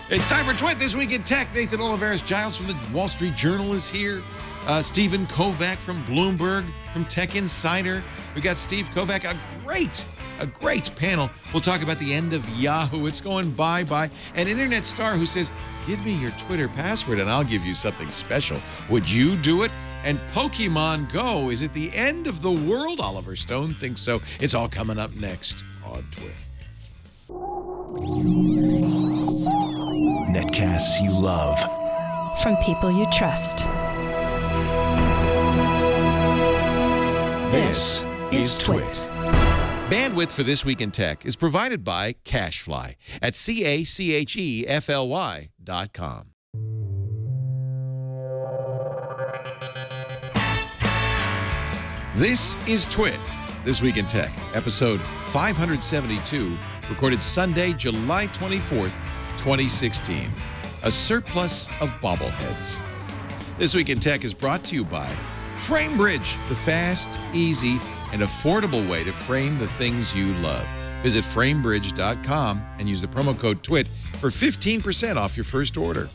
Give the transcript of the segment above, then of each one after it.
It's time for Twit This Week in Tech. Nathan Olivarez-Gile from the Wall Street Journal is here. Stephen Kovach from Bloomberg, from Tech Insider. We got Steve Kovach, a great panel. We'll talk about the end of Yahoo. It's going bye-bye. An internet star who says, give me your Twitter password and I'll give you something special. Would you do it? And Pokemon Go is at the end of the world. Oliver Stone thinks so. It's all coming up next on Twit. Netcasts you love. From people you trust. This is Twit. Bandwidth for This Week in Tech is provided by CacheFly at CacheFly.com. This is Twit This Week in Tech, episode 572, recorded Sunday, July 24th, 2016. A surplus of bobbleheads. This Week in Tech is brought to you by Framebridge, the fast, easy, and affordable way to frame the things you love. Visit framebridge.com and use the promo code TWIT for 15% off your first order.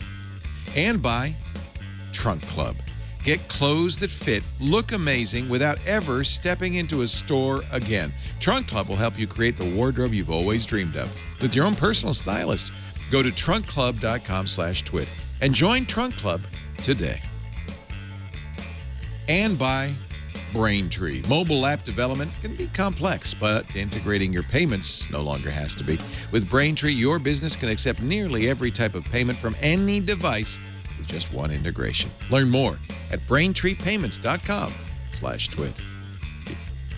And by Trunk Club. Get clothes that fit, look amazing without ever stepping into a store again. Trunk Club will help you create the wardrobe you've always dreamed of with your own personal stylist. Go to trunkclub.com/twit and join Trunk Club today. And by Braintree. Mobile app development can be complex, but integrating your payments no longer has to be. With Braintree, your business can accept nearly every type of payment from any device with just one integration. Learn more at braintreepayments.com/twit.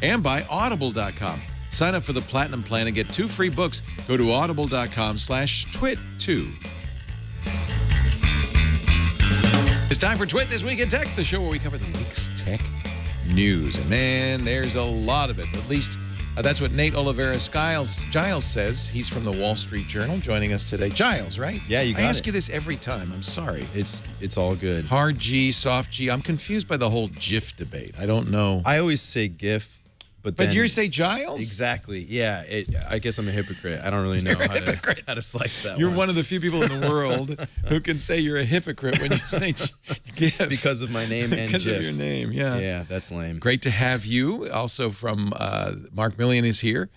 And by audible.com. Sign up for the Platinum Plan and get 2 free books. Go to audible.com/twit2. It's time for Twit This Week in Tech, the show where we cover the week's tech news. And man, there's a lot of it. At least that's what Nate Olivarez-Gile says. He's from the Wall Street Journal, joining us today. Giles, right? Yeah, you got it. I ask you this every time. I'm sorry. It's all good. Hard G, soft G. I'm confused by the whole GIF debate. I don't know. I always say GIF, but then... But you say Giles? Exactly. Yeah. I guess I'm a hypocrite. I don't really know how to slice that You're one of the few people in the world who can say you're a hypocrite when you say GIF. Because of my name and because GIF. Of your name, yeah. Yeah, that's lame. Great to have you. Also from Mark Milian is here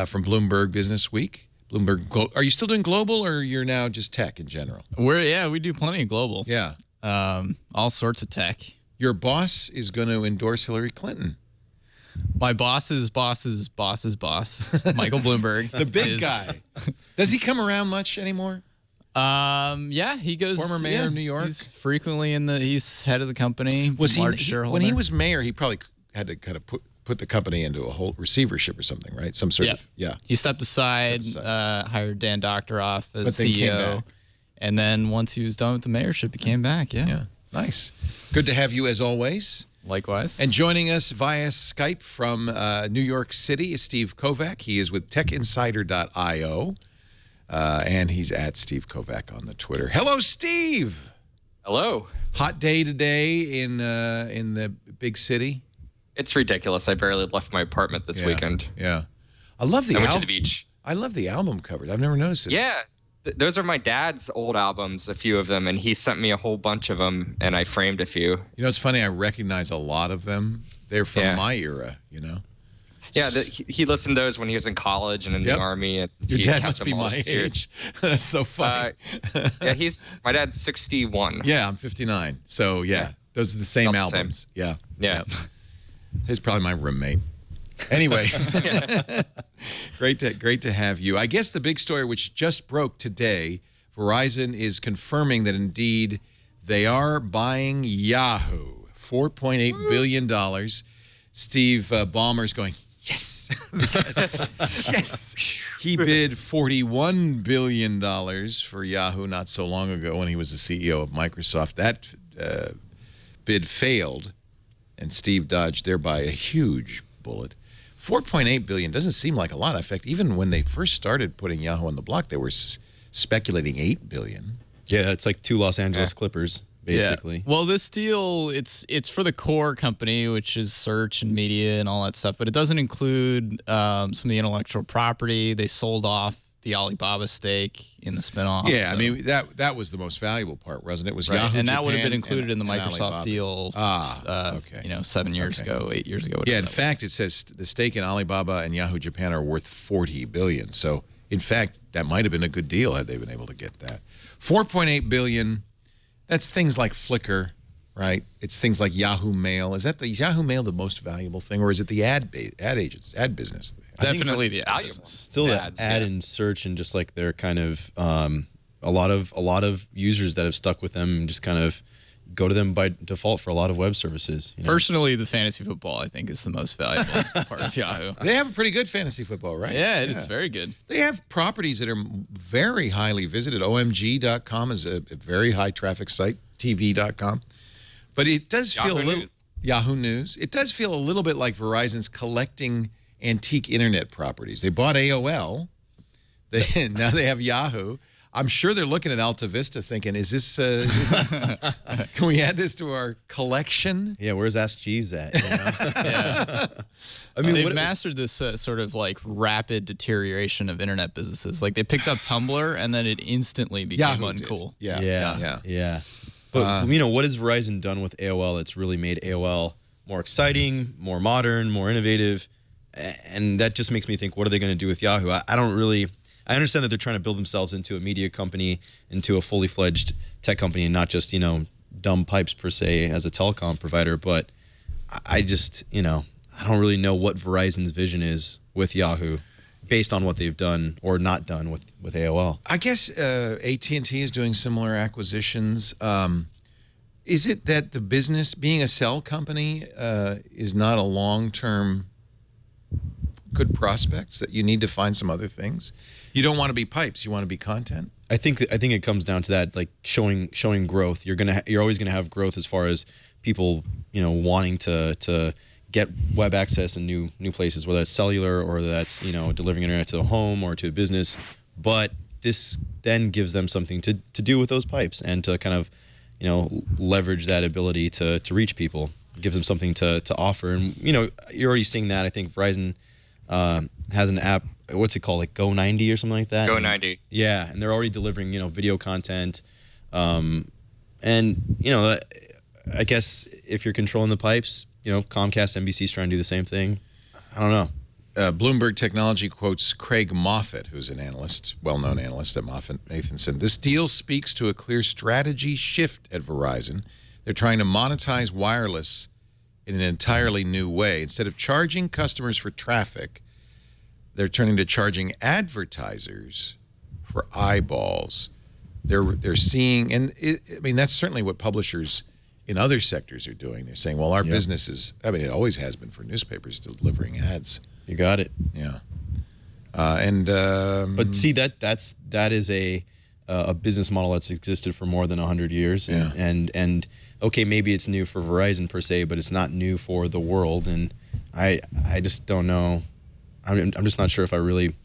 from Bloomberg Business Week. Bloomberg. Are you still doing global, or you're now just tech in general? We do plenty of global. Yeah. All sorts of tech. Your boss is going to endorse Hillary Clinton. My boss's boss's boss's boss, Michael Bloomberg. The big guy. Does he come around much anymore? Yeah, he goes. Former mayor of New York. He's frequently he's head of the company. Large shareholder. When he was mayor, he probably had to kind of put the company into a whole receivership or something, right? Some sort of, yeah. He stepped aside, hired Dan Doctor off as then came CEO. back. And then once he was done with the mayorship, he came back, Yeah, nice. Good to have you as always. Likewise. And joining us via Skype from New York City is Steve Kovach. He is with TechInsider.io, and he's at Steve Kovach on the Twitter. Hello, Steve. Hello. Hot day today in the big city. It's ridiculous. I barely left my apartment this weekend. Yeah, I love the I went to the beach. I love the album covers. I've never noticed this. Yeah. Those are my dad's old albums, a few of them, and he sent me a whole bunch of them, and I framed a few. You know, it's funny. I recognize a lot of them. They're from my era, you know? Yeah, he listened to those when he was in college and in the Army. And your he dad kept must them be all my his years. age. That's so funny. Yeah, my dad's 61. Yeah, I'm 59. So, yeah, those are the same About the albums. same. Yeah. He's probably my roommate. Anyway, great to have you. I guess the big story which just broke today, Verizon is confirming that indeed they are buying Yahoo, $4.8 billion. Steve Ballmer's going, yes, yes. He bid $41 billion for Yahoo not so long ago when he was the CEO of Microsoft. That bid failed, and Steve dodged thereby a huge bullet. $4.8 billion doesn't seem like a lot. In fact, even when they first started putting Yahoo on the block, they were speculating $8 billion. Yeah, it's like 2 Los Angeles Clippers, basically. Yeah. Well, this deal, it's for the core company, which is search and media and all that stuff, but it doesn't include some of the intellectual property. They sold off the Alibaba stake in the spinoff. Yeah, so. I mean that was the most valuable part, wasn't it? Was Right. Yahoo And that would have Japan been included in the and Microsoft Alibaba. deal. Okay. 7 years ago, 8 years ago. Yeah, in whatever that fact, it says the stake in Alibaba and Yahoo Japan are worth $40 billion. So, in fact, that might have been a good deal had they been able to get that. $4.8 billion. That's things like Flickr, right? It's things like Yahoo Mail. Is Yahoo Mail the most valuable thing, or is it the ad business? Definitely the ad valuable. business. Still the Ads, ad yeah. and search, and just like they're kind of a lot of users that have stuck with them and just kind of go to them by default for a lot of web services. You know? Personally, the fantasy football, I think, is the most valuable part of Yahoo. They have a pretty good fantasy football, right? Yeah, it's very good. They have properties that are very highly visited. OMG.com is a very high traffic site, TV.com. But it does feel a little... News. Yahoo News. It does feel a little bit like Verizon's collecting antique internet properties. They bought AOL. Now they have Yahoo. I'm sure they're looking at Alta Vista thinking, is this can we add this to our collection? Yeah, where's Ask Jeeves at? You know? Yeah. I mean, They've mastered this sort of like rapid deterioration of internet businesses. Like they picked up Tumblr and then it instantly became Yahoo did. uncool. Yeah. But what has Verizon done with AOL that's really made AOL more exciting, more modern, more innovative? And that just makes me think, what are they going to do with Yahoo? I understand that they're trying to build themselves into a media company, into a fully fledged tech company, and not just, dumb pipes per se as a telecom provider. But I just, I don't really know what Verizon's vision is with Yahoo based on what they've done or not done with AOL. I guess AT&T is doing similar acquisitions. Is it that the business, being a cell company, is not a long-term good prospects, that you need to find some other things? You don't want to be pipes, you want to be content? I think it comes down to that, like showing growth. You're always gonna have growth as far as people, wanting to get web access in new places, whether that's cellular or that's delivering internet to the home or to a business. But this then gives them something to do with those pipes and to kind of leverage that ability to reach people. It gives them something to offer, and you're already seeing that. I think Verizon has an app. What's it called? Like Go 90 or something like that. Go 90. Yeah, and they're already delivering video content, and I guess if you're controlling the pipes, Comcast, NBC's trying to do the same thing. I don't know. Bloomberg Technology quotes Craig Moffett, who's an analyst, well-known analyst at Moffett-Nathanson. This deal speaks to a clear strategy shift at Verizon. They're trying to monetize wireless in an entirely new way. Instead of charging customers for traffic, they're turning to charging advertisers for eyeballs. They're seeing, and that's certainly what publishers in other sectors are doing. They're saying, well, our business is, it always has been for newspapers, delivering ads. You got it. Yeah. But see, that is a business model that's existed for more than 100 years. And okay, maybe it's new for Verizon per se, but it's not new for the world. And I just don't know. I'm just not sure if I really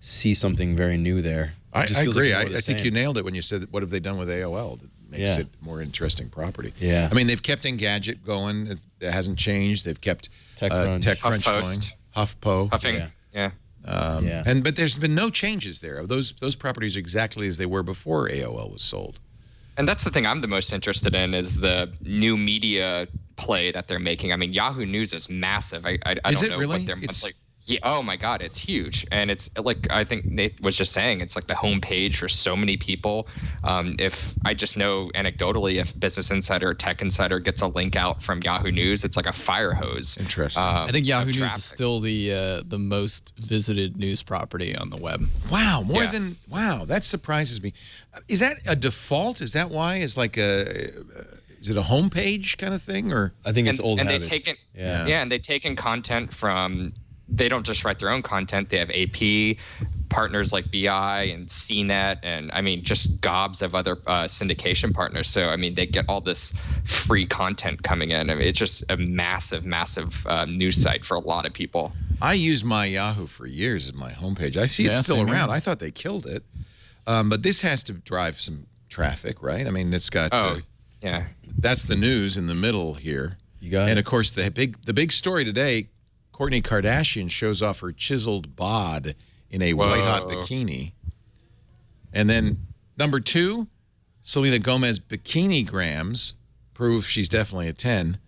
see something very new there. I agree. Like I think you nailed it when you said, what have they done with AOL that makes it more interesting property? Yeah. They've kept Engadget going. It hasn't changed. They've kept TechCrunch going. HuffPo. Huffing. Yeah. But there's been no changes there. Those properties are exactly as they were before AOL was sold. And that's the thing I'm the most interested in, is the new media play that they're making. Yahoo News is massive. I Is don't it know really? what their monthly. Yeah, oh my God, it's huge. And it's like, I think Nate was just saying, it's like the homepage for so many people. If I just know anecdotally, if Business Insider or Tech Insider gets a link out from Yahoo News, it's like a fire hose. Interesting. I think Yahoo of News traffic. is still the most visited news property on the web. Wow, that surprises me. Is that a default? Is that why? Is it a homepage kind of thing, or? I think it's old habits. And they've taken content from. They don't just write their own content. They have AP partners like BI and CNET, and just gobs of other syndication partners. So they get all this free content coming in. It's just a massive news site for a lot of people. I used my Yahoo for years as my homepage. I see it's still around. I thought they killed it, but this has to drive some traffic, right? It's got. That's the news in the middle here. You got it. And of course, the big story today. Kourtney Kardashian shows off her chiseled bod in a white-hot bikini. And then number 2, Selena Gomez bikini grams prove she's definitely a 10.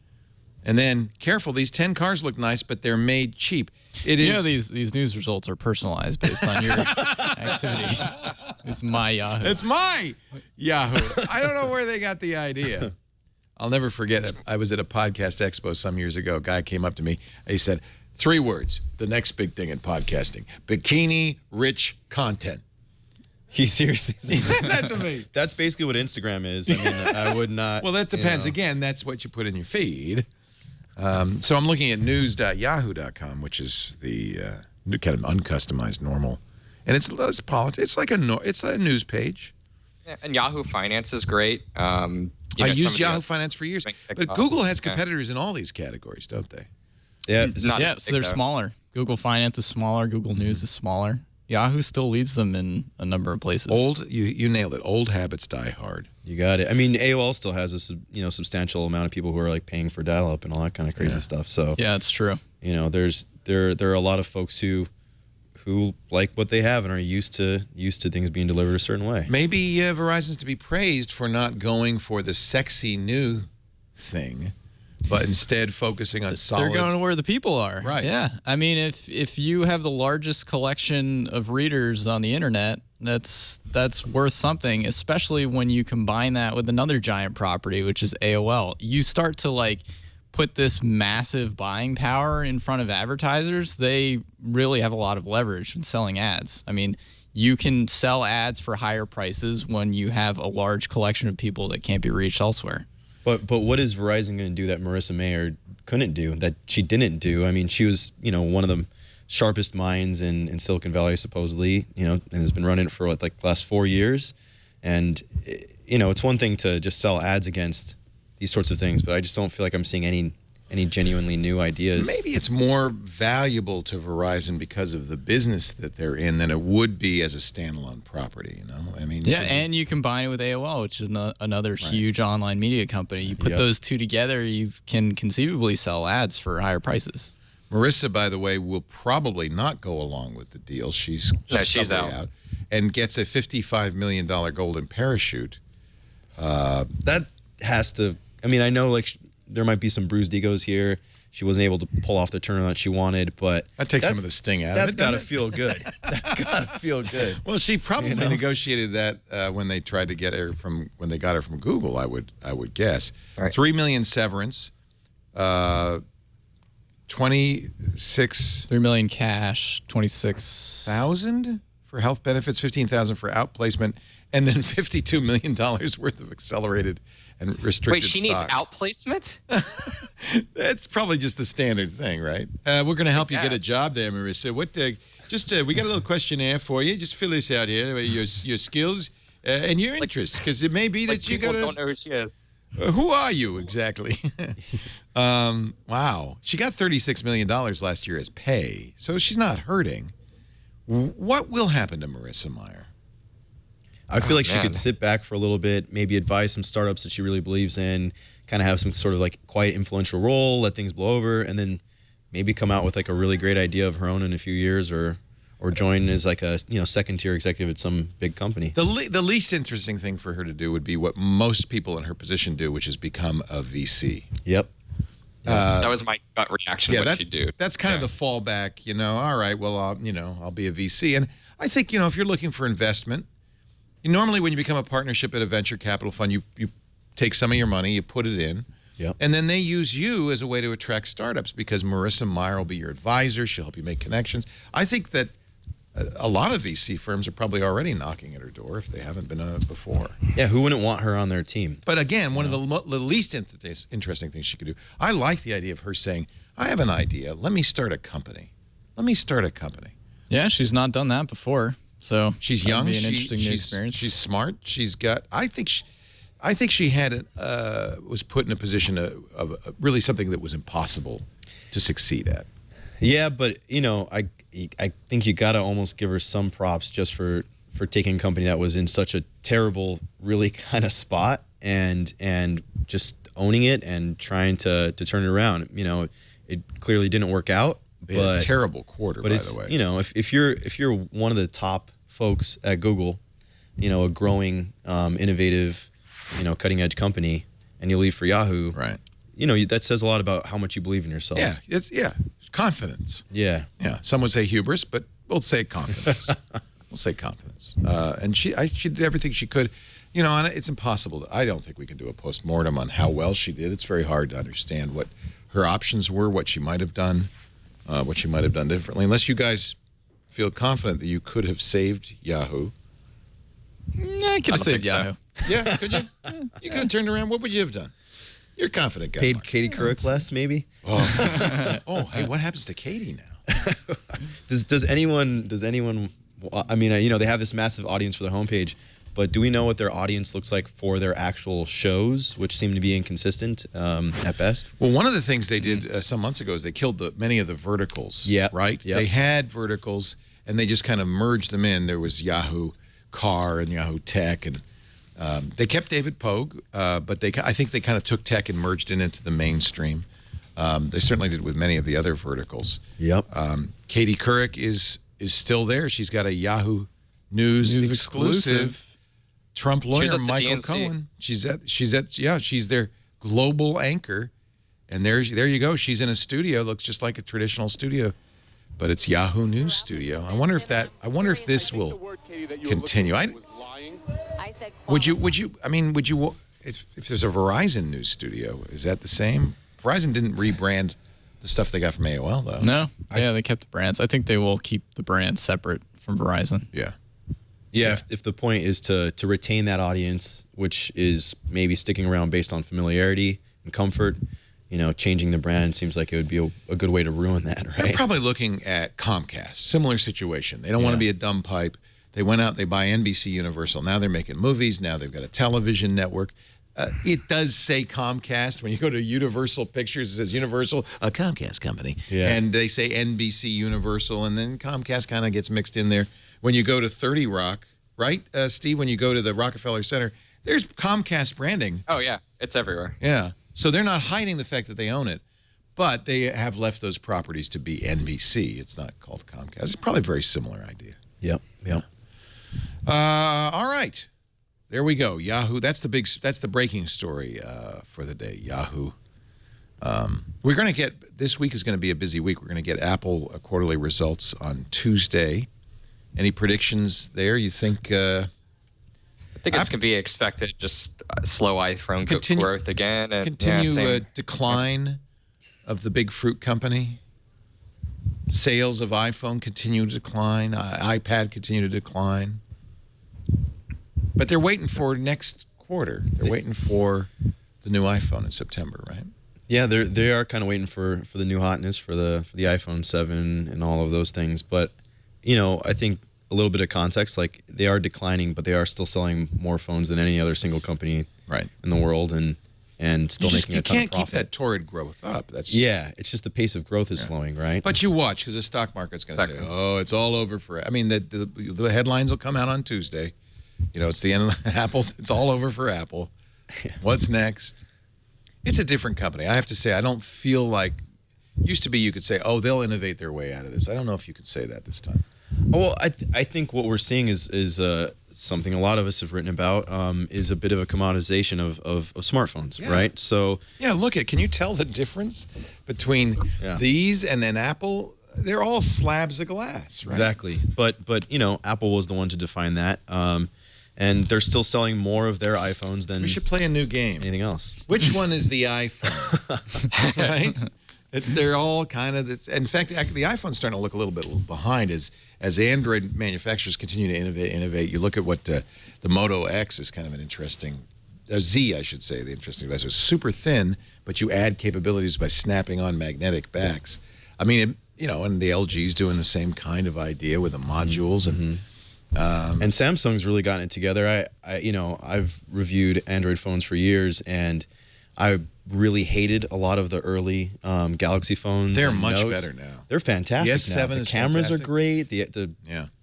And then, careful, these 10 cars look nice, but they're made cheap. It is. You know, these news results are personalized based on your activity. It's my Yahoo. It's my Yahoo. I don't know where they got the idea. I'll never forget it. I was at a podcast expo some years ago. A guy came up to me. He said, 3 words, the next big thing in podcasting: bikini-rich content. He seriously said That to me. That's basically what Instagram is. I mean, I would not. Well, that depends. Again, that's what you put in your feed. So I'm looking at news.yahoo.com, which is the kind of uncustomized normal, and it's politics. It's like it's a news page. Yeah, and Yahoo Finance is great. I used Yahoo Finance for years, but Google has competitors in all these categories, don't they? Yeah, So they're smaller. Google Finance is smaller. Google News is smaller. Yahoo still leads them in a number of places. You nailed it. Old habits die hard. You got it. I mean, AOL still has a substantial amount of people who are like paying for dial-up and all that kind of crazy stuff. So yeah, it's true. You know, there are a lot of folks who like what they have and are used to things being delivered a certain way. Maybe Verizon's to be praised for not going for the sexy new thing, but instead focusing on solid. They're going where the people are. Right. Yeah. I mean, if you have the largest collection of readers on the internet, that's worth something, especially when you combine that with another giant property, which is AOL. You start to like put this massive buying power in front of advertisers. They really have a lot of leverage in selling ads. I mean, you can sell ads for higher prices when you have a large collection of people that can't be reached elsewhere. But what is Verizon going to do that Marissa Mayer couldn't do, that she didn't do? I mean, she was, one of the sharpest minds in Silicon Valley, supposedly, and has been running it for the last 4 years. And, it's one thing to just sell ads against these sorts of things, but I just don't feel like I'm seeing any genuinely new ideas. Maybe it's more valuable to Verizon because of the business that they're in than it would be as a standalone property, I mean, yeah, and you combine it with AOL, which is another huge online media company. You put those two together, you can conceivably sell ads for higher prices. Marissa, by the way, will probably not go along with the deal. She's out and gets a $55 million golden parachute. That has to. I mean, I know there might be some bruised egos here. She wasn't able to pull off the turnaround she wanted, but that takes some of the sting out of it. That's got to feel good. That's got to feel good. Well, she probably negotiated that when they tried to get her when they got her from Google. I would guess. Right. $3 million severance, 26. $3 million cash, 26,000 for health benefits, 15,000 for outplacement, and then $52 million worth of accelerated and restricted stock. Wait, she needs outplacement? That's probably just the standard thing, right? We're going to help you get a job there, Marissa. We got a little questionnaire for you. Just fill this out here, your skills and your interests, because it may be that you got to. Don't know who she is. Who are you exactly? Wow, she got $36 million last year as pay, so she's not hurting. What will happen to Marissa Mayer? I feel like she could sit back for a little bit, maybe advise some startups that she really believes in, kind of have some sort of quiet, influential role, let things blow over, and then maybe come out with a really great idea of her own in a few years, or join as a second-tier executive at some big company. The least interesting thing for her to do would be what most people in her position do, which is become a VC. Yep. That was my gut reaction. What she'd do. That's kind of the fallback. All right, well, I'll be a VC, and I think if you're looking for investment. Normally, when you become a partnership at a venture capital fund, you take some of your money, you put it in, and then they use you as a way to attract startups because Marissa Mayer will be your advisor. She'll help you make connections. I think that a lot of VC firms are probably already knocking at her door if they haven't been before. Yeah, who wouldn't want her on their team? But again, one of the least interesting things she could do, I like the idea of her saying, I have an idea. Let me start a company. Yeah, she's not done that before. So she's young. Be an interesting new experience. She's smart. She's got. I think she had was put in a position of really something that was impossible to succeed at. Yeah, but I think you got to almost give her some props just for taking a company that was in such a terrible, really kind of spot and just owning it and trying to turn it around. It clearly didn't work out. A terrible quarter, by the way. If you're one of the top folks at Google, a growing, innovative, cutting edge company, and you leave for Yahoo, Right. That says a lot about how much you believe in yourself. Yeah, it's confidence. Yeah. Yeah, some would say hubris, but we'll say confidence. We'll say confidence. And she did everything she could. And it's impossible. I don't think we can do a post-mortem on how well she did. It's very hard to understand what her options were, what she might have done differently. Unless you guys feel confident that you could have saved Yahoo. Yeah, I could have saved Yahoo. Yeah, could you? You could have turned around. What would you have done? You're a confident guy. Paid Mark. Katie Couric less, maybe. Oh, hey, what happens to Katie now? Does anyone? I mean, they have this massive audience for their homepage, but do we know what their audience looks like for their actual shows, which seem to be inconsistent at best? Well, one of the things they did some months ago is they killed many of the verticals. Yeah. Right? Yep. They had verticals, and they just kind of merged them in. There was Yahoo Car and Yahoo Tech, and they kept David Pogue, but I think they kind of took tech and merged it into the mainstream. They certainly did with many of the other verticals. Yep. Katie Couric is still there. She's got a Yahoo News exclusive. Trump lawyer Michael Cohen. She's their global anchor, and there you go. She's in a studio, looks just like a traditional studio, but it's Yahoo News studio. I wonder if this will continue. Would you? I mean, would you? If there's a Verizon News studio, is that the same? Verizon didn't rebrand the stuff they got from AOL, though. No. They kept the brands. I think they will keep the brands separate from Verizon. Yeah. Yeah, if the point is to retain that audience, which is maybe sticking around based on familiarity and comfort, changing the brand seems like it would be a good way to ruin that, right? They're probably looking at Comcast. Similar situation. They don't want to be a dumb pipe. They went out, they buy NBC Universal. Now they're making movies. Now they've got a television network. It does say Comcast. When you go to Universal Pictures, it says Universal, a Comcast company. Yeah. And they say NBC Universal, and then Comcast kind of gets mixed in there. When you go to 30 Rock, right, Steve, when you go to the Rockefeller Center, there's Comcast branding. Oh, yeah. It's everywhere. Yeah. So they're not hiding the fact that they own it, but they have left those properties to be NBC. It's not called Comcast. It's probably a very similar idea. Yep. All right. There we go. Yahoo. That's the breaking story for the day. Yahoo. We're going to get, this week is going to be a busy week. We're going to get Apple quarterly results on Tuesday. Any predictions there? You think? I think it's going to be expected, just slow iPhone growth again. And, decline of the big fruit company. Sales of iPhone continue to decline. iPad continue to decline. But they're waiting for next quarter. They're waiting for the new iPhone in September, right? Yeah, they are kind of waiting for the new hotness for the iPhone 7 and all of those things. But I think a little bit of context, like they are declining, but they are still selling more phones than any other single company in the world, and still making a ton of profit. You can't keep that torrid growth up. That's it's just the pace of growth is slowing, right? But you watch, because the stock market's going to say, "Oh, it's all over for." I mean, the headlines will come out on Tuesday. It's the end of Apple's. It's all over for Apple. What's next? It's a different company. I have to say, I don't feel like. Used to be, you could say, "Oh, they'll innovate their way out of this." I don't know if you could say that this time. Well, I think what we're seeing is something a lot of us have written about, is a bit of a commoditization of smartphones, right? So can you tell the difference between these and then Apple? They're all slabs of glass, right? Exactly. But Apple was the one to define that. And they're still selling more of their iPhones than we should play a new game. Anything else? Which one is the iPhone? Right? They're all kind of this. In fact, the iPhone's starting to look a little bit behind as Android manufacturers continue to innovate. You look at what the Moto X is kind of an interesting, Z, I should say, the interesting device. It's super thin, but you add capabilities by snapping on magnetic backs. I mean, and the LG's doing the same kind of idea with the modules and Samsung's really gotten it together. I've reviewed Android phones for years, and I really hated a lot of the early Galaxy phones. They're much better now. They're fantastic. The S7 the cameras are great. The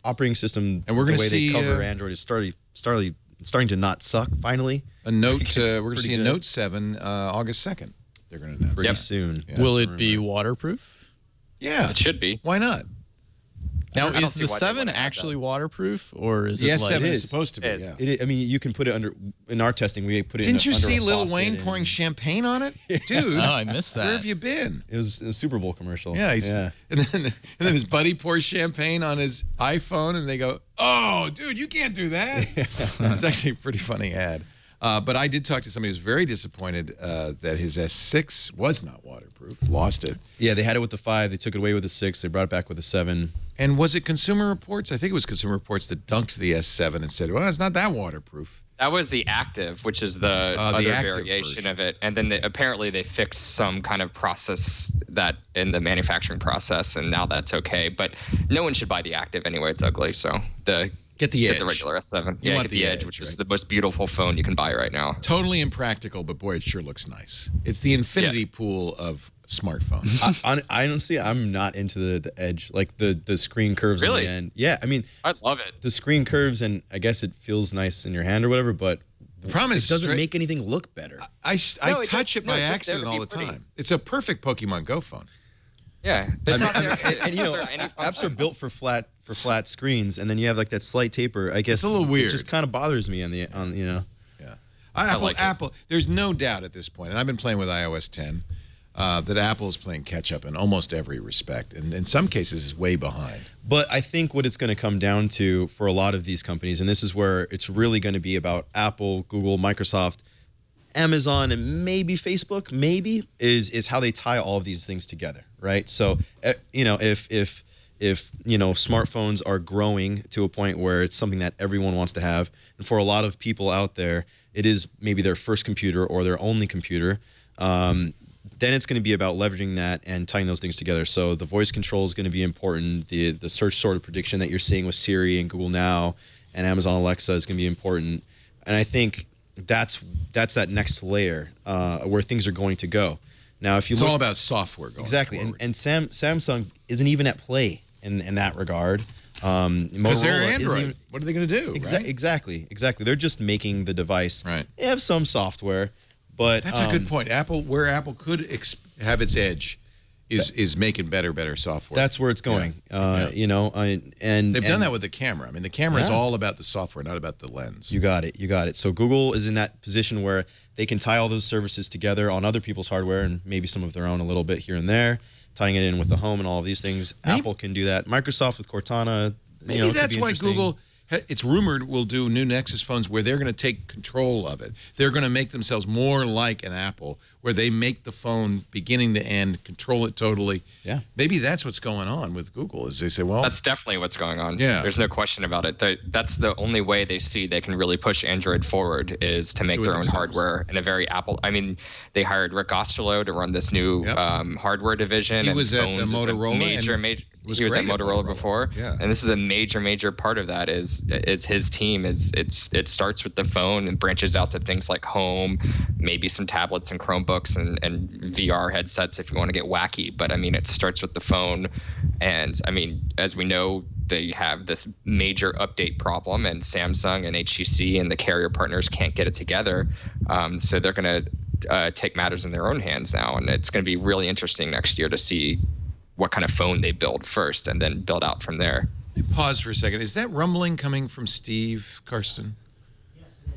operating system, and we're going to see the way they cover Android is starting to not suck. Finally, a Note. We're going to see a Note 7 August 2nd. They're going to announce pretty soon. Will it be waterproof? Yeah, it should be. Why not? Now, I don't is see the why they 7 wouldn't have actually waterproof, or is The it like... S7 It is is. supposed to be, It yeah. I mean, you can put it under. In our testing, we put it. Didn't you under see a Lil faucet Wayne and- pouring champagne on it? Dude, Oh, I missed that. where have you been? It was a Super Bowl commercial. Yeah, yeah. And then his buddy pours champagne on his iPhone, and they go, "Oh, dude, you can't do that." It's actually a pretty funny ad. But I did talk to somebody who's very disappointed that his S6 was not waterproof, lost it. Yeah, they had it with the 5. They took it away with the 6. They brought it back with the 7. And was it Consumer Reports? I think it was Consumer Reports that dunked the S7 and said, "Well, it's not that waterproof." That was the active, which is the other active variation version. of it. And then apparently they fixed some kind of process that in the manufacturing process, and now that's okay. But no one should buy the active anyway. It's ugly. So Get the get Edge. the regular S7. You want get the Edge, which is the most beautiful phone you can buy right now. Totally impractical, but boy, it sure looks nice. It's the infinity pool of smartphones. Honestly, I'm not into the Edge, like the screen curves Really? in the end. Yeah, I mean, I love it. the screen curves, and I guess it feels nice in your hand or whatever, but The problem is it doesn't straight- make anything look better. I No, it touch does- it by no, it's just there accident to all be the pretty. time. It's a perfect Pokemon Go phone. Yeah. It's not there- And you know, it's not there any apps are function. built for flat screens, and then you have like that slight taper. I guess It's a little weird. It just kind of bothers me on you know. Yeah, like it. Apple. There's no doubt at this point, and I've been playing with iOS 10, that Apple is playing catch up in almost every respect, and in some cases is way behind. But I think what it's going to come down to for a lot of these companies, and this is where it's really going to be about Apple, Google, Microsoft, Amazon, and maybe Facebook, is how they tie all of these things together, right? So, you know, if you know, smartphones are growing to a point where it's something that everyone wants to have, and for a lot of people out there, it is maybe their first computer or their only computer. Then it's going to be about leveraging that and tying those things together. So the voice control is going to be important. The search sort of prediction that you're seeing with Siri and Google Now and Amazon Alexa is going to be important. And I think that's that next layer where things are going to go. Now, if you It's look all about software going exactly, forward. and Samsung isn't even at play in that regard. Because they're Motorola isn't Android. even- What are they going to do? right? Exactly. They're just making the device. Right. They have some software, but That's a good point. Where Apple could have its edge is making better software. That's where it's going. You know, and They've done that with the camera. I mean, the camera is Yeah. all about the software, not about the lens. You got it. So Google is in that position where they can tie all those services together on other people's hardware and maybe some of their own a little bit here and there, tying it in with the home and all of these things. Apple can do that. Microsoft with Cortana. Maybe you know, it could that's be why interesting. Google, it's rumored, will do new Nexus phones where they're going to take control of it. They're going to make themselves more like an Apple, where they make the phone beginning to end, control it totally. Yeah. Maybe that's what's going on with Google, is they say, well, That's definitely what's going on. Yeah. There's no question about it. That's the only way they see they can really push Android forward is to make Do it their own themselves. hardware in a very Apple. I mean, they hired Rick Osterloh to run this new Yep. hardware division. He and was at phones is a Motorola Major. was He was at great at Motorola Motorola. before. Yeah. And this is a major part of that is his team. It starts with the phone and branches out to things like home, maybe some tablets and Chromebooks and VR headsets if you want to get wacky. But I mean, it starts with the phone. And I mean, as we know, they have this major update problem, and Samsung and HTC and the carrier partners can't get it together. So they're going to take matters in their own hands now. And it's going to be really interesting next year to see what kind of phone they build first and then build out from there. Let me pause for a second. Is that rumbling coming from Steve Karsten?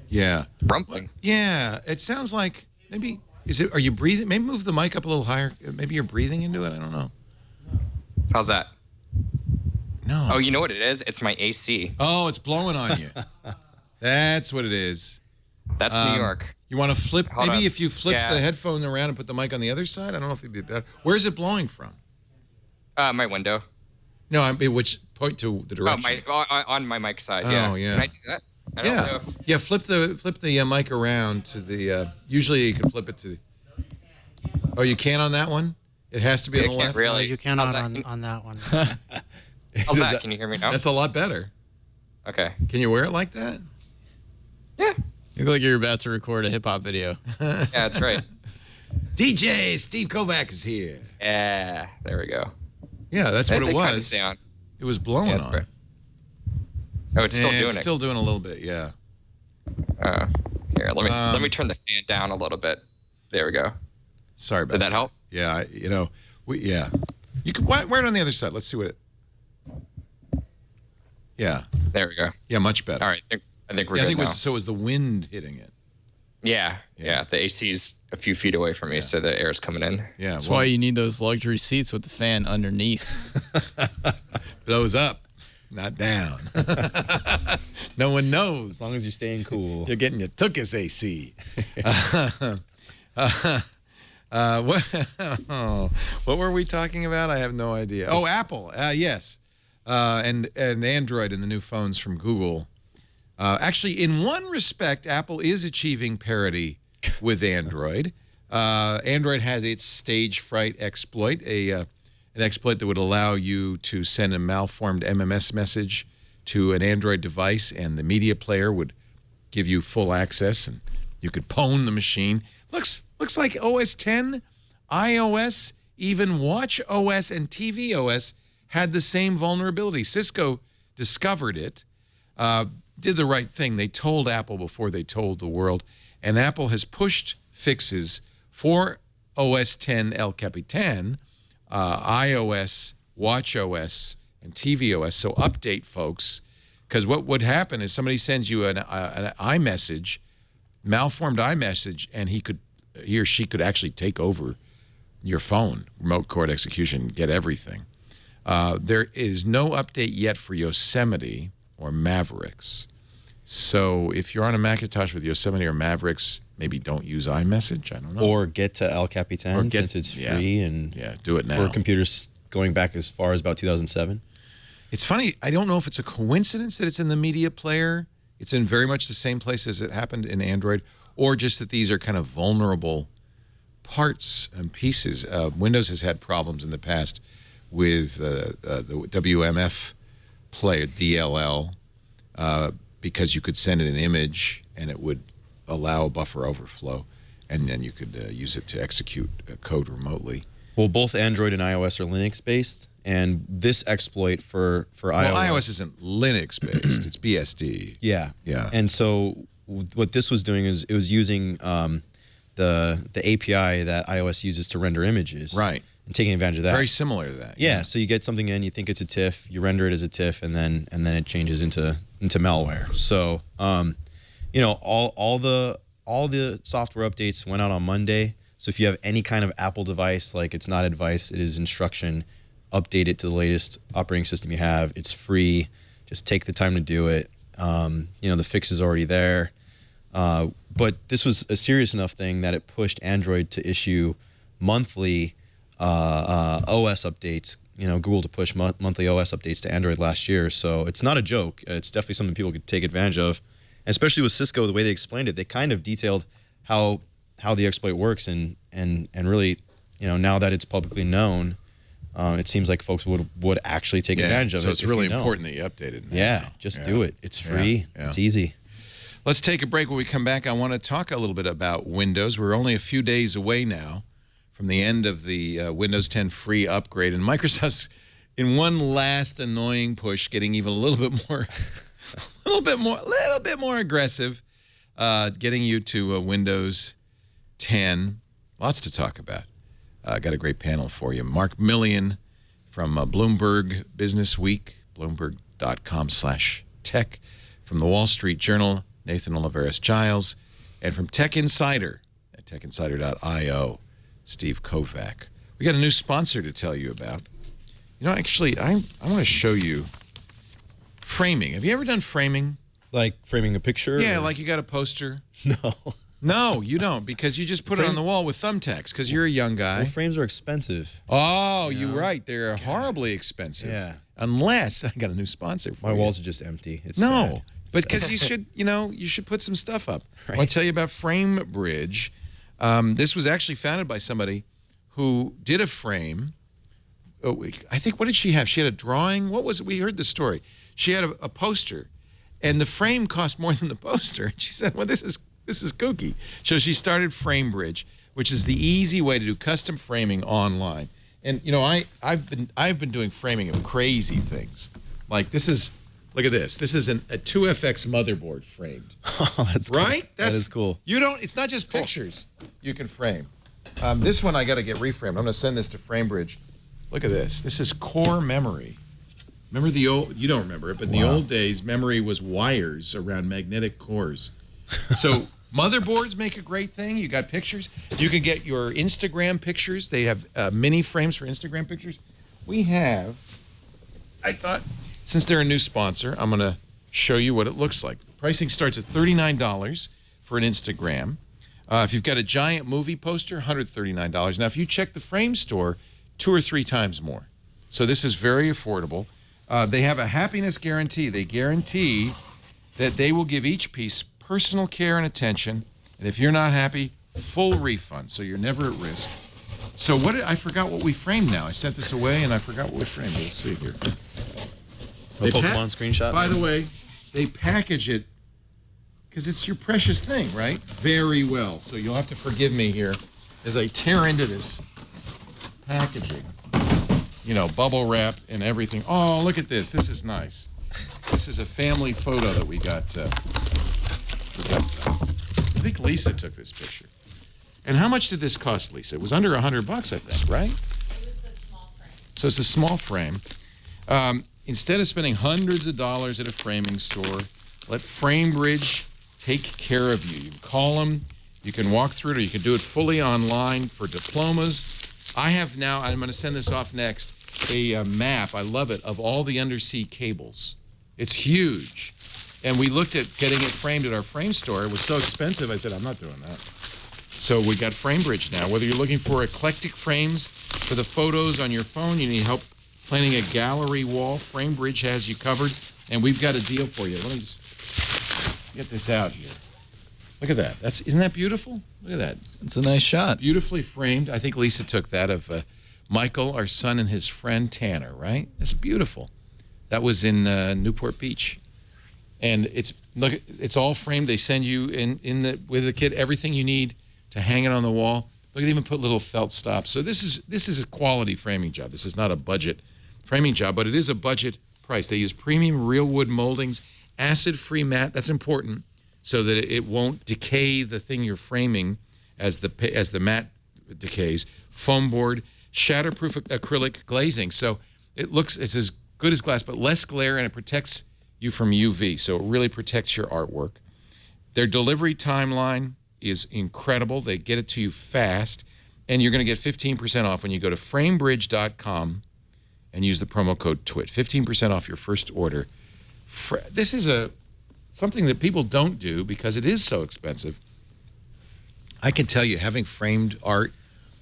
Yeah. Rumbling. Yeah. It sounds like maybe, are you breathing? Maybe move the mic up a little higher. Maybe you're breathing into it. I don't know. How's that? No. Oh, you know what it is? It's my AC. Oh, it's blowing on you. That's what it is. That's New York. You want to flip? Hold Maybe on. if you flip Yeah. the headphone around and put the mic on the other side. I don't know if it'd be better. Where's it blowing from? My window. No, I mean, which point to the Oh, direction? on my mic side. Yeah. Oh, yeah. Can I do that? I don't Yeah, know. yeah. Flip the mic around to the. Usually you can flip it to the. Oh, you can on that one. It has to be I on the can't left. really. No, you cannot How's that? on that one. How's that? Can you hear me now? That's a lot better. Okay. Can you wear it like that? Yeah. You look like you're about to record a hip hop video. Yeah, that's right. DJ Steve Kovach is here. Yeah. There we go. Yeah, that's what They it kinda was. stay on. It was blowing Yeah, it's on. great. Oh, it's still Yeah, doing it's it. still doing a little bit. Yeah. Here, let me turn the fan down a little bit. There we go. Sorry about Did that help? Yeah, you can wear it on the other side. Let's see what it. Yeah. There we go. Yeah, much better. All right. I think we're good now. So it was the wind hitting it. Yeah. The AC's a few feet away from me, so the air's coming in. Yeah. That's why you need those luxury seats with the fan underneath. Blows up, not down. No one knows. As long as you're staying cool. You're getting your Tookus AC. What were we talking about? I have no idea. Oh, Apple. Yes. And Android and the new phones from Google. Actually, in one respect, Apple is achieving parity with Android. Android has its stage fright exploit, an exploit that would allow you to send a malformed MMS message to an Android device, and the media player would give you full access, and you could pwn the machine. Looks like OS X, iOS, even Watch OS and TV OS had the same vulnerability. Cisco discovered it, did the right thing. They told Apple before they told the world, and Apple has pushed fixes for OS X El Capitan, iOS, Watch OS, and TV OS. So update, folks, because what would happen is somebody sends you an iMessage, malformed iMessage, and he or she could actually take over your phone, remote court execution, get everything. There is no update yet for Yosemite or Mavericks. So if you're on a Macintosh with Yosemite or Mavericks, maybe don't use iMessage. I don't know. Or get to El Capitan since it's free and do it now. For computers going back as far as about 2007. It's funny. I don't know if it's a coincidence that it's in the media player. It's in very much the same place as it happened in Android, or just that these are kind of vulnerable parts and pieces. Windows has had problems in the past with the WMF player, DLL, because you could send it an image and it would allow a buffer overflow, and then you could use it to execute code remotely. Well, both Android and iOS are Linux-based, and this exploit for iOS... Well, iOS isn't Linux-based. It's BSD. Yeah. Yeah. And so what this was doing is it was using the API that iOS uses to render images. Right. And taking advantage of that. Very similar to that. Yeah, so you get something in, you think it's a TIFF, you render it as a TIFF, and then it changes into malware. So, you know, all the software updates went out on Monday. So if you have any kind of Apple device, like it's not advice, it is instruction, update it to the latest operating system you have. It's free. Just take the time to do it. You know, the fix is already there. But this was a serious enough thing that it pushed Android to issue monthly OS updates, you know, Google to push monthly OS updates to Android last year. So it's not a joke. It's definitely something people could take advantage of. And especially with Cisco, the way they explained it, they kind of detailed how the exploit works, and really, you know, now that it's publicly known, it seems like folks would actually take advantage of it. So it's really important that you update it now. Yeah, just do it. It's free. Yeah. It's easy. Let's take a break. When we come back, I want to talk a little bit about Windows. We're only a few days away now from the end of the Windows 10 free upgrade, and Microsoft's in one last annoying push, getting even a little bit more aggressive, getting you to Windows 10. Lots to talk about. Got a great panel for you. Mark Milian from Bloomberg Business Week, bloomberg.com/tech, from the Wall Street Journal, Nathan Olivarez-Giles, and from Tech Insider at techinsider.io, Steve Kovach. We got a new sponsor to tell you about. You know, actually, I want to show you framing. Have you ever done framing? Like framing a picture? Yeah, or? like you got a poster. No. No, you don't, because you just put it on the wall with thumbtacks, because you're a young guy. Well, frames are expensive. Oh, you're right. They're horribly expensive. Yeah. Unless I got a new sponsor for My you. walls are just empty. It's No, sad. but because you should, you should put some stuff up. Right. I want to tell you about Framebridge. This was actually founded by somebody who did a frame. Oh, I think, what did she have? She had a drawing. What was it? We heard the story. She had a poster, and the frame cost more than the poster. And she said, well, this is kooky. So she started Framebridge, which is the easy way to do custom framing online. And you know, I've been doing framing of crazy things. Like this is, look at this. This is a 2FX motherboard framed. Oh, that's right? Cool. That is cool. You don't. It's not just pictures you can frame. This one I got to get reframed. I'm going to send this to Framebridge. Look at this. This is core memory. Remember the old, you don't remember it, but in the old days, memory was wires around magnetic cores. So motherboards make a great thing. You got pictures. You can get your Instagram pictures. They have mini frames for Instagram pictures. We have, I thought, since they're a new sponsor, I'm going to show you what it looks like. Pricing starts at $39 for an Instagram. If you've got a giant movie poster, $139. Now, if you check the frame store, 2 or 3 times more. So this is very affordable. They have a happiness guarantee. They guarantee that they will give each piece personal care and attention, and if you're not happy, full refund, so you're never at risk. So I forgot what we framed now. I sent this away, and I forgot what we framed. Let's see here. A Pokemon screenshot. By the way, they package it, because it's your precious thing, right? Very well. So you'll have to forgive me here as I tear into this packaging. You know, bubble wrap and everything. Oh, look at this. This is nice. This is a family photo that we got. I think Lisa took this picture. And how much did this cost, Lisa? It was under $100, I think, right? It was the small frame. So it's a small frame. Instead of spending hundreds of dollars at a framing store, let Framebridge take care of you. You can call them, you can walk through it, or you can do it fully online for diplomas. I have now, I'm going to send this off next, a map, I love it, of all the undersea cables. It's huge. And we looked at getting it framed at our frame store. It was so expensive, I said, I'm not doing that. So we got Framebridge now. Whether you're looking for eclectic frames for the photos on your phone, you need help planning a gallery wall, Framebridge has you covered. And we've got a deal for you. Let me just get this out here. Look at that. Isn't that beautiful? Look at that. It's a nice shot. Beautifully framed. I think Lisa took that of Michael, our son, and his friend Tanner, right? That's beautiful. That was in Newport Beach. And it's all framed. They send you with the kit everything you need to hang it on the wall. Look, they even put little felt stops. So this is a quality framing job. This is not a budget framing job, but it is a budget price. They use premium real wood moldings, acid-free mat. That's important, so that it won't decay the thing you're framing as the mat decays. Foam board, shatterproof acrylic glazing. So it's as good as glass, but less glare, and it protects you from UV. So it really protects your artwork. Their delivery timeline is incredible. They get it to you fast, and you're going to get 15% off when you go to framebridge.com and use the promo code TWIT. 15% off your first order. This is something that people don't do because it is so expensive. I can tell you, having framed art,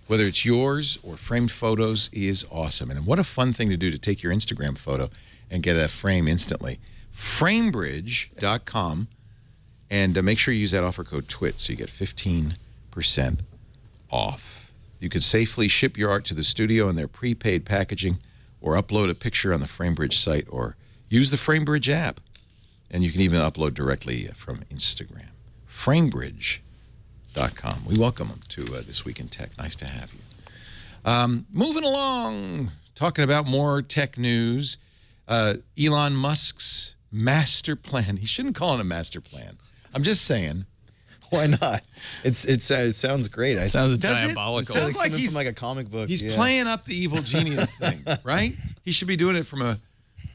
whether it's yours or framed photos, is awesome. And what a fun thing to do, to take your Instagram photo and get a frame instantly. Framebridge.com, and make sure you use that offer code TWIT so you get 15% off. You can safely ship your art to the studio in their prepaid packaging, or upload a picture on the Framebridge site, or use the Framebridge app. And you can even upload directly from Instagram. Framebridge.com. We welcome them to This Week in Tech. Nice to have you. Moving along, talking about more tech news. Elon Musk's master plan. He shouldn't call it a master plan. I'm just saying. Why not? It sounds great. It sounds Does it? diabolical. It sounds like he's he's from like a comic book. He's playing up the evil genius thing, right? He should be doing it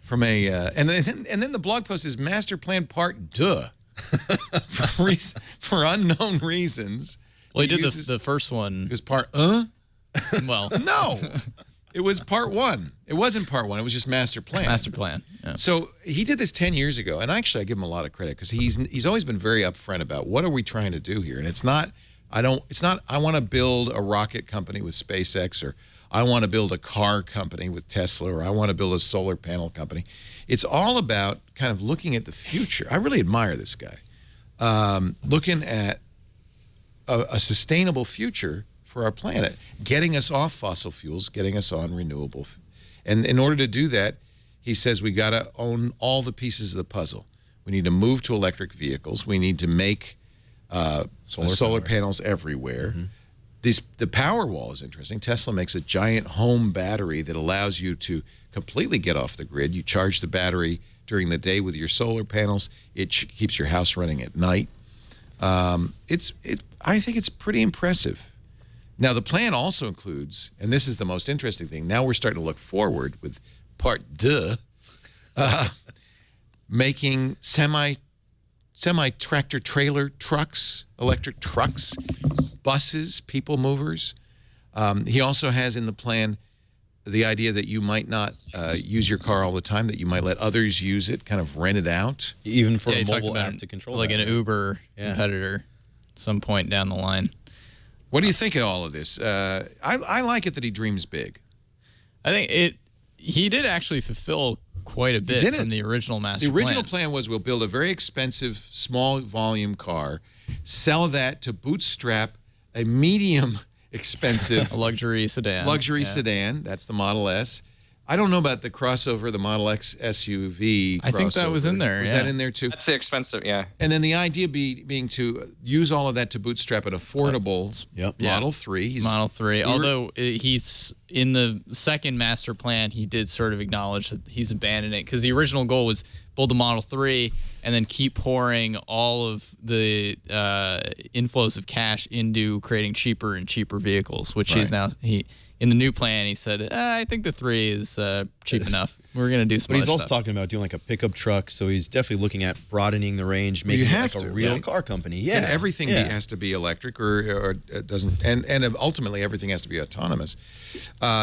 and then the blog post is master plan part duh. for unknown reasons. Well, he did the first one. It was part Well, no. It was part 1. It wasn't part 1. It was just master plan. Master plan. Yeah. So he did this 10 years ago, and actually I give him a lot of credit because he's always been very upfront about what are we trying to do here. And it's not I want to build a rocket company with SpaceX, or I want to build a car company with Tesla, or I want to build a solar panel company. It's all about kind of looking at the future. I really admire this guy. Looking at a sustainable future for our planet, getting us off fossil fuels, getting us on renewable. And in order to do that, he says we got to own all the pieces of the puzzle. We need to move to electric vehicles. We need to make solar panels everywhere. Mm-hmm. The power wall is interesting. Tesla makes a giant home battery that allows you to completely get off the grid. You charge the battery during the day with your solar panels. It keeps your house running at night. I think it's pretty impressive. Now, the plan also includes, and this is the most interesting thing, now we're starting to look forward with part duh. Making semi-tractor trailer trucks, electric trucks, buses, people movers. He also has in the plan the idea that you might not use your car all the time, that you might let others use it, kind of rent it out. Even for he a talked mobile about app to control like that, an Uber competitor at some point down the line. What do you think of all of this? I like it that he dreams big. I think he did actually fulfill quite a bit from the original master plan. The original plan was we'll build a very expensive, small volume car, sell that to bootstrap a medium expensive a luxury sedan. Sedan. That's the Model S. I don't know about the crossover, the Model X SUV. I think that was in there. Was that in there too? That's the expensive, yeah. And then the idea being to use all of that to bootstrap an affordable Model 3. Model 3. Although he's in the second master plan, he did sort of acknowledge that he's abandoned it because the original goal was build the Model 3 and then keep pouring all of the inflows of cash into creating cheaper and cheaper vehicles, which he's now in the new plan, he said, I think the 3 is cheap enough. We're going to do some But he's also stuff. talking about doing like a pickup truck, so he's definitely looking at broadening the range, making it like a real car company. Yeah. And everything has to be electric or it doesn't, and ultimately everything has to be autonomous.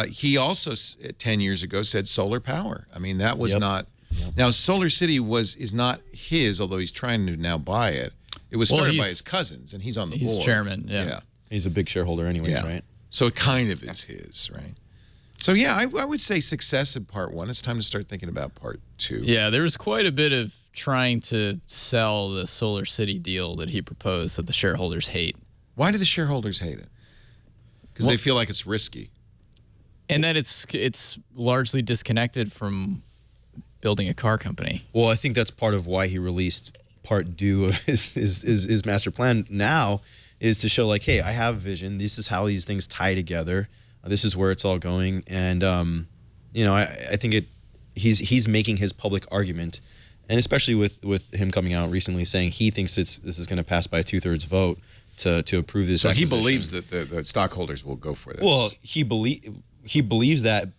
He also, 10 years ago, said solar power. I mean, that was not, now Solar City is not his, although he's trying to now buy it. It was started by his cousins, and he's on the board. He's chairman, yeah. He's a big shareholder anyways, right? So it kind of is his, right? So yeah, I would say success in part 1. It's time to start thinking about part 2. Yeah, there was quite a bit of trying to sell the Solar City deal that he proposed that the shareholders hate. Why do the shareholders hate it? Because they feel like it's risky. And that it's largely disconnected from building a car company. Well, I think that's part of why he released part 2 of his master plan now, is to show like, hey, I have a vision. This is how these things tie together. This is where it's all going. And, I think he's making his public argument. And especially with him coming out recently saying he thinks this is going to pass by a 2/3 vote to approve this. So acquisition. he believes that the stockholders will go for this. Well, he believes that.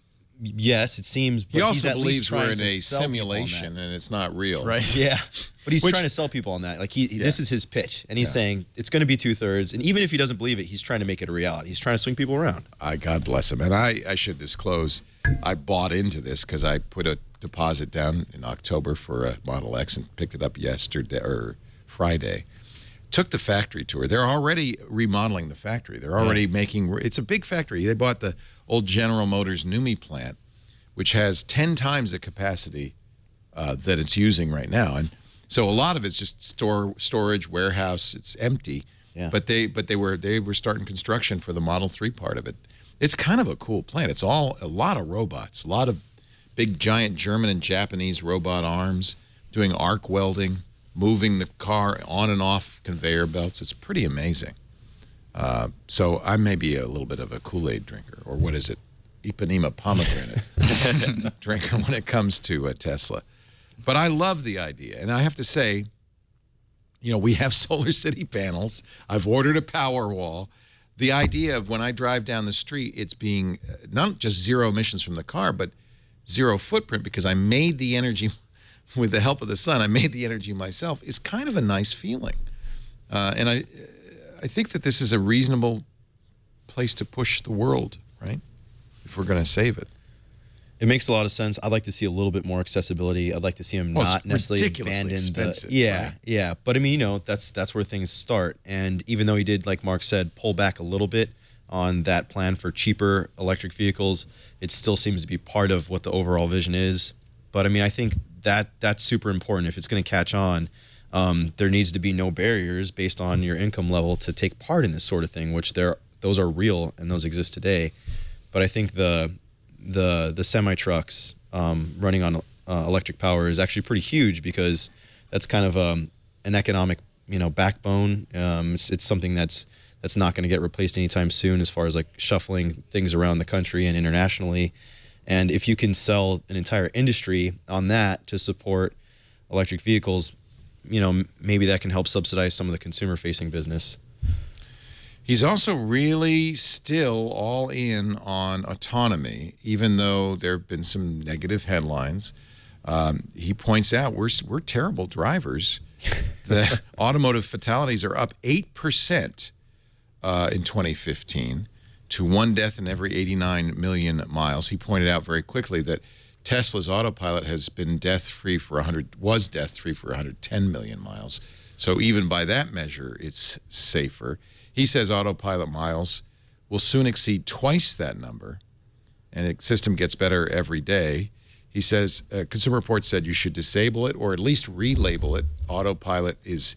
Yes, it seems. But he also he's at believes least we're in to a sell people on simulation and it's not real. Right. Yeah. But he's trying to sell people on that. Like this is his pitch, and he's saying it's going to be 2/3. And even if he doesn't believe it, he's trying to make it a reality. He's trying to swing people around. God bless him. And I should disclose, I bought into this because I put a deposit down in October for a Model X and picked it up yesterday or Friday. Took the factory tour. They're already remodeling the factory. They're already making. It's a big factory. They bought the old General Motors NUMMI plant, which has 10 times the capacity that it's using right now. And so a lot of it's just storage, warehouse. It's empty. Yeah. But they were starting construction for the Model 3 part of it. It's kind of a cool plant. It's all a lot of robots, a lot of big giant German and Japanese robot arms doing arc welding, moving the car on and off conveyor belts. It's pretty amazing. So I may be a little bit of a Kool-Aid drinker, or what is it? Ipanema pomegranate drinker when it comes to Tesla. But I love the idea. And I have to say, we have Solar City panels. I've ordered a Powerwall. The idea of when I drive down the street, it's being not just zero emissions from the car, but zero footprint because I made the energy with the help of the sun. I made the energy myself. Is kind of a nice feeling. And I think that this is a reasonable place to push the world, right? If we're going to save it. It makes a lot of sense. I'd like to see a little bit more accessibility. I'd like to see him not necessarily abandon expensive, right? Yeah. But I mean, that's where things start. And even though he did, like Mark said, pull back a little bit on that plan for cheaper electric vehicles, it still seems to be part of what the overall vision is. But I mean, I think that's super important. If it's going to catch on, there needs to be no barriers based on your income level to take part in this sort of thing, which those are real and those exist today. But I think the semi-trucks running on electric power is actually pretty huge because that's kind of an economic backbone. It's something that's not going to get replaced anytime soon as far as like shuffling things around the country and internationally. And if you can sell an entire industry on that to support electric vehicles, maybe that can help subsidize some of the consumer-facing business. He's also really still all in on autonomy, even though there have been some negative headlines. He points out we're terrible drivers. The automotive fatalities are up 8% in 2015 to 1 death in every 89 million miles. He pointed out very quickly that Tesla's autopilot has been death-free for 110 million miles. So even by that measure, it's safer. He says autopilot miles will soon exceed twice that number, and the system gets better every day. He says, Consumer Reports said you should disable it or at least relabel it. Autopilot is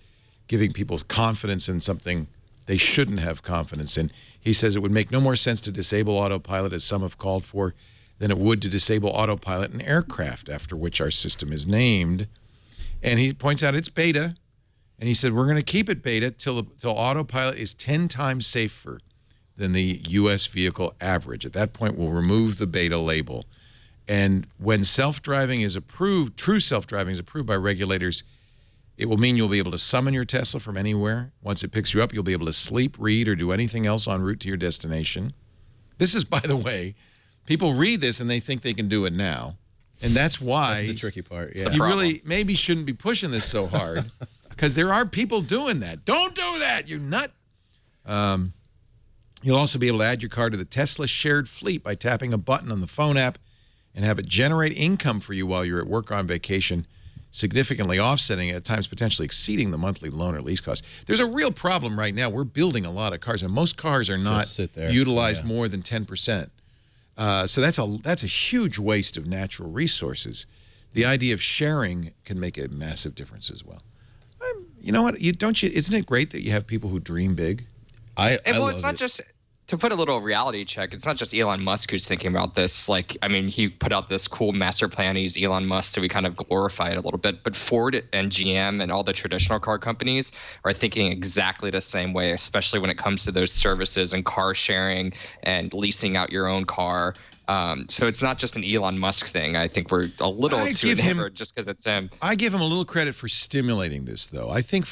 giving people confidence in something they shouldn't have confidence in. He says it would make no more sense to disable autopilot, as some have called for, than it would to disable autopilot in aircraft, after which our system is named. And he points out it's beta. And he said, we're going to keep it beta till autopilot is 10 times safer than the U.S. vehicle average. At that point, we'll remove the beta label. And when self-driving is approved, true self-driving is approved by regulators, it will mean you'll be able to summon your Tesla from anywhere. Once it picks you up, you'll be able to sleep, read, or do anything else en route to your destination. This is, by the way, people read this and they think they can do it now. And that's why... That's the tricky part, yeah. You really maybe shouldn't be pushing this so hard, because there are people doing that. Don't do that, you nut! You'll also be able to add your car to the Tesla shared fleet by tapping a button on the phone app and have it generate income for you while you're at work or on vacation, significantly offsetting, at times potentially exceeding the monthly loan or lease cost. There's a real problem right now. We're building a lot of cars, and most cars are not utilized more than 10%. So that's a huge waste of natural resources. The idea of sharing can make a massive difference as well. You know what? Isn't it great that you have people who dream big? Well, it's not just, to put a little reality check, it's not just Elon Musk who's thinking about this. Like, I mean, he put out this cool master plan. He's Elon Musk, so we kind of glorify it a little bit. But Ford and GM and all the traditional car companies are thinking exactly the same way, especially when it comes to those services and car sharing and leasing out your own car. So it's not just an Elon Musk thing. I think we're a little too enamored just because it's him. I give him a little credit for stimulating this, though. I think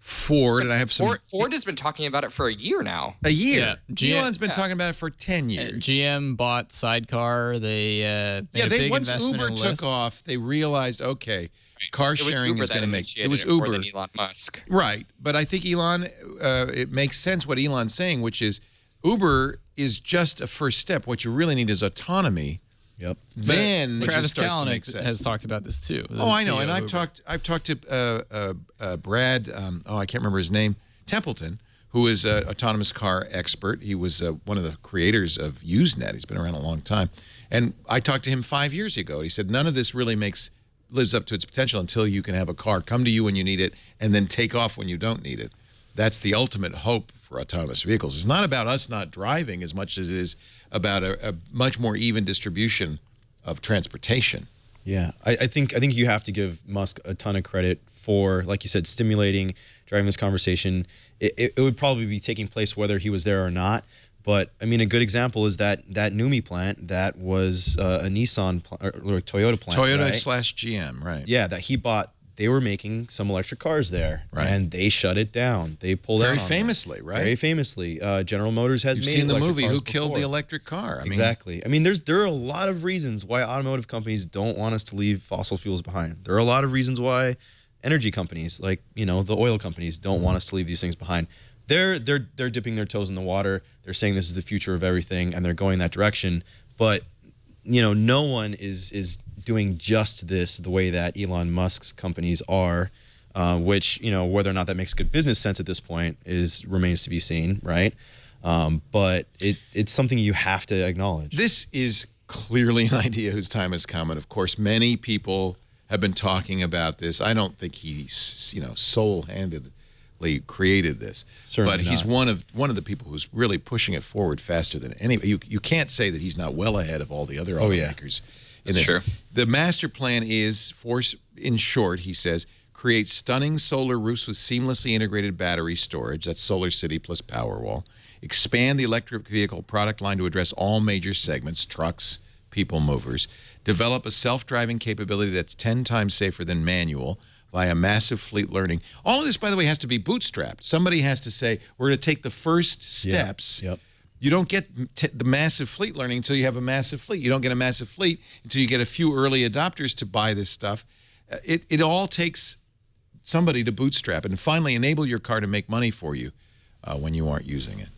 Ford, and I have some... Ford has been talking about it for a year now. A year? Yeah. Elon's been talking about it for 10 years. GM bought Sidecar. They made a big once investment Uber in took Lyft. off, they realized, okay, car sharing is going to make... It was Uber. Than Elon Musk. Right. But I think Elon, it makes sense what Elon's saying, which is Uber is just a first step. What you really need is autonomy. Yep. Then Travis Kalanick has talked about this too. Oh, I know, and I've talked to Brad. I can't remember his name. Templeton, who is an autonomous car expert. He was one of the creators of Usenet. He's been around a long time, and I talked to him 5 years ago. He said none of this really lives up to its potential until you can have a car come to you when you need it and then take off when you don't need it. That's the ultimate hope for autonomous vehicles. It's not about us not driving as much as it is about a much more even distribution of transportation. Yeah, I think you have to give Musk a ton of credit for, like you said, stimulating, driving this conversation. It would probably be taking place whether he was there or not. But I mean, a good example is that NUMMI plant that was a Nissan or Toyota plant. Toyota/GM, right? Yeah, that he bought. They were making some electric cars there, right? And they shut it down. They pulled out very famously, right? Very famously. General Motors has made seen the movie Who Killed the Electric Car? Exactly. I mean, there are a lot of reasons why automotive companies don't want us to leave fossil fuels behind. There are a lot of reasons why energy companies, like the oil companies, don't want us to leave these things behind. They're dipping their toes in the water. They're saying this is the future of everything, and they're going that direction. But no one is doing just this the way that Elon Musk's companies are, which, whether or not that makes good business sense at this point remains to be seen, right? But it's something you have to acknowledge. This is clearly an idea whose time has come, and of course, many people have been talking about this. I don't think he's, soul-handedly created this, Certainly but he's not. one of the people who's really pushing it forward faster than anybody. You can't say that he's not well ahead of all the other automakers. In this. Sure. The master plan is, in short, he says, create stunning solar roofs with seamlessly integrated battery storage. That's Solar City plus Powerwall. Expand the electric vehicle product line to address all major segments, trucks, people movers. Develop a self-driving capability that's 10 times safer than manual via massive fleet learning. All of this, by the way, has to be bootstrapped. Somebody has to say, we're going to take the first steps. Yep. You don't get the massive fleet learning until you have a massive fleet. You don't get a massive fleet until you get a few early adopters to buy this stuff. It all takes somebody to bootstrap and finally enable your car to make money for you when you aren't using it.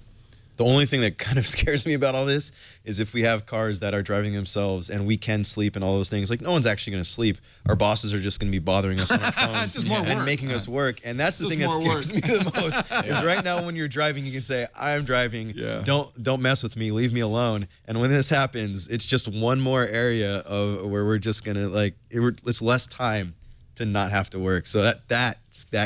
The only thing that kind of scares me about all this is if we have cars that are driving themselves and we can sleep and all those things. Like, no one's actually going to sleep. Our bosses are just going to be bothering us on our phones It's just more and work. making us work. And that's the thing that scares me the most. Is right now when you're driving, you can say, "I'm driving. Yeah. Don't mess with me. Leave me alone." And when this happens, it's just one more area of where we're just going to it's less time to not have to work. So that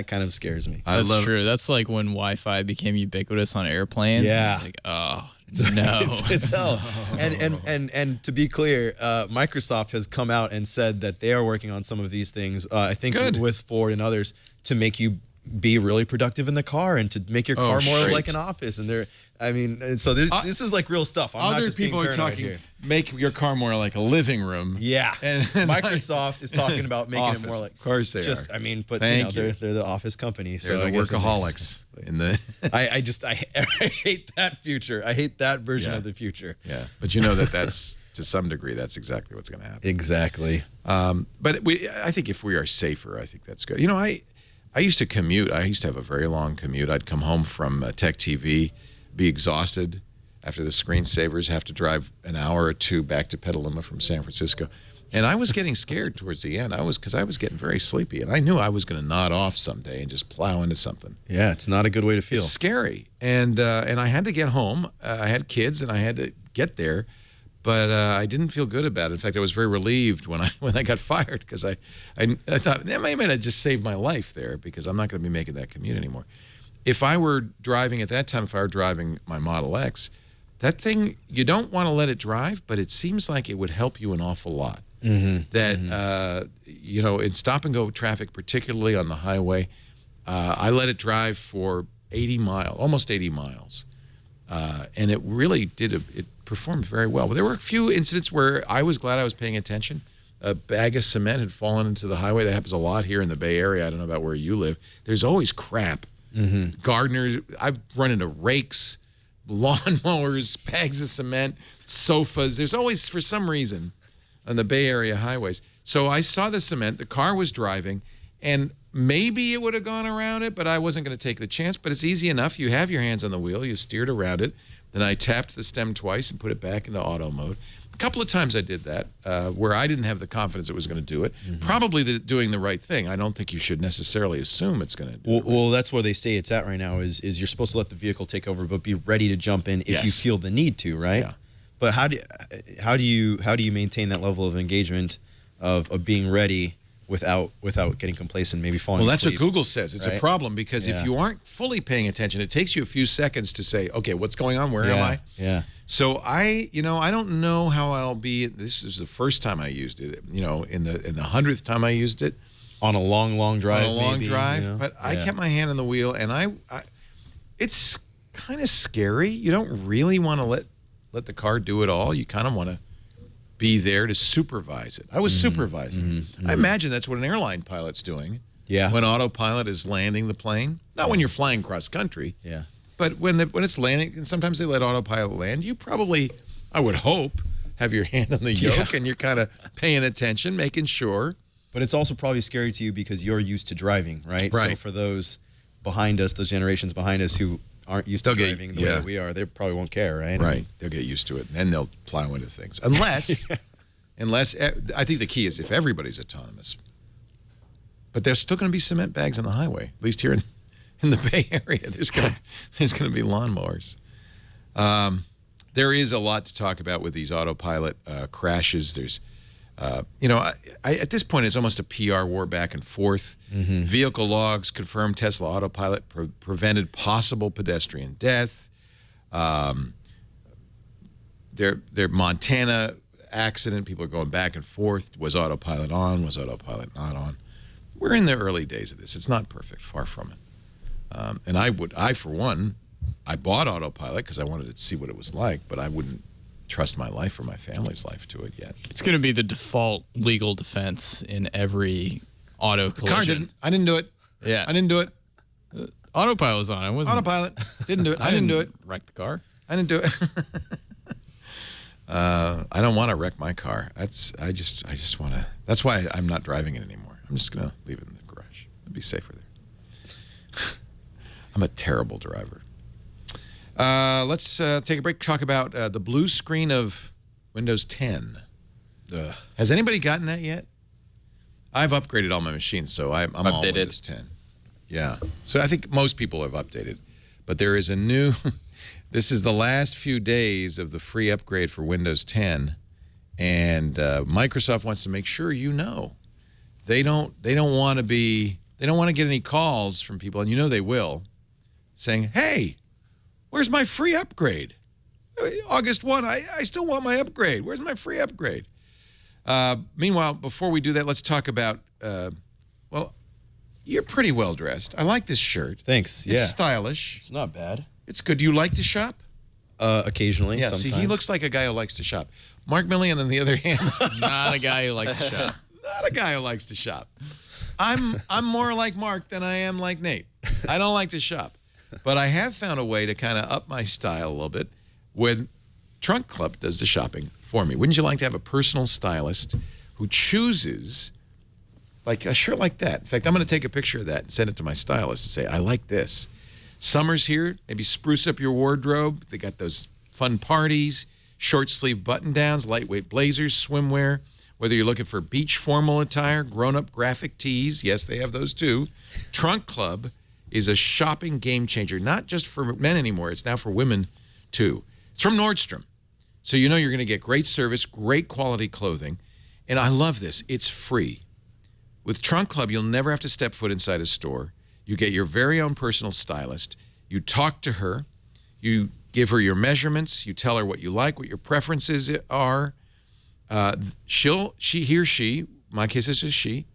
kind of scares me. That's true. That's like when Wi-Fi became ubiquitous on airplanes. Yeah. It's like, oh no. it's hell. And to be clear, Microsoft has come out and said that they are working on some of these things. I think with Ford and others to make you be really productive in the car and to make your car more like an office. And so this is like real stuff. I'm not just people being are paranoid talking here. make your car more like a living room. Yeah, and Microsoft is talking about making office. it more like. Of course they are. I mean, but Thank you. They're the office company. They're So the I guess it makes workaholics sense. in the. I hate that future. I hate that version of the future. Yeah, but you know that's to some degree that's exactly what's going to happen. Exactly. But I think if we are safer, I think that's good. You know, I used to commute. I used to have a very long commute. I'd come home from Tech TV, be exhausted after the screensavers, have to drive an hour or two back to Petaluma from San Francisco. And I was getting scared towards the end. Because I was getting very sleepy. And I knew I was going to nod off someday and just plow into something. Yeah, it's not a good way to feel. It's scary. And I had to get home. I had kids and I had to get there. But I didn't feel good about it. In fact, I was very relieved when I got fired because I thought that might have just saved my life there because I'm not going to be making that commute anymore. If I were driving at that time, if I were driving my Model X, that thing, you don't want to let it drive, but it seems like it would help you an awful lot. In stop-and-go traffic, particularly on the highway, I let it drive for 80 miles, almost 80 miles. And it really it performed very well. But there were a few incidents where I was glad I was paying attention. A bag of cement had fallen into the highway. That happens a lot here in the Bay Area. I don't know about where you live. There's always crap. Gardeners, I've run into rakes, lawnmowers, bags of cement, sofas. There's always, for some reason, on the Bay Area highways. So I saw the cement. The car was driving, and maybe it would have gone around it, but I wasn't going to take the chance. But it's easy enough. You have your hands on the wheel. You steered around it. Then I tapped the stem twice and put it back into auto mode. A couple of times I did that where I didn't have the confidence it was going to do it. Probably doing the right thing. I don't think you should necessarily assume it's going to do it. Well, that's where they say it's at right now is you're supposed to let the vehicle take over, but be ready to jump in if you feel the need to, right? Yeah. But how do you maintain that level of engagement of being ready without getting complacent, maybe falling Well, that's asleep? what Google says. It's a problem because if Yeah. you aren't fully paying attention, it takes you a few seconds to say, okay, what's going on? Where am I? Yeah. So I don't know how I'll be. This is the first time I used it. In the 100th time I used it On a long drive. on a long maybe, drive. you know? But I kept my hand on the wheel, and it's kind of scary. You don't really want to let the car do it all. You kind of want to be there to supervise it. I was supervising. I imagine that's what an airline pilot's doing. Yeah. When autopilot is landing the plane, not when you're flying cross country. Yeah. But when it's landing, and sometimes they let autopilot land, you probably, I would hope, have your hand on the yoke and you're kind of paying attention, making sure. But it's also probably scary to you because you're used to driving, right? Right. So for those behind us, those generations behind us who aren't used to driving the way that we are, they probably won't care, right? Right. They'll get used to it, and then they'll plow into things. Unless I think the key is if everybody's autonomous. But there's still going to be cement bags on the highway, at least here in the Bay Area. There's going to be lawnmowers. There is a lot to talk about with these autopilot crashes. There's, at this point, it's almost a PR war back and forth. Vehicle logs confirm Tesla autopilot prevented possible pedestrian death. Their Montana accident, people are going back and forth. Was autopilot on? Was autopilot not on? We're in the early days of this. It's not perfect, far from it. And I for one, I bought autopilot because I wanted to see what it was like, but I wouldn't trust my life or my family's life to it yet. It's going to be the default legal defense in every auto collision. I didn't do it. Yeah. I didn't do it. Autopilot was on. I wasn't. Autopilot. Didn't do it. I didn't do it. Wreck the car. I didn't do it. I don't want to wreck my car. I just want to. That's why I'm not driving it anymore. I'm just gonna leave it in the garage. It'd be safer there. I'm a terrible driver. Let's take a break. Talk about the blue screen of Windows 10. Has anybody gotten that yet? I've upgraded all my machines, so I'm all Windows 10. Yeah. So I think most people have updated, but there is a new. This is the last few days of the free upgrade for Windows 10, and Microsoft wants to make sure you know. They don't want to get any calls from people, and you know they will, saying, "Hey, where's my free upgrade? August 1, I still want my upgrade. Where's my free upgrade?" Meanwhile, before we do that, let's talk about. Well, you're pretty well dressed. I like this shirt. Thanks. Yeah. It's stylish. It's not bad. It's good. Do you like to shop? Occasionally. Yeah. Sometimes. See, he looks like a guy who likes to shop. Mark Milian, on the other hand, Not a guy who likes to shop. not a guy who likes to shop. I'm more like Mark than I am like Nate. I don't like to shop, but I have found a way to kind of up my style a little bit when Trunk Club does the shopping for me. Wouldn't you like to have a personal stylist who chooses like a shirt like that? In fact, I'm going to take a picture of that and send it to my stylist and say, I like this. Summer's here. Maybe spruce up your wardrobe. They got those fun parties, short sleeve button downs, lightweight blazers, swimwear. Whether you're looking for beach formal attire, grown-up graphic tees, yes, they have those too. Trunk Club is a shopping game changer, not just for men anymore. It's now for women too. It's from Nordstrom. So you know you're going to get great service, great quality clothing. And I love this. It's free. With Trunk Club, you'll never have to step foot inside a store. You get your very own personal stylist. You talk to her. You give her your measurements. You tell her what you like, what your preferences are. He or she, my case is just she,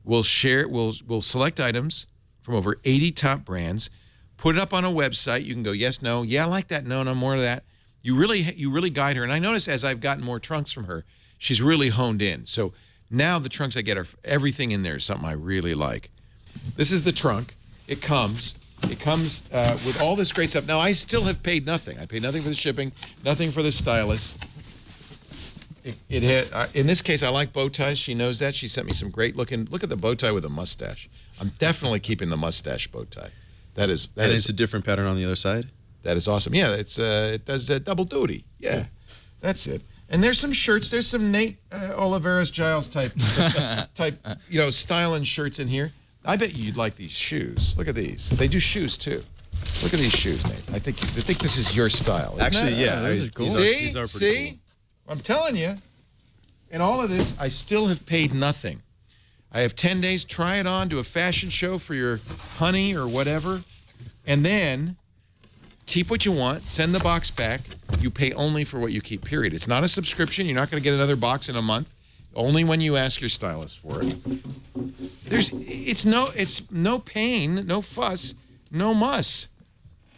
will select items from over 80 top brands, put it up on a website. You can go, yes, no, yeah, I like that, no, more of that. You really guide her. And I notice as I've gotten more trunks from her, she's really honed in. So now the trunks I get are everything in there is something I really like. This is the trunk. It comes with all this great stuff. Now, I still have paid nothing. I paid nothing for the shipping, nothing for the stylist. In this case, I like bow ties. She knows that. She sent me some great looking. Look at the bow tie with a mustache. I'm definitely keeping the mustache bow tie. That is a different pattern on the other side. That is awesome. Yeah, it does double duty. Yeah, that's it. And there's some shirts. There's some Nate Olivarez-Giles type styling shirts in here. I bet you'd like these shoes. Look at these. They do shoes too. Look at these shoes, Nate. I think this is your style. Actually, yeah, those are cool. These are pretty cool. I'm telling you. In all of this, I still have paid nothing. I have 10 days. Try it on. Do a fashion show for your honey or whatever. And then keep what you want. Send the box back. You pay only for what you keep, period. It's not a subscription. You're not going to get another box in a month. Only when you ask your stylist for it. It's no pain, no fuss, no muss.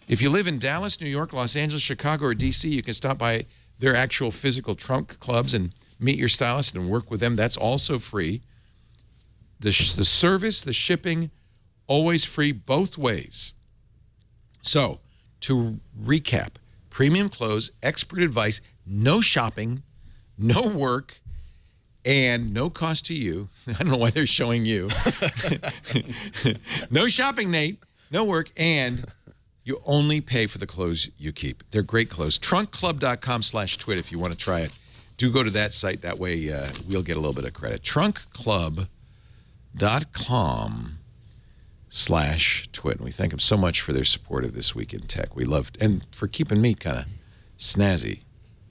If you live in Dallas, New York, Los Angeles, Chicago, or D.C., you can stop by their actual physical trunk clubs and meet your stylist and work with them. That's also free. The service, the shipping, always free both ways. So, to recap, premium clothes, expert advice, no shopping, no work, and no cost to you. I don't know why they're showing you. No shopping, Nate. No work, and you only pay for the clothes you keep. They're great clothes. Trunkclub.com/twit if you want to try it. Do go to that site. That way we'll get a little bit of credit. Trunkclub.com/twit. We thank them so much for their support of This Week in Tech. We loved, and for keeping me kind of snazzy.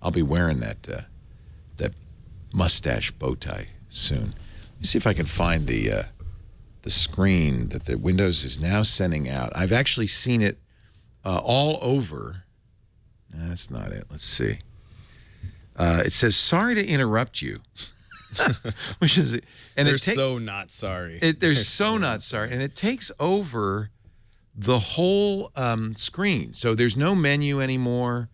I'll be wearing that mustache bow tie soon. Let me see if I can find the screen that the Windows is now sending out. I've actually seen it all over. No, that's not it. Let's see. It says, sorry to interrupt you. Which is, and they're so not sorry. They're so not sorry. And it takes over the whole screen. So there's no menu anymore.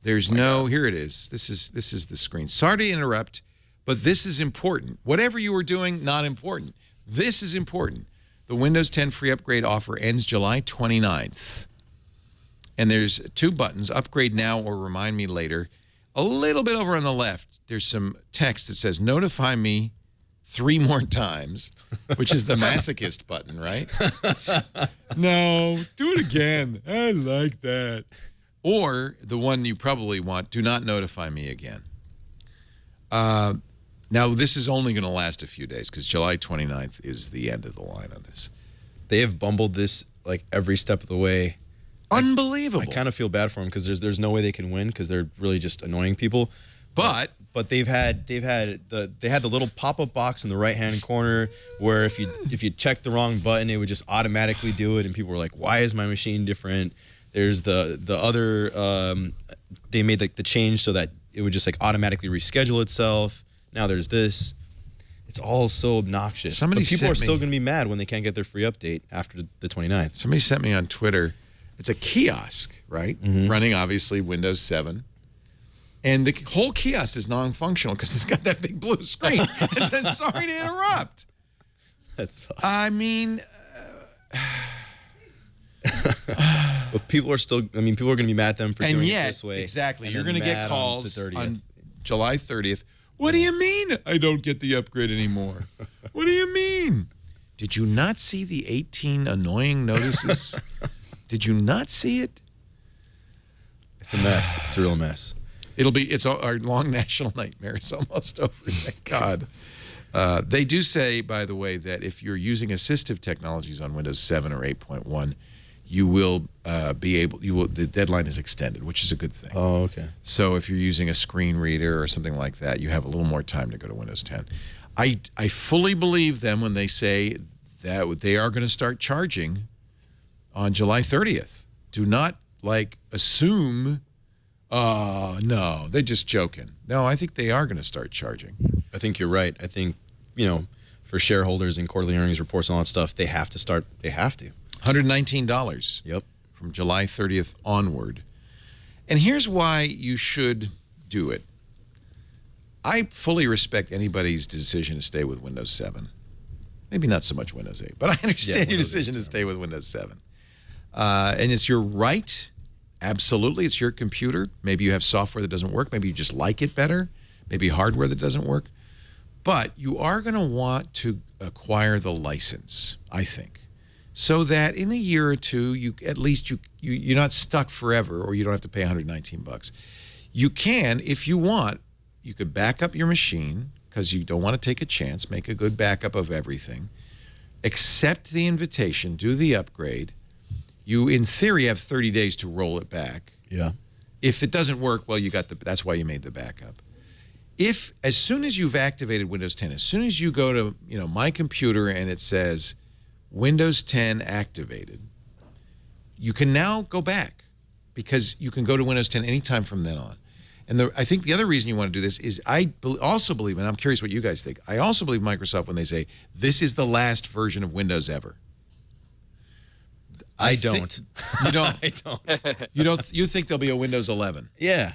There's here it is. This is the screen. Sorry to interrupt, but this is important. Whatever you were doing, not important. This is important. The Windows 10 free upgrade offer ends July 29th. And there's 2 buttons, upgrade now or remind me later. A little bit over on the left, there's some text that says notify me 3 more times, which is the masochist button, right? No, do it again. I like that. Or the one you probably want, do not notify me again. Now, this is only going to last a few days because July 29th is the end of the line on this. They have bumbled this like every step of the way. Unbelievable. I kind of feel bad for them because there's no way they can win because they're really just annoying people. But they had the little pop-up box in the right-hand corner where if you checked the wrong button, it would just automatically do it, and people were like, "Why is my machine different?" There's the other they made like the change so that it would just like automatically reschedule itself. Now there's this. It's all so obnoxious. But people are still going to be mad when they can't get their free update after the 29th. Somebody sent me on Twitter. It's a kiosk, right? Mm-hmm. Running, obviously, Windows 7. And the whole kiosk is non-functional because it's got that big blue screen. It says, sorry to interrupt. That sucks. I mean... but people are still... I mean, people are going to be mad at them for doing it this way. Exactly. You're going to get calls on July 30th. What do you mean I don't get the upgrade anymore? What do you mean? Did you not see the 18 annoying notices? Did you not see it? It's a mess. It's a real mess. It's our long national nightmare. It's almost over. Thank God. They do say, by the way, that if you're using assistive technologies on Windows 7 or 8.1, you will be able. The deadline is extended, which is a good thing. Oh, okay. So if you're using a screen reader or something like that, you have a little more time to go to Windows 10. I fully believe them when they say that they are going to start charging on July 30th. Do not assume. No, they're just joking. No, I think they are going to start charging. I think you're right. I think, for shareholders and quarterly earnings reports and all that stuff, they have to start. They have to. $119. Yep. From July 30th onward. And here's why you should do it. I fully respect anybody's decision to stay with Windows 7. Maybe not so much Windows 8, but I understand your decision to stay with Windows 7. And it's your right. Absolutely. It's your computer. Maybe you have software that doesn't work. Maybe you just like it better. Maybe hardware that doesn't work. But you are going to want to acquire the license, I think, so that in a year or two, you're not stuck forever, or you don't have to pay $119. You can, if you want, you could back up your machine because you don't want to take a chance, make a good backup of everything, accept the invitation, do the upgrade. You, in theory, have 30 days to roll it back. Yeah. If it doesn't work, well, that's why you made the backup. If, as soon as you've activated Windows 10, as soon as you go to, My Computer and it says Windows 10 activated, you can now go back because you can go to Windows 10 anytime from then on. And I think the other reason you want to do this is I also believe, and I'm curious what you guys think, I also believe Microsoft when they say this is the last version of Windows ever. I don't. You don't? I don't. You think there'll be a Windows 11? Yeah.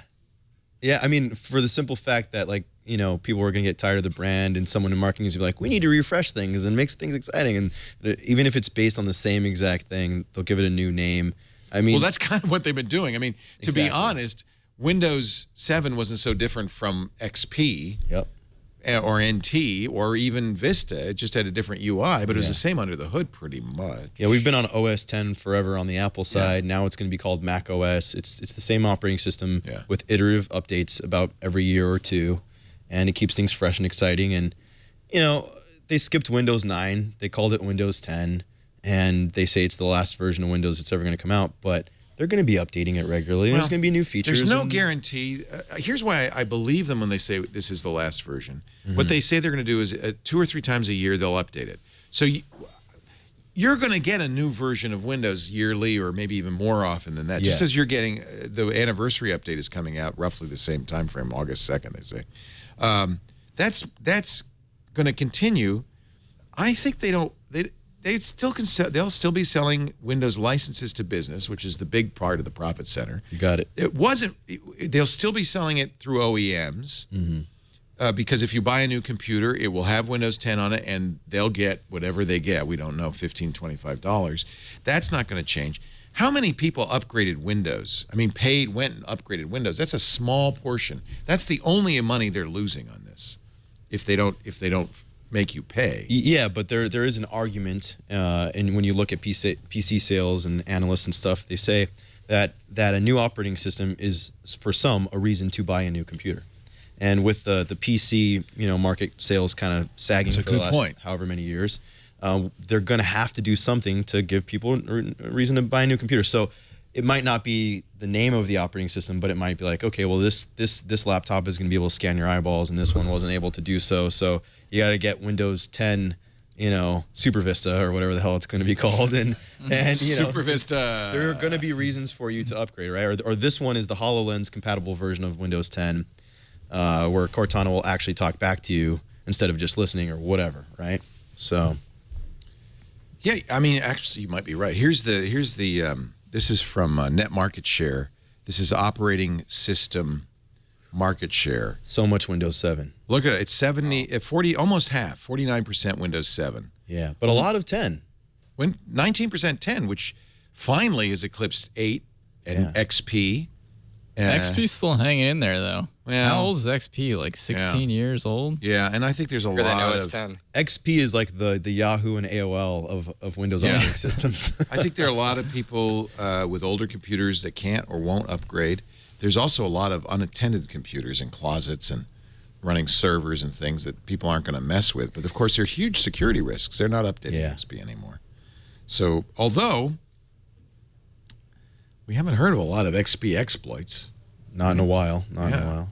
Yeah, I mean, for the simple fact that, people are going to get tired of the brand, and someone in marketing is going to be like, we need to refresh things and make things exciting. And even if it's based on the same exact thing, they'll give it a new name. I mean, well, that's kind of what they've been doing. I mean, to be honest, Windows 7 wasn't so different from XP. Yep. Or NT, or even Vista. It just had a different UI, but it was the same under the hood pretty much. Yeah, we've been on OS 10 forever on the Apple side. Yeah. Now it's going to be called Mac OS. It's the same operating system with iterative updates about every year or two, and it keeps things fresh and exciting. And, they skipped Windows 9. They called it Windows 10, and they say it's the last version of Windows that's ever going to come out, but they're going to be updating it regularly. There's going to be new features. There's no guarantee. Here's why I believe them when they say this is the last version. Mm-hmm. What they say they're going to do is 2 or 3 times a year they'll update it. So you're going to get a new version of Windows yearly, or maybe even more often than that. Yes. Just as you're getting the anniversary update is coming out roughly the same time frame, August 2nd, they say. That's going to continue. I think they'll still be selling Windows licenses to business, which is the big part of the profit center. You got it. They'll still be selling it through OEMs, because if you buy a new computer, it will have Windows 10 on it, and they'll get whatever they get. We don't know, $15, $25. That's not going to change. How many people upgraded Windows? I mean, went and upgraded Windows. That's a small portion. That's the only money they're losing on this. If they don't make you pay. Yeah, but there is an argument, and when you look at PC sales and analysts and stuff, they say that a new operating system is, for some, a reason to buy a new computer. And with the PC market sales kind of sagging for the last however many years, they're going to have to do something to give people a reason to buy a new computer. So it might not be the name of the operating system, but it might be like, okay, well, this laptop is going to be able to scan your eyeballs, and this one wasn't able to do so. So you got to get Windows 10, Super Vista or whatever the hell it's going to be called, and Super Vista. There are going to be reasons for you to upgrade, right? Or this one is the HoloLens compatible version of Windows 10, where Cortana will actually talk back to you instead of just listening or whatever, right? So. Yeah, I mean, actually, you might be right. Here's the this is from Net Market Share. This is operating system market share. So much Windows 7. Look at it. It's 40, almost half, 49% Windows 7. Yeah, but a lot of 10. 19% 10, which finally has eclipsed 8 and XP. XP's still hanging in there, though. Well, how old is XP? Like 16 years old? Yeah, and I think there's a lot of... 10. XP is like the Yahoo and AOL of Windows operating systems. I think there are a lot of people with older computers that can't or won't upgrade. There's also a lot of unattended computers in closets and running servers and things that people aren't going to mess with. But, of course, they're huge security risks. They're not updating XP anymore. So, although... we haven't heard of a lot of XP exploits. Not in a while. Not in a while.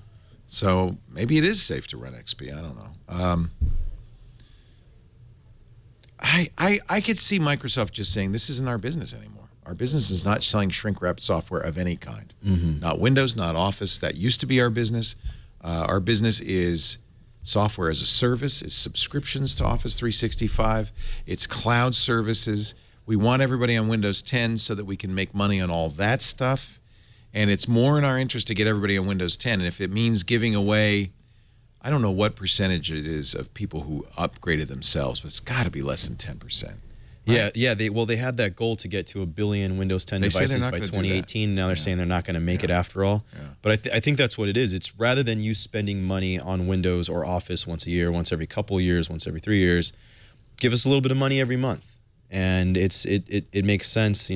So maybe it is safe to run XP. I don't know. I could see Microsoft just saying, this isn't our business anymore. Our business is not selling shrink-wrapped software of any kind. Not Windows, not Office. That used to be our business. Our business is software as a service. It's subscriptions to Office 365. It's cloud services. We want everybody on Windows 10 so that we can make money on all that stuff. And it's more in our interest to get everybody on Windows 10. And if it means giving away, I don't know what percentage it is of people who upgraded themselves, but it's got to be less than 10%. Right? Yeah. They had that goal to get to 1 billion Windows 10 devices by 2018. Now they're saying they're not going to make it after all. Yeah. But I think that's what it is. It's rather than you spending money on Windows or Office once a year, once every couple of years, once every 3 years, give us a little bit of money every month. And it makes sense.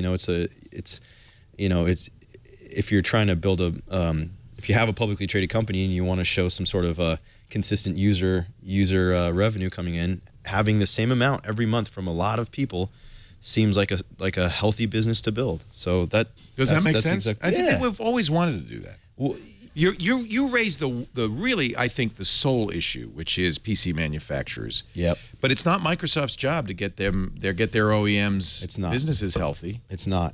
If you're trying to build if you have a publicly traded company and you want to show some sort of a consistent user revenue coming in, having the same amount every month from a lot of people seems like a healthy business to build. So does that make sense? I think that we've always wanted to do that. Well, you raised the really, I think, the sole issue, which is PC manufacturers. Yep. But it's not Microsoft's job to get their OEMs businesses healthy. It's not.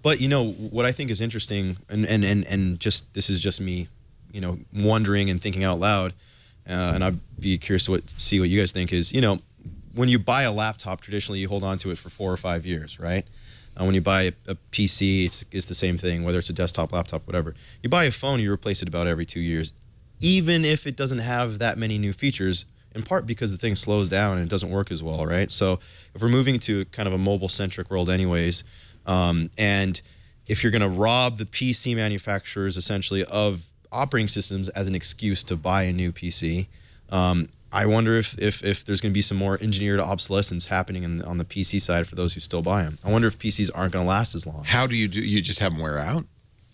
But what I think is interesting, and just this is just me, wondering and thinking out loud, and I'd be curious to see what you guys think is, when you buy a laptop, traditionally you hold on to it for 4 or 5 years, right? When you buy a PC, it's the same thing, whether it's a desktop, laptop, whatever. You buy a phone, you replace it about every 2 years, even if it doesn't have that many new features, in part because the thing slows down and it doesn't work as well, right? So if we're moving to kind of a mobile-centric world anyways, and if you're going to rob the PC manufacturers essentially of operating systems as an excuse to buy a new PC, I wonder if there's going to be some more engineered obsolescence happening on the PC side for those who still buy them. I wonder if PCs aren't going to last as long. How do you just have them wear out?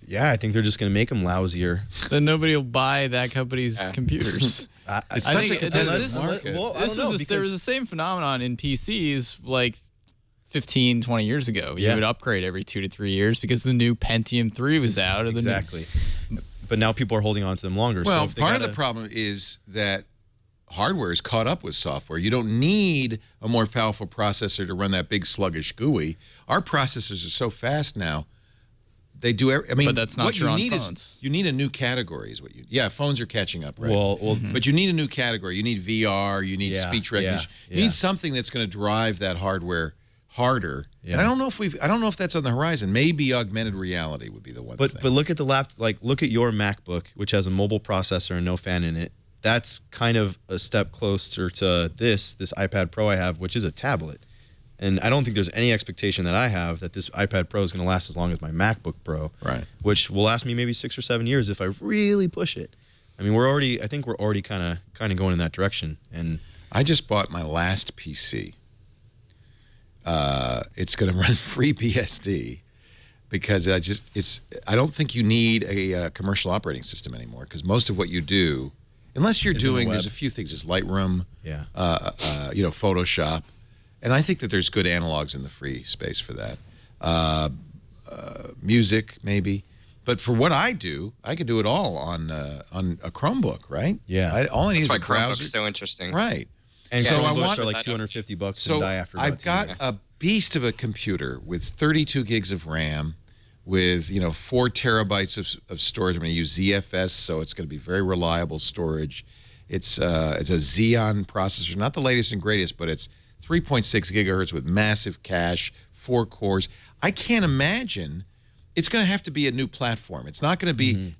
Yeah, I think they're just going to make them lousier. Then nobody will buy that company's computers. It's such a competitive market. There was the same phenomenon in PCs like 15, 20 years ago. You would upgrade every 2 to 3 years because the new Pentium 3 was out. Exactly. But now people are holding on to them longer. Well, so part of the problem is that hardware is caught up with software. You don't need a more powerful processor to run that big sluggish GUI. Our processors are so fast now. They do. But that's not true on phones. You need a new category, is what you. Yeah, phones are catching up, right? Well, but you need a new category. You need VR. You need speech recognition. You need something that's going to drive that hardware harder. Yeah. And I don't know if that's on the horizon. Maybe augmented reality would be the one thing. But look at the laptop. Like look at your MacBook, which has a mobile processor and no fan in it. That's kind of a step closer to this iPad Pro I have, which is a tablet. And I don't think there's any expectation that I have that this iPad Pro is going to last as long as my MacBook Pro, right? Which will last me maybe 6 or 7 years if I really push it. I mean, I think we're already kind of going in that direction. And I just bought my last PC. It's going to run FreeBSD because I don't think you need a commercial operating system anymore because most of what you do, unless you're doing, there's a few things. There's Lightroom, Photoshop, and I think that there's good analogs in the free space for that. Music, maybe. But for what I do, I can do it all on a Chromebook, right? Yeah. All I need is a browser. Chromebook's so interesting. Right. And so I Chromebooks want are like $250 so and die after about I've 2 got years. a beast of a computer with 32 gigs of RAM, with 4 terabytes of storage. I'm going to use ZFS, so it's going to be very reliable storage. It's a Xeon processor, not the latest and greatest, but it's 3.6 gigahertz with massive cache, 4 cores. I can't imagine. It's going to have to be a new platform. It's not going to be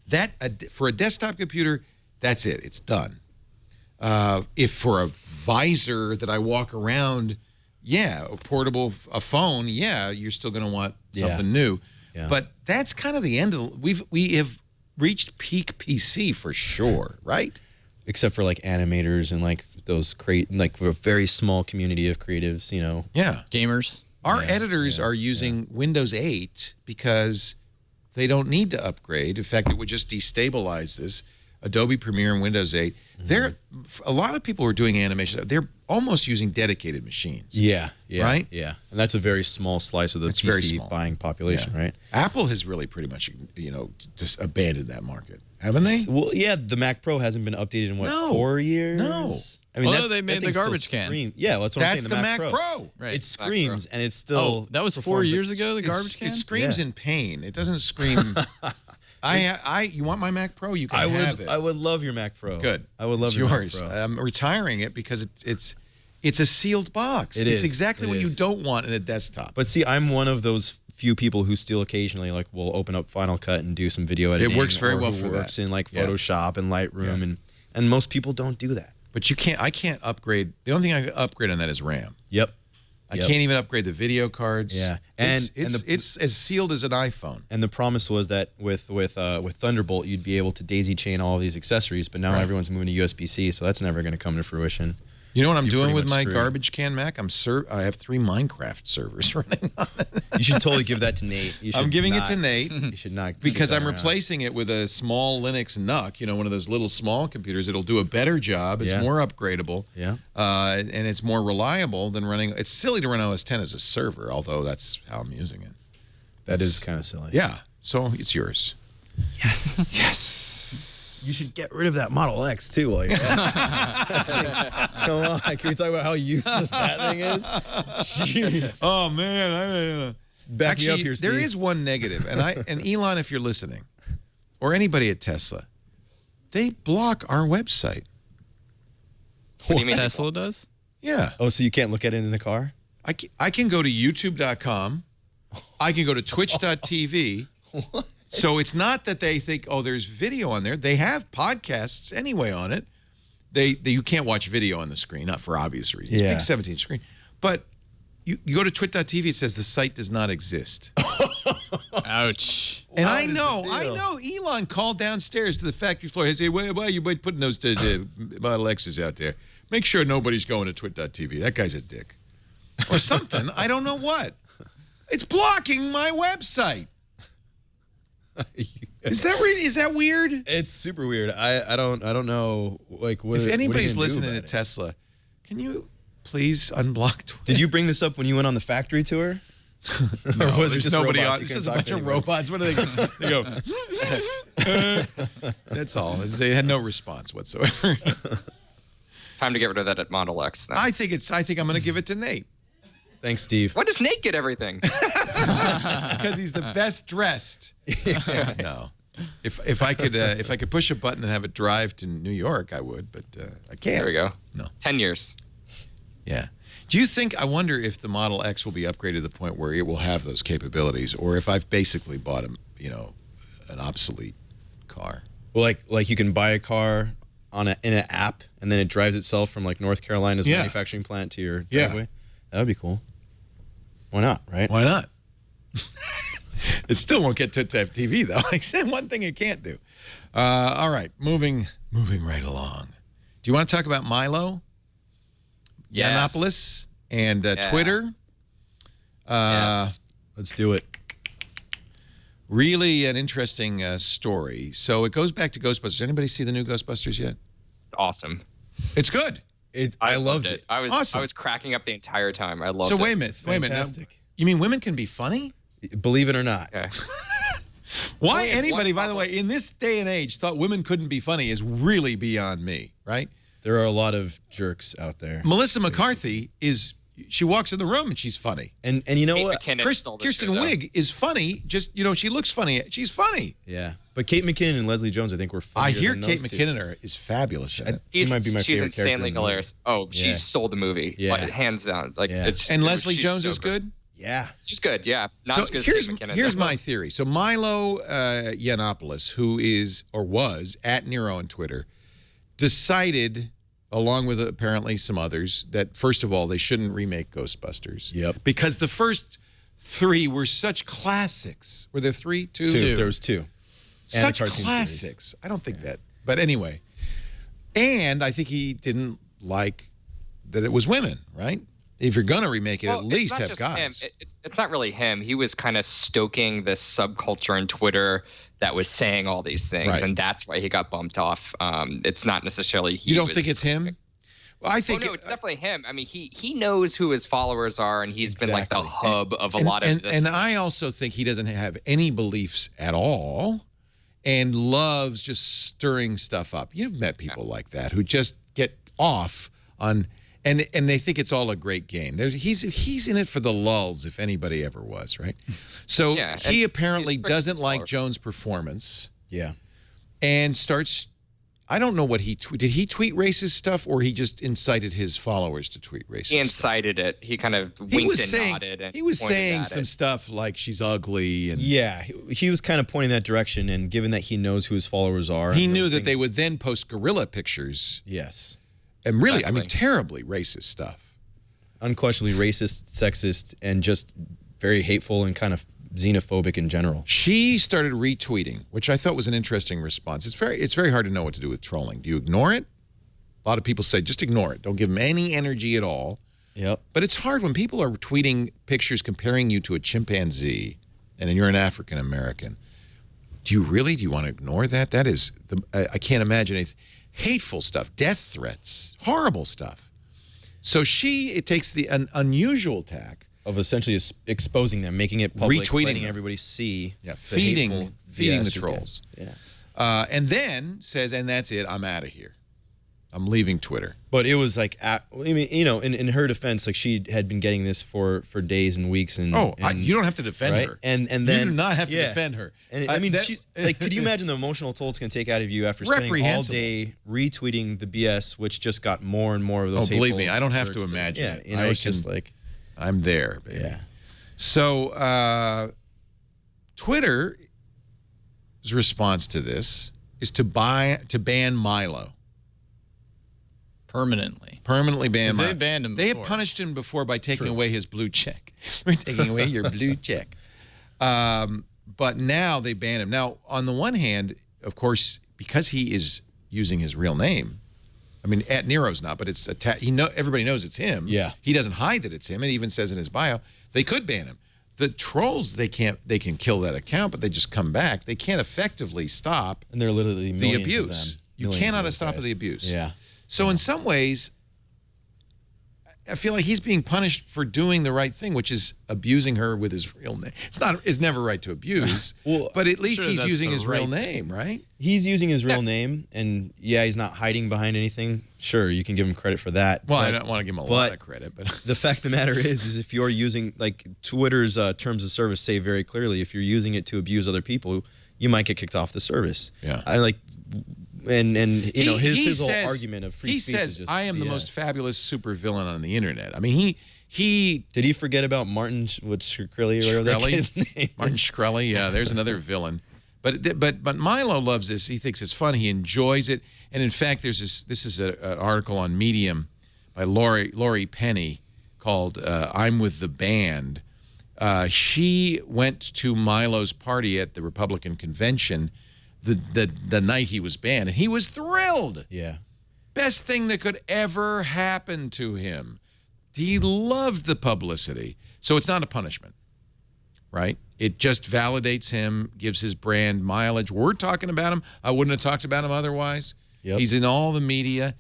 for a desktop computer. That's it. It's done. If for a visor that I walk around, a portable phone, you're still going to want something new. Yeah. But that's kind of the end of we have reached peak PC for sure, right? Except for like animators and like those like a very small community of creatives, Yeah. Gamers. Our editors are using Windows 8 because they don't need to upgrade. In fact, it would just destabilize this. Adobe Premiere and Windows 8. A lot of people who are doing animation, they're almost using dedicated machines. Yeah. Right? Yeah. And that's a very small slice of the PC buying population, right? Apple has really pretty much, just abandoned that market. Haven't they? Well, yeah, the Mac Pro hasn't been updated in 4 years? No. I mean, they made the garbage can. Yeah, that's what I'm saying. That's the Mac Pro. Right. It screams, and it's still. That was 4 years ago. The garbage can. It screams in pain. It doesn't scream. You want my Mac Pro? You can have it. I would love your Mac Pro. Good. I would love yours. Mac Pro. I'm retiring it because it's a sealed box. It's exactly what you don't want in a desktop. But see, I'm one of those few people who still occasionally will open up Final Cut and do some video editing. It works very well for works that. in like Photoshop and Lightroom, and most people don't do that. But I can't upgrade. The only thing I can upgrade on that is RAM. Yep. I can't even upgrade the video cards. Yeah, it's as sealed as an iPhone. And the promise was that with Thunderbolt, you'd be able to daisy chain all of these accessories. But now everyone's moving to USB-C, so that's never going to come to fruition. You know what I'm doing with my garbage can Mac? I have 3 Minecraft servers running on it. You should totally give that to Nate. I'm giving it to Nate. You should not. Because I'm replacing it with a small Linux NUC, one of those little small computers. It'll do a better job. It's more upgradable. Yeah. And it's more reliable than running. It's silly to run OS X as a server, although that's how I'm using it. That is kind of silly. Yeah. So it's yours. Yes. Yes. You should get rid of that Model X too. Come on, can we talk about how useless that thing is? Jeez. Oh man, back me up here, Steve. There is one negative, and Elon, if you're listening, or anybody at Tesla, they block our website. What do you mean Tesla does? Yeah. Oh, so you can't look at it in the car? I can go to YouTube.com. I can go to Twitch.tv. What? So it's not that they think, there's video on there. They have podcasts anyway on it. You can't watch video on the screen, not for obvious reasons. Yeah. Big 17-inch screen. But you go to twit.tv, it says the site does not exist. Ouch. And I know, Elon called downstairs to the factory floor. He said, why you putting those Model X's out there? Make sure nobody's going to twit.tv. That guy's a dick. Or something. I don't know what. It's blocking my website. Is that weird? It's super weird. I don't know. What if anybody's what listening to Tesla, can you please unblock Twitter? Did you bring this up when you went on the factory tour? No, or was it just nobody robots? on? This is a bunch of robots. What do they go? That's all. They had no response whatsoever. Time to get rid of that at Model X. Now. I think I'm going to give it to Nate. Thanks, Steve. Why does Nate get everything? Because he's the best dressed. Yeah, no. If I could push a button and have it drive to New York, I would, but I can't. There we go. No. 10 years. Yeah. Do you think? I wonder if the Model X will be upgraded to the point where it will have those capabilities, or if I've basically bought an obsolete car. Well, like you can buy a car in an app, and then it drives itself from like North Carolina's manufacturing plant to your driveway. That would be cool. Why not, right? Why not? It still won't get to TV, though. Like, one thing it can't do. All right, moving right along. Do you want to talk about Milo? Yes. Yiannopoulos and Twitter? Yes. Let's do it. Really an interesting story. So it goes back to Ghostbusters. Anybody see the new Ghostbusters yet? Awesome. It's good. I loved it. I was Awesome. I was cracking up the entire time. I loved it. So wait a minute. Fantastic. Now, you mean women can be funny? Believe it or not. Okay. Why Only anybody, one by the way, in this day and age thought women couldn't be funny is really beyond me, right? There are a lot of jerks out there. Melissa McCarthy she walks in the room and she's funny. And you know Kate what? McKinnon stole the Kirsten show, though. Wiig is funny. Just, she looks funny. She's funny. Yeah. But Kate McKinnon and Leslie Jones, I think, were I funnier hear than Kate those two. McKinnon is fabulous. She might be my She's favorite character insanely in the movie. hilarious. Oh, she Yeah. stole the movie. Yeah. Like, hands down. Like Yeah. And Leslie she's Jones so is good? Yeah. She's good, yeah. Not So as good as here's Kate McKinnon. here's my theory. So Milo Yiannopoulos, who is or was at Nero on Twitter, decided, along with apparently some others, that first of all they shouldn't remake Ghostbusters. Yep. Because the first 3 were such classics. Were there 3? 2? Two. There was 2. And a Such cartoon classics. I don't think that. But anyway, and I think he didn't like that it was women, right? If you're going to remake it, Well, at least it's not have just guys. him. It's not really him. He was kind of stoking this subculture on Twitter that was saying all these things, Right. and that's why he got bumped off. It's not necessarily he. You don't was think it's him? Well, I think no, it's definitely him. I mean, he knows who his followers are, and he's been like the Exactly. hub of a lot of this. And I also think he doesn't have any beliefs at all and loves just stirring stuff up. You've met people like that who just get off on and they think it's all a great game. He's in it for the lulls, if anybody ever was, right? So Yeah, he and apparently he's pretty doesn't like powerful. Jones' performance Yeah. and starts I don't know what did he tweet racist stuff or he just incited his followers to tweet racist he stuff? incited it. He kind of winked and nodded. And he was pointed saying at some it. stuff like she's ugly and Yeah. He was kind of pointing that direction, and given that he knows who his followers are. he and knew those that they things- would then post gorilla pictures Yes. and really, I mean, Exactly. terribly racist stuff. Unquestionably racist, sexist, and just very hateful and kind of xenophobic in general. She started retweeting, which I thought was an interesting response. It's very hard to know what to do with trolling. Do you ignore it? A lot of people say just ignore it. Don't give them any energy at all. Yep. But it's hard when people are tweeting pictures comparing you to a chimpanzee and you're an African American. Do you want to ignore that? That is, I can't imagine it. Hateful stuff, death threats, horrible stuff. So it takes the unusual tack Of essentially exposing them, making it public, Retweeting letting them. everybody see. Yeah, the feeding hateful the BS she's trolls. getting. Yeah. and then says, and that's it, I'm out of here. I'm leaving Twitter. But it was like, I mean, in her defense, like she had been getting this for days and weeks, and You don't have to defend right? her. And then you do not have to yeah. defend her. And I mean, like, could you imagine the emotional toll it's going to take out of you after spending all Reprehensible. day retweeting the BS, which just got more and more of those. Believe hateful me, I don't have to jerks imagine Yeah, it. you know, I it's just can- like, I'm there, baby. yeah. So Twitter's response to this is to ban Milo. Permanently. Permanently ban 'Cause they Milo. banned him They had before. punished him before by taking away his blue check. We're taking away your blue check. But now they ban him. Now, on the one hand, of course, because he is using his real name, I mean, at Nero's not, but it's everybody knows it's him. Yeah. He doesn't hide that it's him. It even says in his bio, they could ban him. The trolls, they can kill that account, but they just come back. They can't effectively stop And there are literally the millions of abuse. them. You Millions cannot of those stop guys. the abuse. Yeah. So in some ways, I feel like he's being punished for doing the right thing, which is abusing her with his real name. It's never right to abuse, Well, but at least sure he's that's using the his real right name, right? He's using his real name, and yeah, he's not hiding behind anything. Sure, you can give him credit for that. Well, I but don't want to give him a lot of credit, but the fact of the matter is if you're using, like, Twitter's terms of service say very clearly, if you're using it to abuse other people, you might get kicked off the service. Yeah. I like, and you know, he his whole says- argument of free he speech says, is just I am the BS. most fabulous supervillain on the internet. I mean, he Did he forget about Martin Shkreli or whatever that Shkreli? guy's name? Martin Shkreli, yeah, there's another villain. But Milo loves this. He thinks it's fun. He enjoys it. And in fact, this is an article on Medium by Lori Penny called "I'm with the Band," She went to Milo's party at the Republican convention the night he was banned, and he was thrilled. Yeah. Best thing that could ever happen to him. He loved the publicity. So it's not a punishment, right? It just validates him, gives his brand mileage. We're talking about him. I wouldn't have talked about him otherwise. Yep. He's in all the media.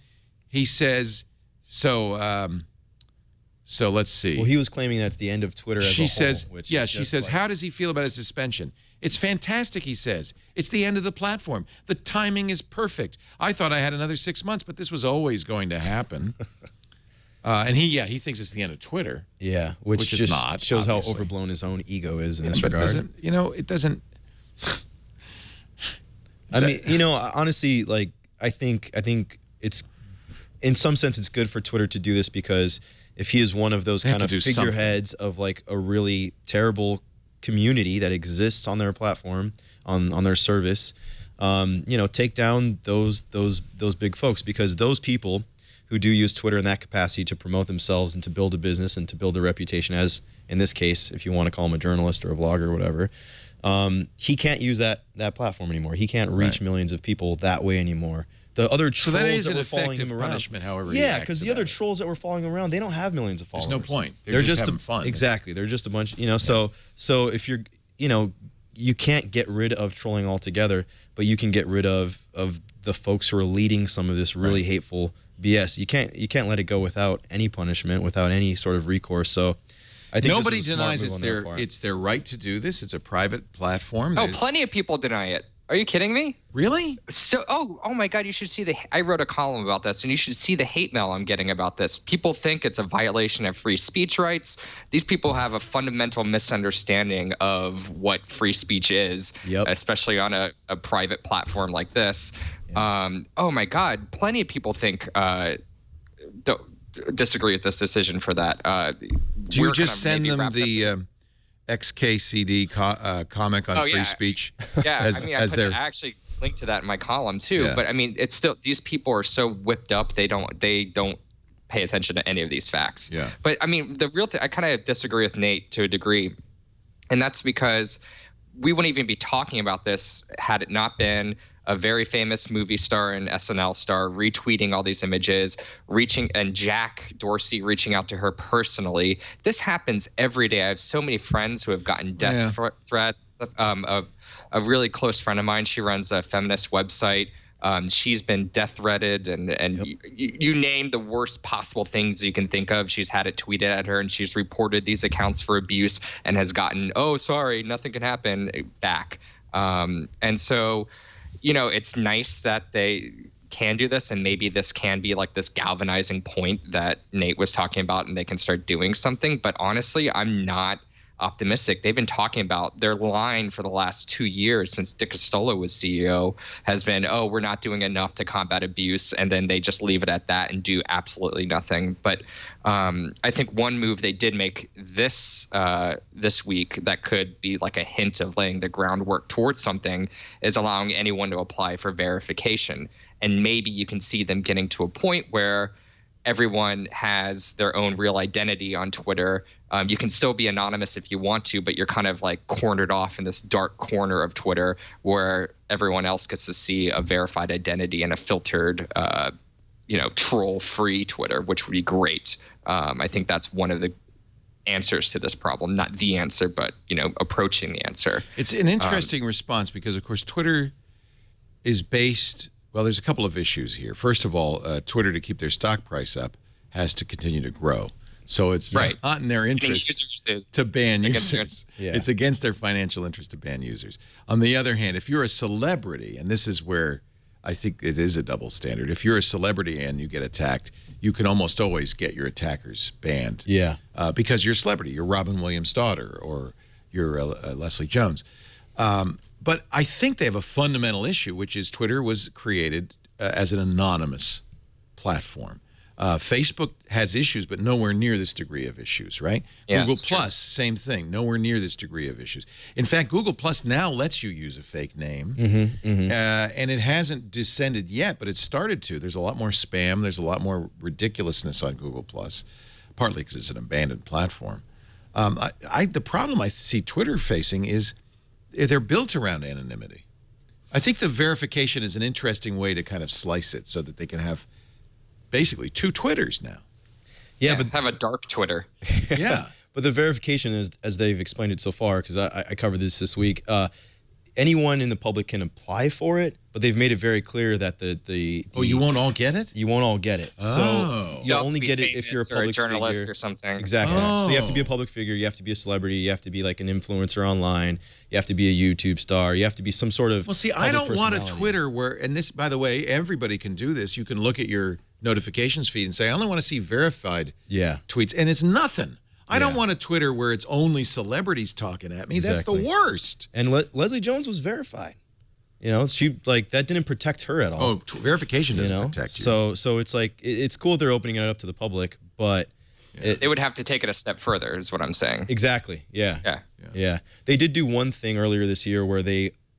He says, so let's see. Well, he was claiming that's the end of Twitter as a whole. She says, how does he feel about his suspension? It's fantastic, he says. It's the end of the platform. The timing is perfect. I thought I had another 6 months, but this was always going to happen. And he thinks it's the end of Twitter. Yeah, which is just not, shows obviously. how overblown his own ego is in this But regard. it doesn't. I mean, honestly, like I think it's in some sense it's good for Twitter to do this, because if he is one of those kind of figureheads of like a really terrible community that exists on their platform, on their service, take down those big folks, because those people who do use Twitter in that capacity to promote themselves and to build a business and to build a reputation, as in this case, if you want to call him a journalist or a blogger or whatever, he can't use that platform anymore. He can't reach millions of people that way anymore. The other trolls that were following him around, punishment, however. Yeah, because the other trolls that were following him around, they don't have millions of followers. There's no point. They're just having fun. Exactly. They're just a bunch. So if you're, you can't get rid of trolling altogether, but you can get rid of the folks who are leading some of this really hateful BS. You can't let it go without any punishment, without any sort of recourse. So I think nobody denies it's their right to do this. It's a private platform. Oh, plenty of people deny it. Are you kidding me? Really? So, oh my God, you should see I wrote a column about this, and you should see the hate mail I'm getting about this. People think it's a violation of free speech rights. These people have a fundamental misunderstanding of what free speech is, especially on a private platform like this. Yeah. Oh my God, plenty of people think disagree with this decision for that. Do you just send them the XKCD comic on free speech? Yeah, I actually linked to that in my column too. Yeah. But I mean, it's still, these people are so whipped up, they don't pay attention to any of these facts. Yeah. But I mean, the real thing, I kind of disagree with Nate to a degree, and that's because we wouldn't even be talking about this had it not been a very famous movie star and SNL star retweeting all these images, and Jack Dorsey reaching out to her personally. This happens every day. I have so many friends who have gotten death threats. A really close friend of mine, she runs a feminist website. She's been death threatened, and you name the worst possible things you can think of. She's had it tweeted at her, and she's reported these accounts for abuse and has gotten, "Oh, sorry, nothing can happen," back. And so, it's nice that they can do this, and maybe this can be like this galvanizing point that Nate was talking about, and they can start doing something. But honestly, I'm not optimistic. They've been talking about their line for the last 2 years since Dick Costolo was CEO has been, "Oh, we're not doing enough to combat abuse," and then they just leave it at that and do absolutely nothing. But I think one move they did make this week that could be like a hint of laying the groundwork towards something is allowing anyone to apply for verification. And maybe you can see them getting to a point where everyone has their own real identity on Twitter. You can still be anonymous if you want to, but you're kind of like cornered off in this dark corner of Twitter where everyone else gets to see a verified identity and a filtered, troll-free Twitter, which would be great. I think that's one of the answers to this problem. Not the answer, but, approaching the answer. It's an interesting response because, of course, Twitter is based – well, there's a couple of issues here. First of all, Twitter, to keep their stock price up, has to continue to grow. So it's not in their interest to ban users. Yeah. It's against their financial interest to ban users. On the other hand, if you're a celebrity, and this is where I think it is a double standard, if you're a celebrity and you get attacked, you can almost always get your attackers banned. Yeah. Because you're a celebrity. You're Robin Williams' daughter, or you're Leslie Jones. But I think they have a fundamental issue, which is Twitter was created as an anonymous platform. Facebook has issues, but nowhere near this degree of issues, right? Yeah, Google Plus, same thing, nowhere near this degree of issues. In fact, Google Plus now lets you use a fake name, and it hasn't descended yet, but it's started to. There's a lot more spam. There's a lot more ridiculousness on Google Plus, partly because it's an abandoned platform. The problem I see Twitter facing is they're built around anonymity. I think the verification is an interesting way to kind of slice it so that they can have basically 2 Twitters now. Yeah, but have a dark Twitter. Yeah. But the verification is, as they've explained it so far, because I covered this week, anyone in the public can apply for it, but they've made it very clear that the you won't all get it? You won't all get it. So you'll only get it if you're a public journalist figure or something. Exactly. So you have to be a public figure. You have to be a celebrity. You have to be like an influencer online. You have to be a YouTube star. You have to be some sort of. Well, see, I don't want a Twitter where, and this, by the way, everybody can do this. You can look at your notifications feed and say, I only want to see verified tweets, and it's nothing. I don't want a Twitter where it's only celebrities talking at me. Exactly. That's the worst. And Leslie Jones was verified. You know, she that didn't protect her at all. Oh, verification doesn't protect you. So it's like it's cool they're opening it up to the public, but they would have to take it a step further, is what I'm saying. Exactly. Yeah. They did do one thing earlier this year where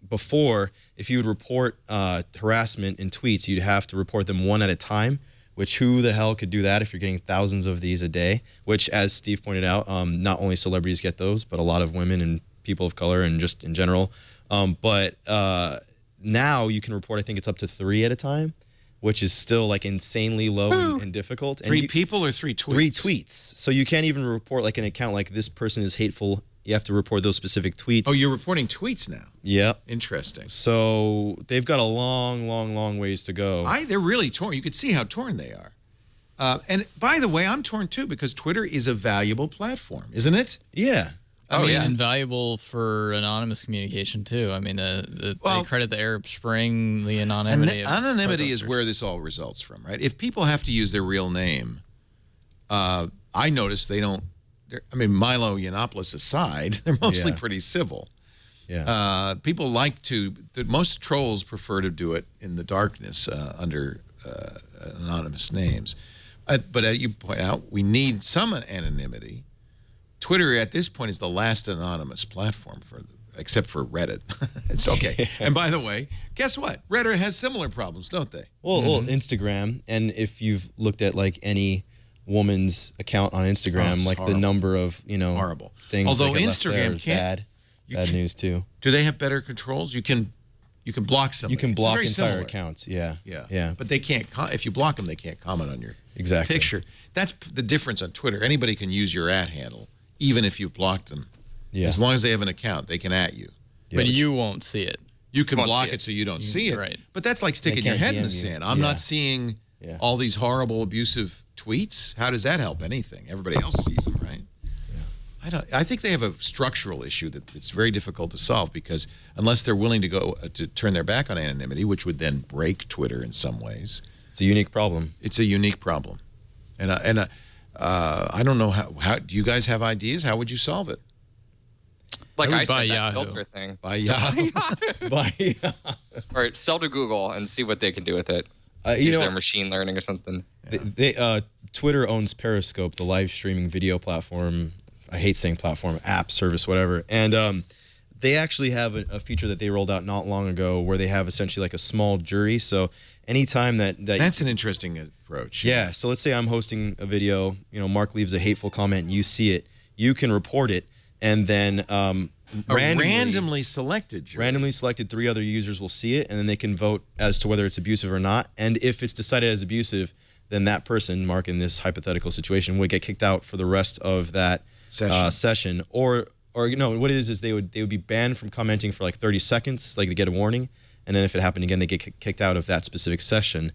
before, if you would report harassment in tweets, you'd have to report them one at a time. Which who the hell could do that if you're getting thousands of these a day? Which, as Steve pointed out, not only celebrities get those, but a lot of women and people of color and just in general. But now you can report, I think it's up to 3 at a time, which is still like insanely low and difficult. 3 people or 3 tweets? 3 tweets. So you can't even report like an account like this person is hateful. You have to report those specific tweets. Oh, you're reporting tweets now? Yeah. Interesting. So they've got a long ways to go. They're really torn. You could see how torn they are. And by the way, I'm torn too because Twitter is a valuable platform, isn't it? Yeah. I mean, invaluable for anonymous communication too. I mean, they credit the Arab Spring, the anonymity. Anonymity is where this all results from, right? If people have to use their real name, I notice they don't. I mean, Milo Yiannopoulos aside, they're mostly pretty civil. Yeah. People like most trolls prefer to do it in the darkness under anonymous names. But as you point out, we need some anonymity. Twitter at this point is the last anonymous platform except for Reddit. It's okay. And by the way, guess what? Reddit has similar problems, don't they? Well, Instagram, and if you've looked at like any woman's account on Instagram, like horrible. the number of horrible things. Although that get Instagram left there is bad news too. Do they have better controls? You can block somebody. You can block entire similar. accounts. Yeah. But they can't. If you block them, they can't comment on your Exactly. picture. That's the difference on Twitter. Anybody can use your @ handle, even if you've blocked them. Yeah. As long as they have an account, they can @ you. But you won't see it. You can block it so you don't see it. Right. But that's like sticking your head in the sand. I'm not seeing all these horrible, abusive tweets. How does that help anything? Everybody else sees them, right? I think they have a structural issue that it's very difficult to solve because unless they're willing to turn their back on anonymity, which would then break Twitter in some ways. It's a unique problem. It's a unique problem. And I don't know how do you guys have ideas? How would you solve it? Like I buy said, that Yahoo. filter thing. By Yahoo. Or sell to Google and see what they can do with it. Use their machine learning or something. Twitter owns Periscope, the live streaming video platform. I hate saying platform, app, service, whatever. And they actually have a feature that they rolled out not long ago where they have essentially like a small jury. So anytime that's an interesting approach. Yeah. So let's say I'm hosting a video, Mark leaves a hateful comment and you see it, you can report it, and then randomly selected 3 other users will see it, and then they can vote as to whether it's abusive or not. And if it's decided as abusive, then that person, Mark, in this hypothetical situation, would get kicked out for the rest of that session. Or what it is they would be banned from commenting for like 30 seconds, like they get a warning, and then if it happened again, they get kicked out of that specific session.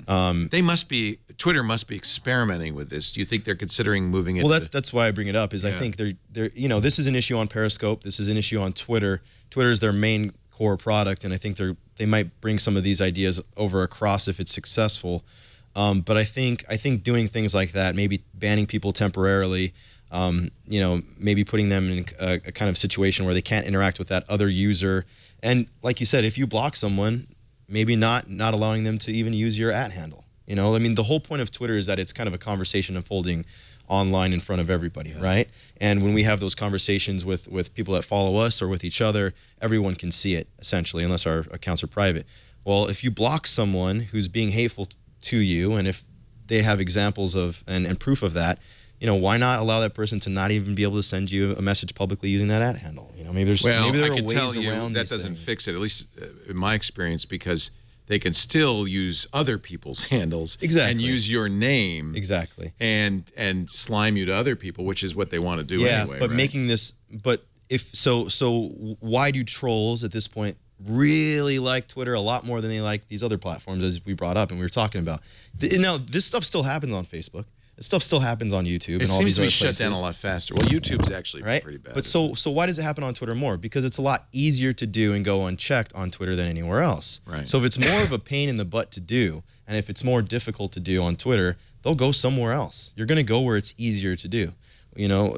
Twitter must be experimenting with this. Do you think they're considering moving it? Well, that's why I bring it up. I think they're this is an issue on Periscope. This is an issue on Twitter. Twitter is their main core product, and I think they might bring some of these ideas over across if it's successful. But I think doing things like that, maybe banning people temporarily, maybe putting them in a kind of situation where they can't interact with that other user, and like you said, if you block someone, maybe not allowing them to even use your @ handle. I mean, the whole point of Twitter is that it's kind of a conversation unfolding online in front of everybody, right? And when we have those conversations with people that follow us or with each other, everyone can see it, essentially, unless our accounts are private. Well, if you block someone who's being hateful to you, and if they have examples of and proof of that, why not allow that person to not even be able to send you a message publicly using that @handle? Maybe there I are can ways tell you around that these doesn't things. fix it, at least in my experience, because they can still use other people's handles and use your name and slime you to other people, which is what they want to do anyway. But right? making this, but if so, why do trolls at this point really like Twitter a lot more than they like these other platforms, as we brought up and we were talking about? Now, this stuff still happens on Facebook. This stuff still happens on YouTube and all these other places. It seems to be shut down a lot faster. Well, YouTube's actually pretty bad. But so why does it happen on Twitter more? Because it's a lot easier to do and go unchecked on Twitter than anywhere else. Right. So if it's more of a pain in the butt to do, and if it's more difficult to do on Twitter, they'll go somewhere else. You're going to go where it's easier to do. So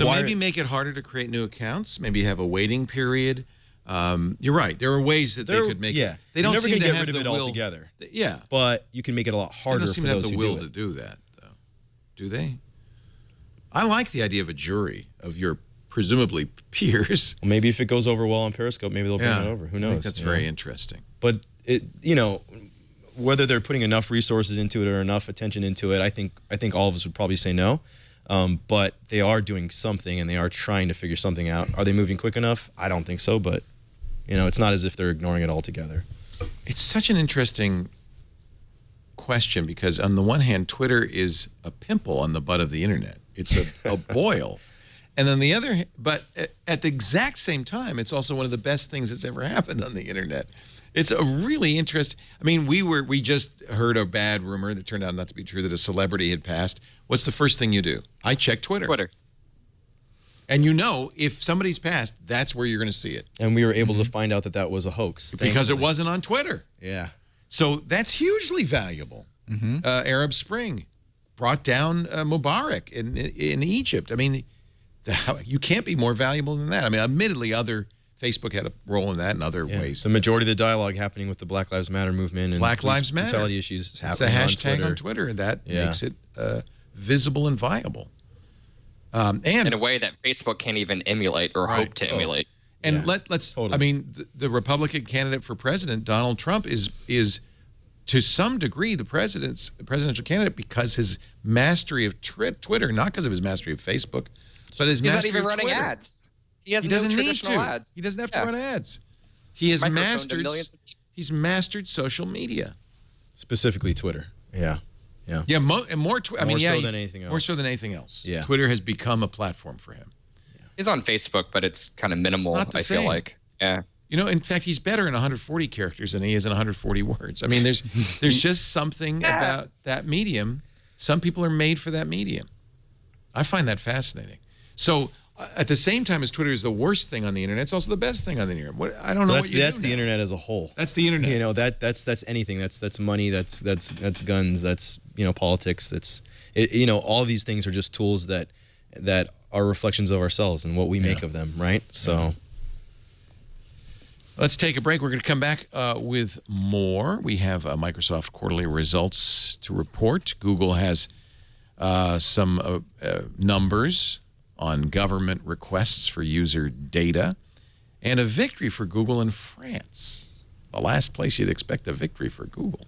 maybe make it harder to create new accounts. Maybe have a waiting period. You're right. There are ways that they could make it. They don't seem to get have rid of the it will altogether. Yeah, but you can make it a lot harder. They don't seem for to have those the who will do it. to do that, though. Do they? I like the idea of a jury of your presumably peers. Well, maybe if it goes over well on Periscope, maybe they'll bring it over. Who knows? I think that's very interesting. But whether they're putting enough resources into it or enough attention into it, I think all of us would probably say no. But they are doing something, and they are trying to figure something out. Are they moving quick enough? I don't think so, but it's not as if they're ignoring it altogether. It's such an interesting question because on the one hand, Twitter is a pimple on the butt of the internet. It's a boil. And then the other, but at the exact same time, it's also one of the best things that's ever happened on the internet. It's a really interesting. I mean, we just heard a bad rumor that turned out not to be true, that a celebrity had passed. What's the first thing you do? I check Twitter. And if somebody's passed, that's where you're going to see it. And we were able to find out that was a hoax. Because it wasn't on Twitter. Yeah. So that's hugely valuable. Arab Spring brought down Mubarak in Egypt. I mean, you can't be more valuable than that. I mean, admittedly, Facebook had a role in that in other ways. The majority of the dialogue happening with the Black Lives Matter movement and Black Lives Matter brutality issues is happening on Twitter. It's the hashtag on Twitter, and that makes it visible and viable. And in a way that Facebook can't even emulate or hope to emulate. And let's totally. I mean, the Republican candidate for president, Donald Trump, is to some degree the presidential candidate because his mastery of Twitter, not because of his mastery of Facebook, but his mastery of Twitter. He's not even running ads. He doesn't need to. Ads. He doesn't have to run ads. He has He's mastered social media, specifically Twitter. Yeah. More so than anything else. More so than anything else. Yeah. Twitter has become a platform for him. Yeah. He's on Facebook, but it's kind of minimal. I feel like. Yeah. In fact, he's better in 140 characters than he is in 140 words. I mean, there's just something about that medium. Some people are made for that medium. I find that fascinating. So, at the same time as Twitter is the worst thing on the internet, it's also the best thing on the internet. I don't know what you do. That's the internet as a whole. That's the internet. That's anything. That's money. That's guns. That's politics. That's all of these things are just tools that are reflections of ourselves and what we make of them. Right. So. Let's take a break. We're going to come back with more. We have Microsoft quarterly results to report. Google has some numbers on government requests for user data, and a victory for Google in France. The last place you'd expect a victory for Google.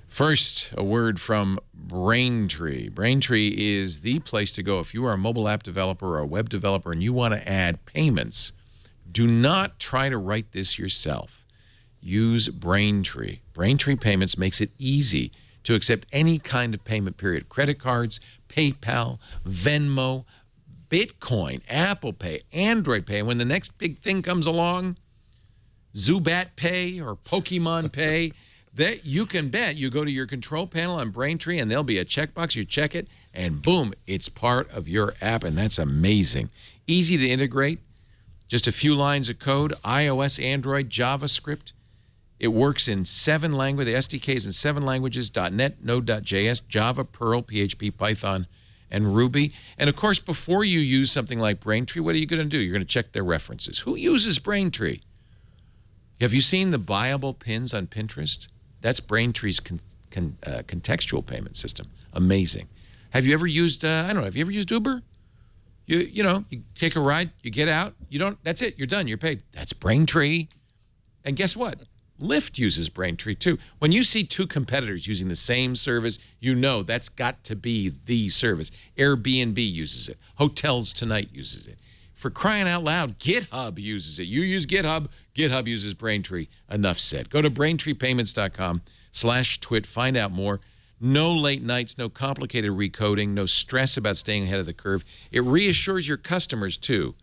First, a word from Braintree. Braintree is the place to go if you are a mobile app developer or a web developer and you want to add payments. Do not try to write this yourself. Use Braintree. Braintree Payments makes it easy to accept any kind of payment period. Credit cards, PayPal, Venmo, Bitcoin, Apple Pay, Android Pay. And when the next big thing comes along, Zubat Pay or Pokemon Pay, that you can bet you go to your control panel on Braintree and there'll be a checkbox. You check it and boom, it's part of your app. And that's amazing. Easy to integrate. Just a few lines of code, iOS, Android, JavaScript. It works in 7 languages. The SDK is in 7 languages, .NET, Node.js, Java, Perl, PHP, Python, and Ruby. And, of course, before you use something like Braintree, what are you going to do? You're going to check their references. Who uses Braintree? Have you seen the buyable pins on Pinterest? That's Braintree's contextual payment system. Amazing. Have you ever used, have you ever used Uber? You take a ride, you get out, that's it, you're done, you're paid. That's Braintree. And guess what? Lyft uses Braintree too. When you see two competitors using the same service, you know that's got to be the service. Airbnb uses it. Hotels Tonight uses it. For crying out loud, GitHub uses it. You use GitHub, GitHub uses Braintree. Enough said. Go to BraintreePayments.com/twit. Find out more. No late nights, no complicated recoding, no stress about staying ahead of the curve. It reassures your customers, too,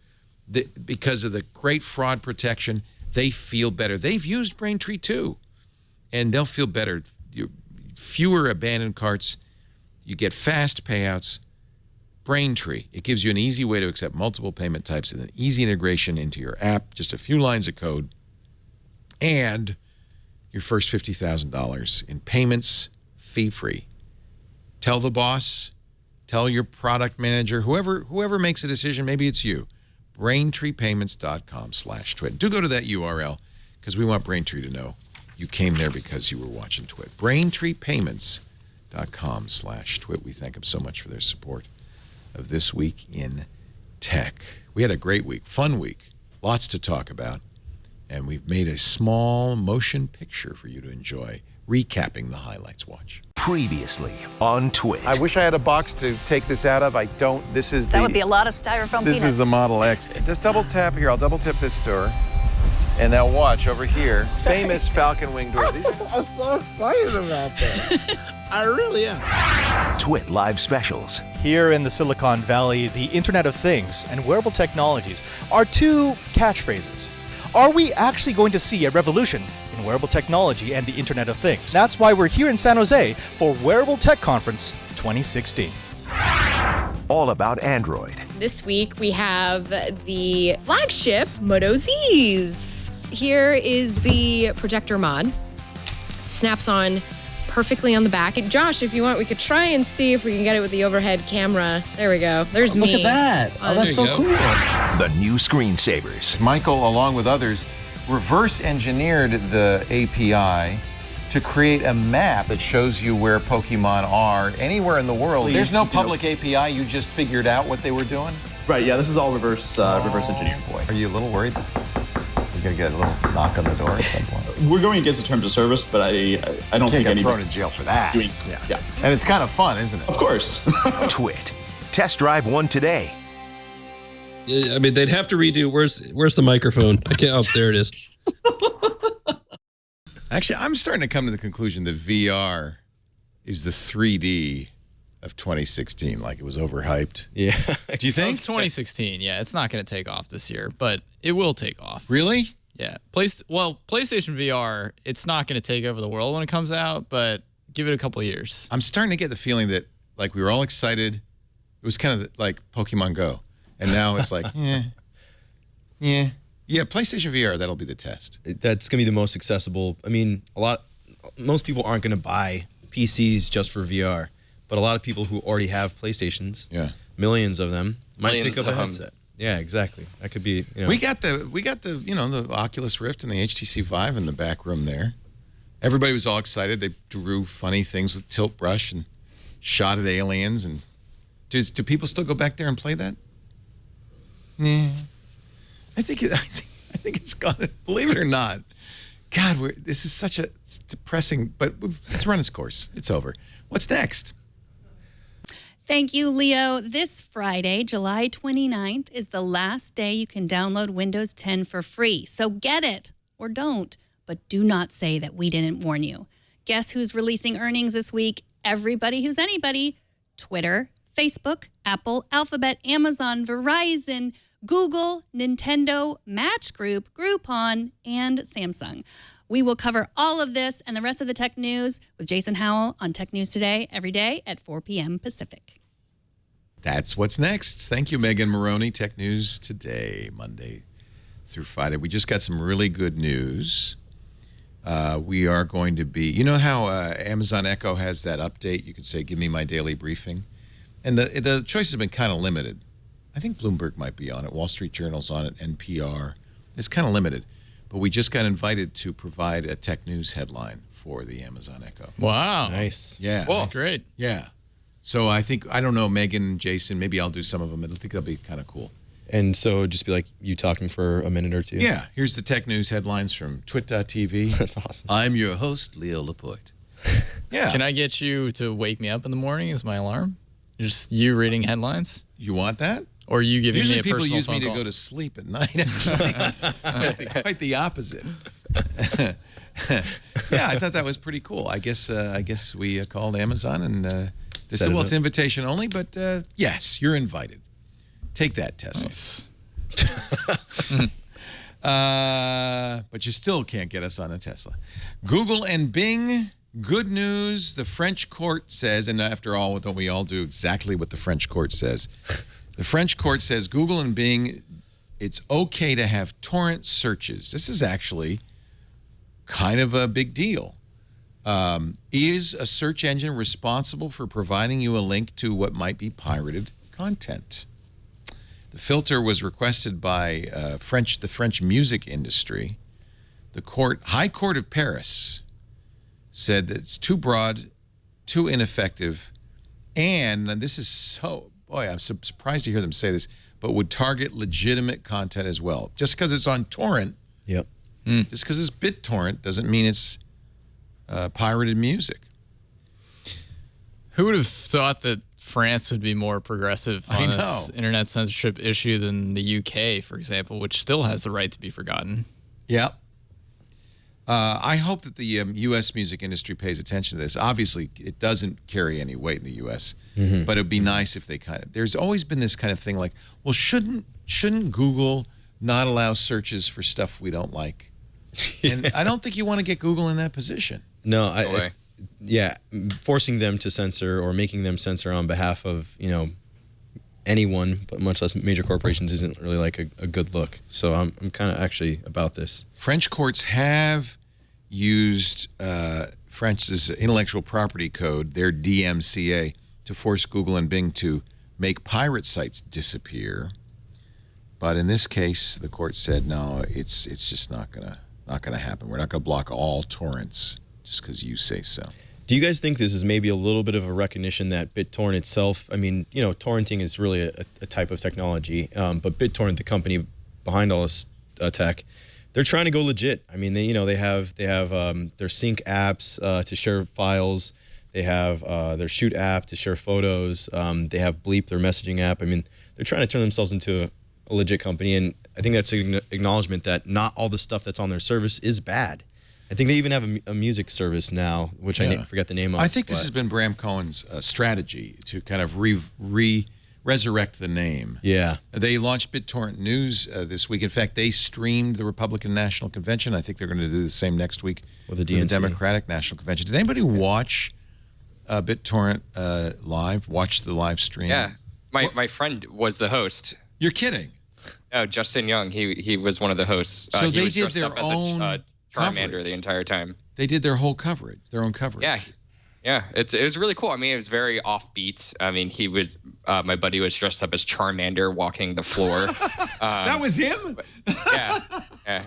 that because of the great fraud protection, they feel better. They've used Braintree, too, and they'll feel better. Fewer abandoned carts. You get fast payouts. Braintree, it gives you an easy way to accept multiple payment types and an easy integration into your app, just a few lines of code, and your first $50,000 in payments, fee-free. Tell the boss, tell your product manager, whoever makes a decision, maybe it's you, BraintreePayments.com/twit. Do go to that URL because we want Braintree to know you came there because you were watching Twit. BraintreePayments.com/twit. We thank them so much for their support of This Week in Tech. We had a great week, fun week, lots to talk about, and we've made a small motion picture for you to enjoy, recapping the highlights. Watch. Previously on Twit. I wish I had a box to take this out of. I don't. This is That would be a lot of styrofoam This peanuts. is the Model X. Just double tap here. I'll double tap this door. And now watch over here. Famous Falcon Wing doors. I'm so excited about that. I really am. Twit Live Specials. Here in the Silicon Valley, the Internet of Things and wearable technologies are two catchphrases. Are we actually going to see a revolution in wearable technology and the Internet of Things? That's why we're here in San Jose for Wearable Tech Conference 2016. All about Android. This week we have the flagship Moto Zs. Here is the projector mod. It snaps on perfectly on the back. And Josh, if you want, we could try and see if we can get it with the overhead camera. There we go. There's me. Look at that. Oh, that's so cool. The new screensavers. Michael, along with others, reverse engineered the API to create a map that shows you where Pokemon are anywhere in the world. There's no public API. You just figured out what they were doing? Right, yeah, this is all reverse engineered. Boy, are you a little worried that you're going to get a little knock on the door at some point? We're going against the terms of service, but I don't think get anybody thrown in jail for that. Yeah. And it's kind of fun, isn't it? Of course. Twit. Test drive one today. I mean, they'd have to redo. Where's the microphone? I can't. Oh, there it is. Actually, I'm starting to come to the conclusion that VR is the 3D of 2016. Like it was overhyped. Yeah. Do you think? Of 2016, yeah, it's not going to take off this year, but it will take off. Really? Yeah. PlayStation VR, it's not going to take over the world when it comes out, but give it a couple years. I'm starting to get the feeling that like we were all excited. It was kind of like Pokemon Go. And now it's like, yeah, PlayStation VR, that'll be the test. That's going to be the most accessible. I mean, most people aren't going to buy PCs just for VR, but a lot of people who already have PlayStations, millions of them, might pick up a headset. Yeah, exactly. That could be, We got the the Oculus Rift and the HTC Vive in the back room there. Everybody was all excited. They drew funny things with tilt brush and shot at aliens. And do people still go back there and play that? Yeah, I think it's gone. Believe it or not, God, this is such a depressing. But it's run its course. It's over. What's next? Thank you, Leo. This Friday, July 29th, is the last day you can download Windows 10 for free. So get it or don't, but do not say that we didn't warn you. Guess who's releasing earnings this week? Everybody who's anybody. Twitter, Facebook, Apple, Alphabet, Amazon, Verizon, Google, Nintendo, Match Group, Groupon, and Samsung. We will cover all of this and the rest of the tech news with Jason Howell on Tech News Today every day at 4 p.m. Pacific. That's what's next. Thank you, Megan Maroney. Tech News Today, Monday through Friday. We just got some really good news. We are going to be, you know how Amazon Echo has that update? You can say, give me my daily briefing. And the choices have been kind of limited. I think Bloomberg might be on it. Wall Street Journal's on it. NPR. It's kind of limited. But we just got invited to provide a tech news headline for the Amazon Echo. Wow. Nice. Yeah. That's great. Yeah. So I don't know, Megan, Jason, maybe I'll do some of them. I think it'll be kind of cool. And so just be like you talking for a minute or two. Yeah. Here's the tech news headlines from twit.tv. That's awesome. I'm your host, Leo Laporte. Yeah. Can I get you to wake me up in the morning as my alarm? Just you reading headlines? You want that? Or you giving Usually me a people personal use phone me to call? go to sleep at night, actually. Quite the opposite. Yeah, I thought that was pretty cool. I guess we called Amazon and they said, well, it's invitation only, but yes, you're invited. Take that, Tesla. Nice. But you still can't get us on a Tesla. Google and Bing, good news. The French court says, and after all, don't we all do exactly what the French court says? The French court says Google and Bing, it's okay to have torrent searches. This is actually kind of a big deal. Is a search engine responsible for providing you a link to what might be pirated content? The filter was requested by the French music industry. The High Court of Paris said that it's too broad, too ineffective, and this is so, boy, I'm surprised to hear them say this, but would target legitimate content as well. Just because it's on torrent, Yep. just because it's BitTorrent doesn't mean it's pirated music. Who would have thought that France would be more progressive on I know. this internet censorship issue than the UK, for example, which still has the right to be forgotten? Yeah. I hope that the U.S. music industry pays attention to this. Obviously, it doesn't carry any weight in the U.S., but it'd be nice if they kind of... There's always been this kind of thing like, well, shouldn't Google not allow searches for stuff we don't like? And I don't think you want to get Google in that position. No, yeah, forcing them to censor or making them censor on behalf of, anyone, but much less major corporations, isn't really like a good look. So I'm kind of actually about this. French courts have used French's intellectual property code, their DMCA, to force Google and Bing to make pirate sites disappear. But in this case, the court said, no, it's just not gonna happen. We're not gonna block all torrents just because you say so. Do you guys think this is maybe a little bit of a recognition that BitTorrent itself, I mean, torrenting is really a type of technology, but BitTorrent, the company behind all this tech, they're trying to go legit. I mean, they have their sync apps to share files. They have their shoot app to share photos. They have Bleep, their messaging app. I mean, they're trying to turn themselves into a legit company, and I think that's an acknowledgement that not all the stuff that's on their service is bad. I think they even have a music service now, which I forget the name of. I think this has been Bram Cohen's strategy to kind of resurrect the name. Yeah. They launched BitTorrent News this week. In fact, they streamed the Republican National Convention. I think they're going to do the same next week with the Democratic National Convention. Did anybody watch BitTorrent live? Watch the live stream? Yeah. My friend was the host. You're kidding? No, Justin Young. He was one of the hosts. So he they was did dressed their up as own a Charmander coverage. the entire time. They did their own coverage. Yeah, it was really cool. I mean, it was very offbeat. I mean, my buddy was dressed up as Charmander walking the floor. That was him? Yeah.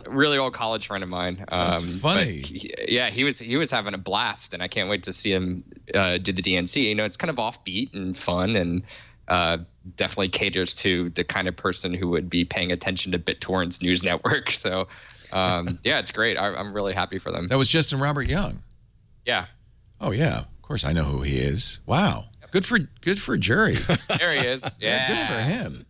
Really old college friend of mine. That's funny. He was having a blast, and I can't wait to see him do the DNC. It's kind of offbeat and fun, and definitely caters to the kind of person who would be paying attention to BitTorrent's news network. So, it's great. I'm really happy for them. That was Justin Robert Young. Yeah. Oh yeah, of course I know who he is. Wow, good for Jury. There he is. Yeah, good for him.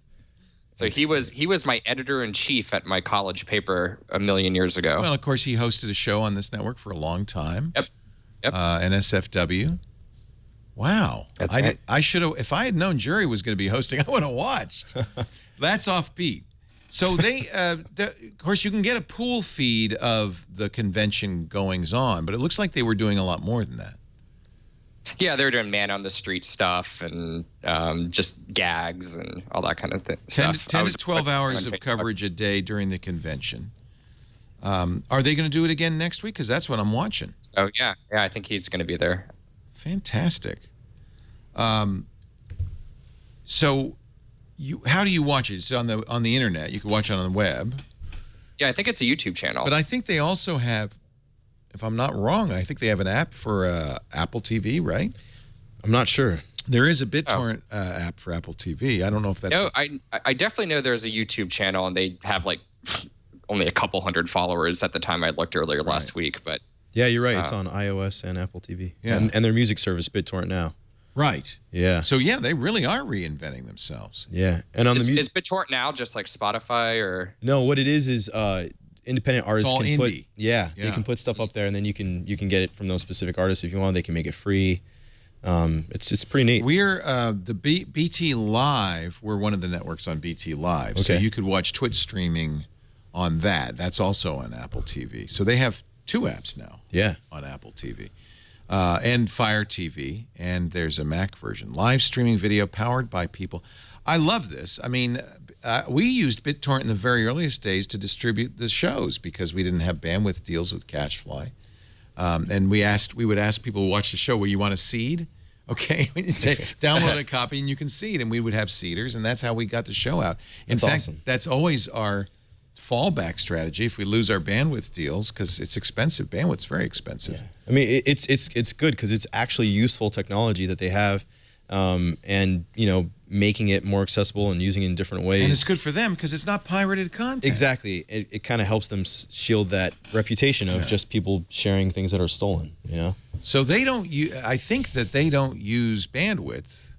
So he was my editor-in-chief at my college paper a million years ago. Well, of course he hosted a show on this network for a long time. Yep. NSFW. Wow. That's right. I should have. If I had known Jury was going to be hosting, I would have watched. That's offbeat. So they, of course, you can get a pool feed of the convention goings on, but it looks like they were doing a lot more than that. Yeah, they were doing man on the street stuff and just gags and all that kind of thing. 10 to 12 hours of coverage a day during the convention. Are they going to do it again next week? Because that's what I'm watching. Oh yeah, I think he's going to be there. Fantastic. So, how do you watch it? It's on the internet. You can watch it on the web. Yeah, I think it's a YouTube channel. But I think they also have, if I'm not wrong, I think they have an app for Apple TV, right? I'm not sure. There is a BitTorrent app for Apple TV. I don't know if that's... No, I definitely know there's a YouTube channel, and they have like only a couple hundred followers at the time I looked earlier last week. But yeah, you're right. It's on iOS and Apple TV. Yeah. And their music service, BitTorrent now. Right. Yeah. So yeah, they really are reinventing themselves. Yeah. And on is the music... BitTorrent now just like Spotify or... No, what it is independent artists all can indie. put they can put stuff up there, and then you can get it from those specific artists if you want. They can make it free. It's pretty neat. We're the BT Live. We're one of the networks on BT Live, so Okay. you could watch Twitch streaming on that. That's also on Apple TV. So they have 2 apps now. Yeah. On Apple TV, and Fire TV, and there's a Mac version. Live streaming video powered by people. I love this. I mean, we used BitTorrent in the very earliest days to distribute the shows because we didn't have bandwidth deals with CashFly. And we would ask people who watch the show, well, you want a seed? Okay, download a copy and you can seed. And we would have seeders, and that's how we got the show out. In fact, awesome. That's always our fallback strategy if we lose our bandwidth deals, because it's expensive. Bandwidth's very expensive. Yeah. I mean, it's good because it's actually useful technology that they have, and making it more accessible and using it in different ways. And it's good for them because it's not pirated content. Exactly. It kind of helps them shield that reputation of just people sharing things that are stolen. So they don't. I think that they don't use bandwidth.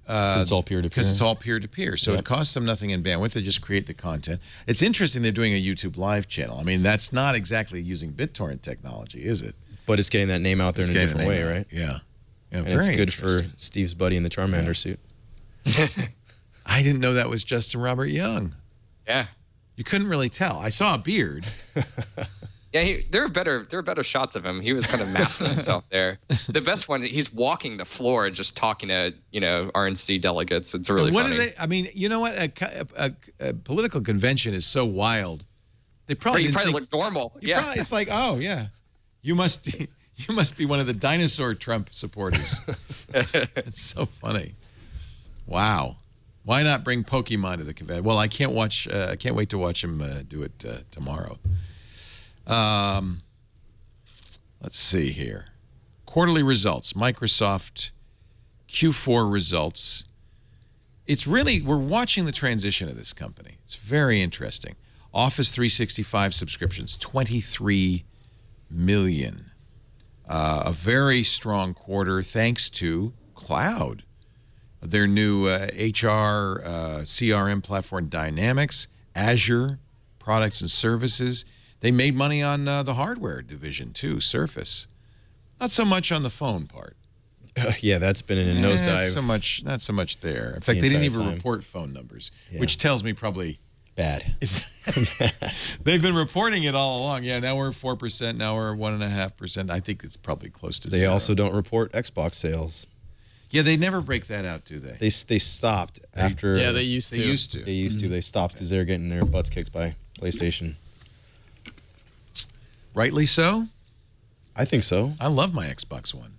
Because it's all peer-to-peer. Because it's all peer-to-peer. So it costs them nothing in bandwidth. They just create the content. It's interesting they're doing a YouTube Live channel. I mean, that's not exactly using BitTorrent technology, is it? But it's getting that name out there in a different way, right? Yeah. And it's good for Steve's buddy in the Charmander suit. I didn't know that was Justin Robert Young. Yeah. You couldn't really tell. I saw a beard. Yeah, there are better shots of him. He was kind of masking himself there. The best one, he's walking the floor just talking to RNC delegates. It's really funny. I mean, you know what? A political convention is so wild. They probably look normal. Yeah, it's like, oh yeah, you must be one of the dinosaur Trump supporters. It's so funny. Wow. Why not bring Pokemon to the convention? Well, I can't wait to watch him do it tomorrow. Let's see here. Quarterly results. Microsoft Q4 results. We're watching the transition of this company. It's very interesting. Office 365 subscriptions, 23 million. A very strong quarter thanks to cloud. Their new HR, CRM platform, Dynamics, Azure products and services. They made money on the hardware division too, Surface. Not so much on the phone part. Yeah, that's been in a nosedive. Not so much there. In fact, they didn't even report phone numbers, which tells me probably bad. They've been reporting it all along. Yeah, now we're 4%. Now we're 1.5%. I think it's probably close to 0. They also don't report Xbox sales. Yeah, they never break that out, do they? They stopped after. Yeah, they used to. They stopped because they were getting their butts kicked by PlayStation. Rightly so? I think so. I love my Xbox One.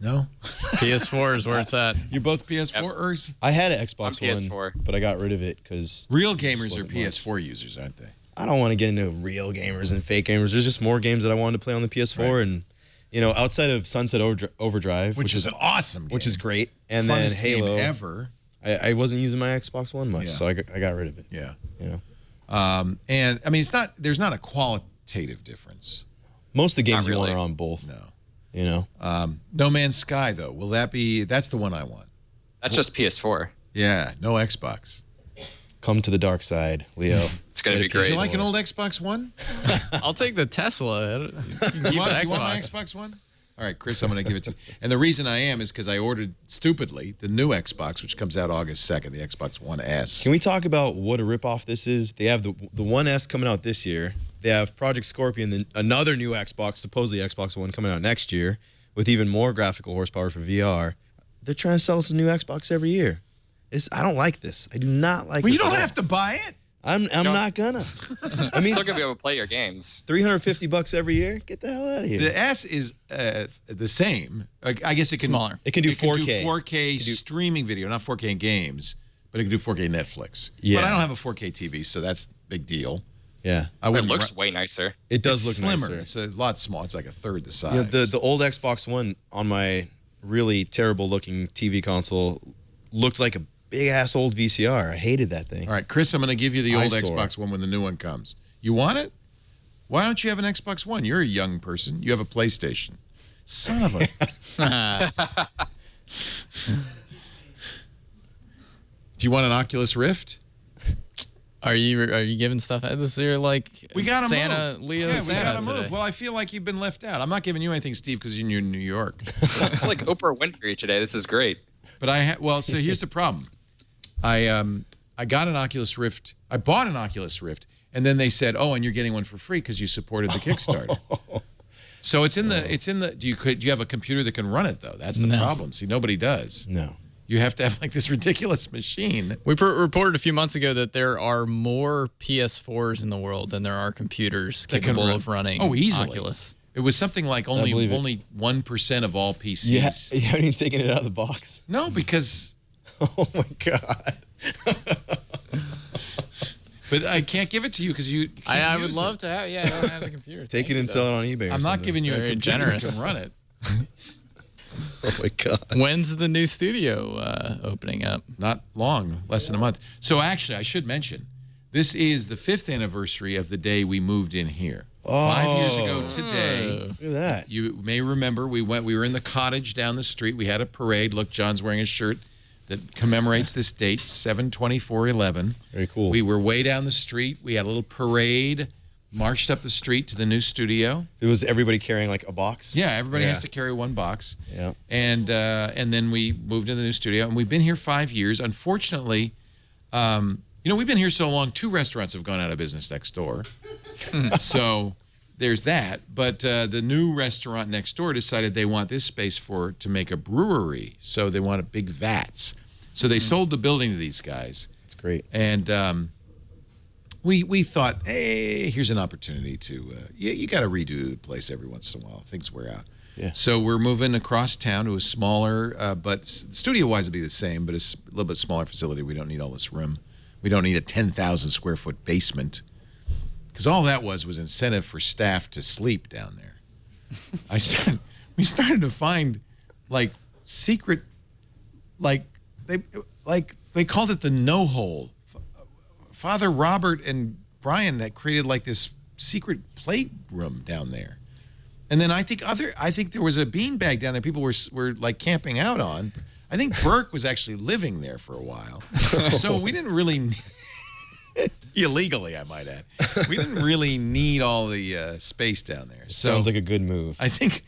No? PS4 is where it's at. You both PS4ers? I had an Xbox I'm One, PS4. but I got rid of it because real gamers are PS4 users, aren't they? I don't want to get into real gamers and fake gamers. There's just more games that I wanted to play on the PS4, and outside of Sunset Overdrive, which is an awesome game. which is great, and Funnest then Halo. game ever. I wasn't using my Xbox One much, so I got rid of it. Yeah. And I mean, there's not a qualitative difference. Most of the games you want are on both. No. No Man's Sky, though. Will that be? That's the one I want. That's just PS4. Yeah, no Xbox. Come to the dark side, Leo. It's going to be great. Would you like an old Xbox One? I'll take the Tesla. You want my Xbox One? All right, Chris, I'm going to give it to you. And the reason I am is because I ordered, stupidly, the new Xbox, which comes out August 2nd, the Xbox One S. Can we talk about what a ripoff this is? They have the One S coming out this year. They have Project Scorpion, another new Xbox, supposedly Xbox One, coming out next year with even more graphical horsepower for VR. They're trying to sell us a new Xbox every year. I don't like this. I do not like this. Well, you don't have to buy it. I'm not gonna. I mean, still gonna be able to play your games. $350 every year. Get the hell out of here. The S is the same. I guess it can smaller. It can do 4K. Can do 4K streaming video, not 4K in games, but it can do 4K Netflix. Yeah. But I don't have a 4K TV, so that's a big deal. Yeah, It looks way nicer. It does look slimmer. nicer. It's a lot smaller. It's like a third the size. Yeah, the old Xbox One on my really terrible looking TV console. Looked like a big ass old VCR. I hated that thing. All right, Chris, I'm going to give you the old Eyesore. Xbox One when the new one comes. You want it? Why don't you have an Xbox One? You're a young person. You have a PlayStation. Son of a... Do you want an Oculus Rift? Are you giving stuff? This year, like We got to Santa, move. Leo, yeah, Santa we got to today. move. Well, I feel like you've been left out. I'm not giving you anything, Steve, because you're in New York. It's like Oprah Winfrey today. This is great. But so here's the problem. I got an Oculus Rift. I bought an Oculus Rift, and then they said, "Oh, and you're getting one for free because you supported the Kickstarter." So it's in the. Do you have a computer that can run it though? That's the problem. See, nobody does. No. You have to have like this ridiculous machine. We reported a few months ago that there are more PS4s in the world than there are computers capable of running easily. Oculus. It was something like only 1% of of PCs. Yeah, you haven't even taken it out of the box. No, because. Oh my God. But I can't give it to you because you. I would love to have. Yeah, I don't have the computer. Take it and sell it on eBay. I'm not giving you a computer generous. that can run it. Oh my God. When's the new studio opening up? Not long, less than a month. So actually, I should mention, this is the 5th anniversary of the day we moved in here. 5 years ago today. Look at that. You may remember we were in the cottage down the street. We had a parade. Look, John's wearing a shirt that commemorates this date, 7/24/11. Very cool. We were way down the street. We had a little parade, marched up the street to the new studio. It was everybody carrying like a box? Yeah, everybody has to carry one box. Yeah. And then we moved into the new studio, and we've been here 5 years. Unfortunately, we've been here so long, 2 restaurants have gone out of business next door. So there's that. But the new restaurant next door decided they want this space to make a brewery. So they wanted big vats. So they sold the building to these guys. That's great. And we thought, hey, here's an opportunity to, you got to redo the place every once in a while. Things wear out. Yeah. So we're moving across town to a smaller, but studio-wise it'll be the same, but it's a little bit smaller facility. We don't need all this room. We don't need a 10,000 square foot basement. Because all that was incentive for staff to sleep down there. We started to find like secret, they called it the no hole. Father Robert and Brian that created like this secret playroom down there. And then I think there was a beanbag down there people were like camping out on. I think Burke was actually living there for a while. So we didn't really illegally, I might add. We didn't really need all the space down there. Sounds like a good move. I think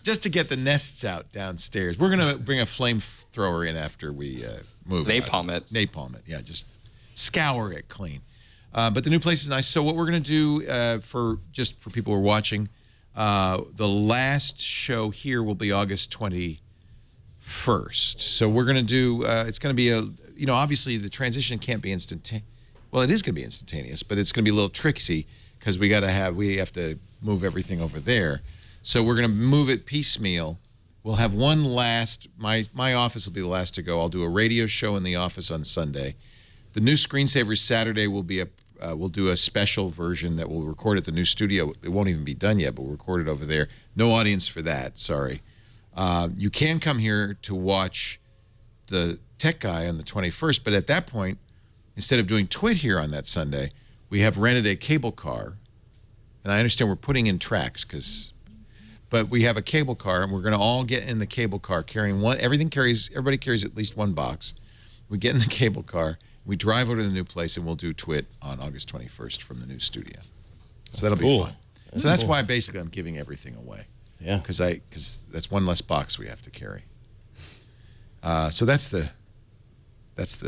just to get the nests out downstairs. We're going to bring a flamethrower in after we move. Napalm it. Napalm it. Yeah, just scour it clean. But the new place is nice. So what we're going to do for people who are watching, the last show here will be August 21st. So we're going to do, it's going to be obviously the transition can't be instantaneous. Well, it is going to be instantaneous, but it's going to be a little tricksy because we have to move everything over there. So we're going to move it piecemeal. We'll have one last, my office will be the last to go. I'll do a radio show in the office on Sunday. The new Screensavers Saturday will be we'll do a special version that we'll record at the new studio. It won't even be done yet, but we'll record it over there. No audience for that, sorry. You can come here to watch the Tech Guy on the 21st, but at that point, instead of doing Twit here on that Sunday, we have rented a cable car. And I understand we're putting in tracks but we have a cable car, and we're going to all get in the cable car carrying one. Everybody carries at least one box. We get in the cable car, we drive over to the new place, and we'll do Twit on August 21st from the new studio. So that'll be fun. So that's why basically I'm giving everything away. Yeah. Because that's one less box we have to carry. So that's the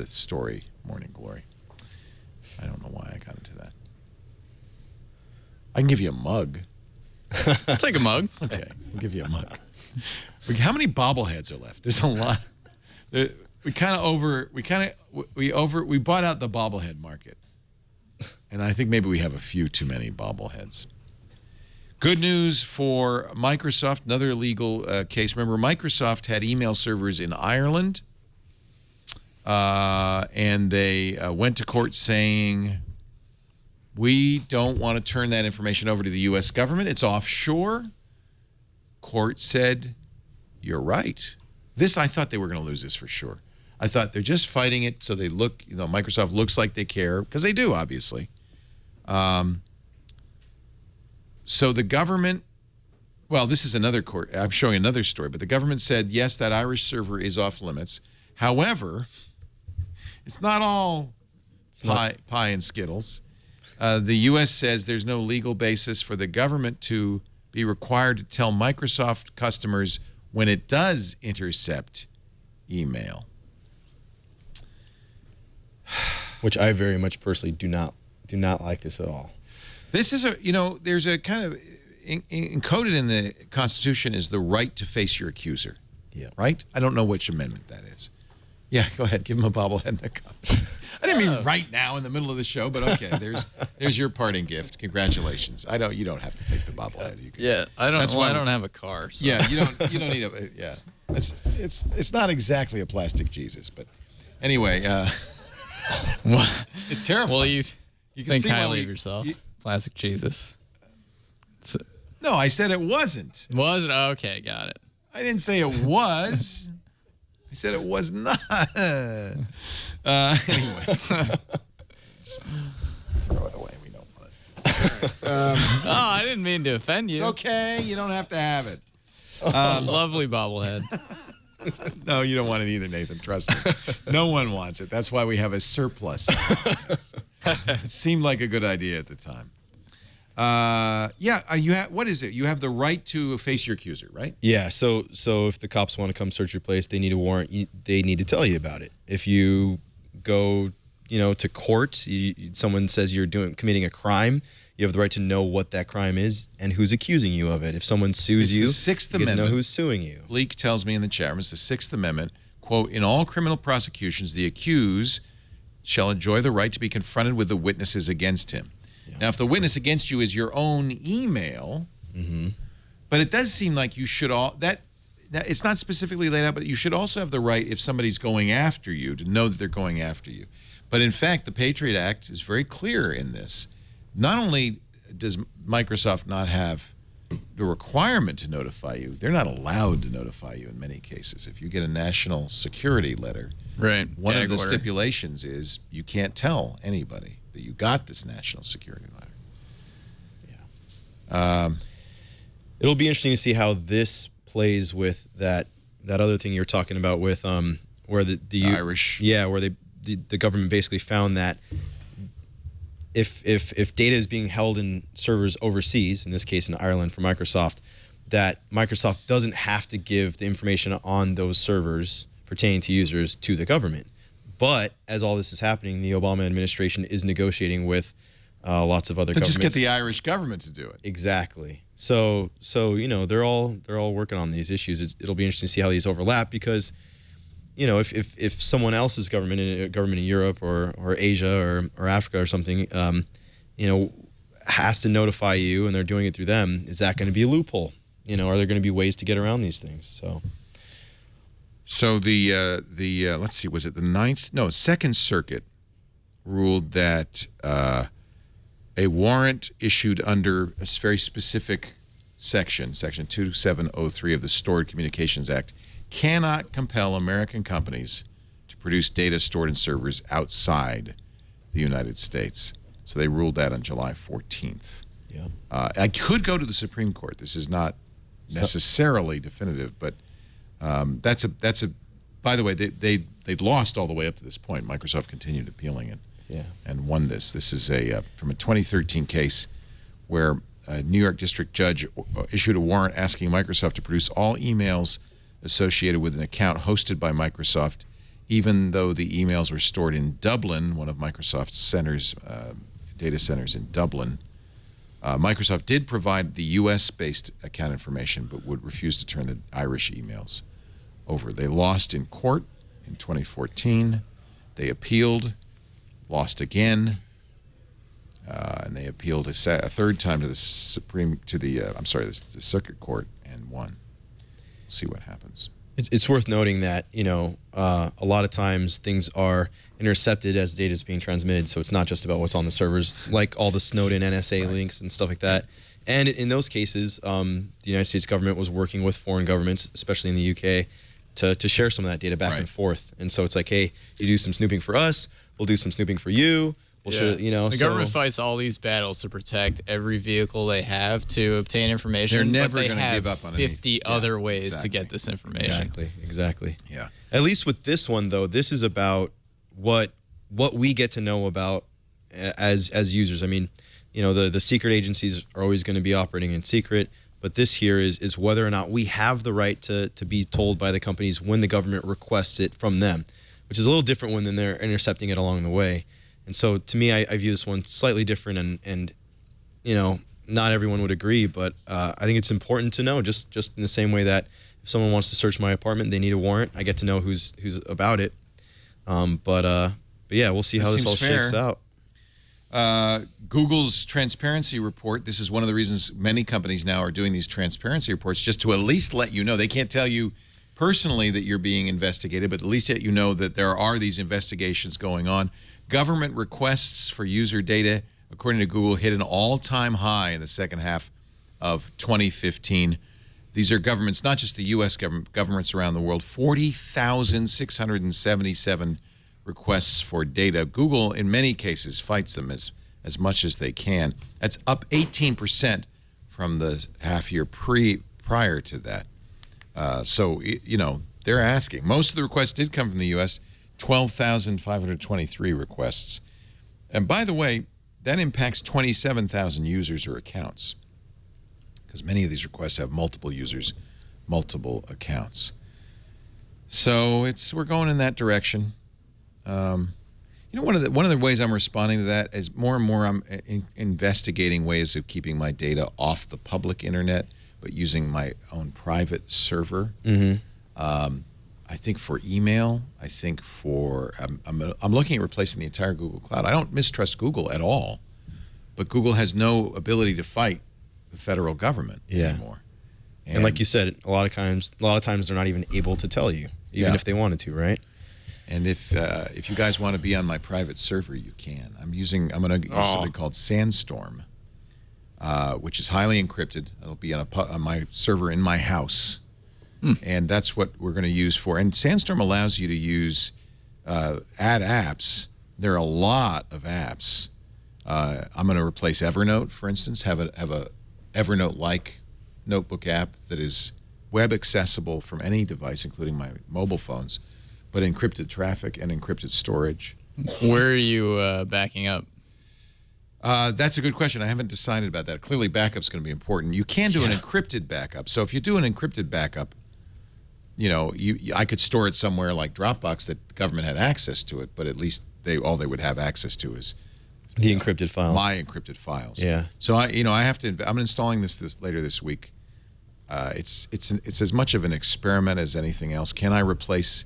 story, Morning Glory. I don't know why I got into that. I can give you a mug. I'll take a mug. Okay, we'll give you a mug. How many bobbleheads are left? There's a lot. We bought out the bobblehead market. And I think maybe we have a few too many bobbleheads. Good news for Microsoft, another legal case. Remember, Microsoft had email servers in Ireland. And they went to court saying, we don't want to turn that information over to the U.S. government. It's offshore. Court said, you're right. This, I thought they were going to lose this for sure. I thought they're just fighting it so they look, Microsoft looks like they care, because they do, obviously. So the government, well, this is another court. I'm showing another story, but the government said, yes, that Irish server is off limits. However, it's not all pie and Skittles. The U.S. says there's no legal basis for the government to be required to tell Microsoft customers when it does intercept email. Which I very much personally do not like this at all. This is there's a kind of encoded in the Constitution is the right to face your accuser. Yeah. Right? I don't know which amendment that is. Yeah, go ahead. Give him a bobblehead and a cup. I didn't mean right now in the middle of the show, but okay. There's your parting gift. Congratulations. You don't have to take the bobblehead. You can, I don't have a car. So. Yeah, you don't need a yeah. It's not exactly a plastic Jesus, but anyway, it's terrifying. Well, you can think see highly of yourself. Plastic Jesus. No, I said it wasn't. Was it? Okay, got it. I didn't say it was. I said it was not. Anyway. Just throw it away. We don't want it. I didn't mean to offend you. It's okay. You don't have to have it. Lovely bobblehead. No, you don't want it either, Nathan. Trust me. No one wants it. That's why we have a surplus. It seemed like a good idea at the time. What is it? You have the right to face your accuser, right? Yeah. So if the cops want to come search your place, they need a warrant. They need to tell you about it. If you go, to court, someone says you're committing a crime, you have the right to know what that crime is and who's accusing you of it. If someone sues you, the Sixth you get Amendment. to know who's suing you. Bleak tells me in the chat room, it's the Sixth Amendment, quote, in all criminal prosecutions, the accused shall enjoy the right to be confronted with the witnesses against him. Yeah. Now, if the witness against you is your own email, but it does seem like you should that it's not specifically laid out, but you should also have the right, if somebody's going after you, to know that they're going after you. But in fact, the Patriot Act is very clear in this. Not only does Microsoft not have the requirement to notify you, they're not allowed to notify you in many cases. If you get a national security letter, right, one of the stipulations is you can't tell anybody that you got this national security letter. Yeah. It'll be interesting to see how this plays with that other thing you're talking about with where the Irish. Yeah, where the government basically found that if data is being held in servers overseas, in this case in Ireland for Microsoft, that Microsoft doesn't have to give the information on those servers pertaining to users to the government. But as all this is happening, the Obama administration is negotiating with lots of other governments. Just get the Irish government to do it. Exactly. So they're all working on these issues. It'll be interesting to see how these overlap because, if someone else's government in Europe or Asia or Africa or something, has to notify you and they're doing it through them, is that going to be a loophole? Are there going to be ways to get around these things? So the let's see, was it the ninth? No, Second Circuit ruled that a warrant issued under a very specific section 2703 of the Stored Communications Act, cannot compel American companies to produce data stored in servers outside the United States. So they ruled that on July 14th. Yeah. I could go to the Supreme Court. This is not necessarily definitive, but that's a. By the way, they'd lost all the way up to this point. Microsoft continued appealing it, and won this. This is from a 2013 case where a New York district judge issued a warrant asking Microsoft to produce all emails associated with an account hosted by Microsoft, even though the emails were stored in Dublin, one of Microsoft's centers, data centers in Dublin. Microsoft did provide the U.S.-based account information, but would refuse to turn the Irish emails over. They lost in court in 2014. They appealed, lost again, and they appealed a third time to the the Circuit Court and won. We'll see what happens. It's worth noting that a lot of times things are intercepted as data is being transmitted, so it's not just about what's on the servers, like all the Snowden NSA links and stuff like that. And in those cases, the United States government was working with foreign governments, especially in the UK, to share some of that data back and forth. And so it's like, hey, you do some snooping for us, we'll do some snooping for you. We'll share, the government fights all these battles to protect every vehicle they have to obtain information. They're never going to give up on 50 other ways to get this information. Exactly. Yeah. At least with this one, though, this is about what we get to know about as users. I mean, the secret agencies are always going to be operating in secret, but this here is whether or not we have the right to be told by the companies when the government requests it from them, which is a little different when they're intercepting it along the way. And so to me, I view this one slightly different, and not everyone would agree, but I think it's important to know, just in the same way that if someone wants to search my apartment, they need a warrant, I get to know who's about it. But yeah, we'll see how this all shakes out. Google's transparency report, this is one of the reasons many companies now are doing these transparency reports, just to at least let you know. They can't tell you personally that you're being investigated, but at least let you know that there are these investigations going on. Government requests for user data, according to Google, hit an all-time high in the second half of 2015. These are governments, not just the U.S. government, governments around the world, 40,677 requests for data. Google, in many cases, fights them as much as they can. That's up 18% from the half year prior to that. So, they're asking. Most of the requests did come from the U.S., 12,523 requests. And by the way, that impacts 27,000 users or accounts, because many of these requests have multiple users, multiple accounts. So we're going in that direction. One of the ways I'm responding to that is more and more I'm investigating ways of keeping my data off the public internet, but using my own private server. I think for email, I think for I'm looking at replacing the entire Google Cloud. I don't mistrust Google at all, but Google has no ability to fight the federal government anymore. And like you said, a lot of times they're not even able to tell you, even if they wanted to, right? And if you guys want to be on my private server, you can. I'm going to use something called Sandstorm, which is highly encrypted. It'll be on my server in my house. And that's what we're going to use for. And Sandstorm allows you to use add apps. There are a lot of apps. I'm going to replace Evernote, for instance. Have a Evernote-like notebook app that is web accessible from any device, including my mobile phones, but encrypted traffic and encrypted storage. Where are you backing up? That's a good question. I haven't decided about that. Clearly, backup's going to be important. You can do an encrypted backup. So if you do an encrypted backup, I could store it somewhere like Dropbox that the government had access to it, but at least all they would have access to is the encrypted files. My encrypted files. Yeah. So I'm installing this later this week. It's as much of an experiment as anything else. Can I replace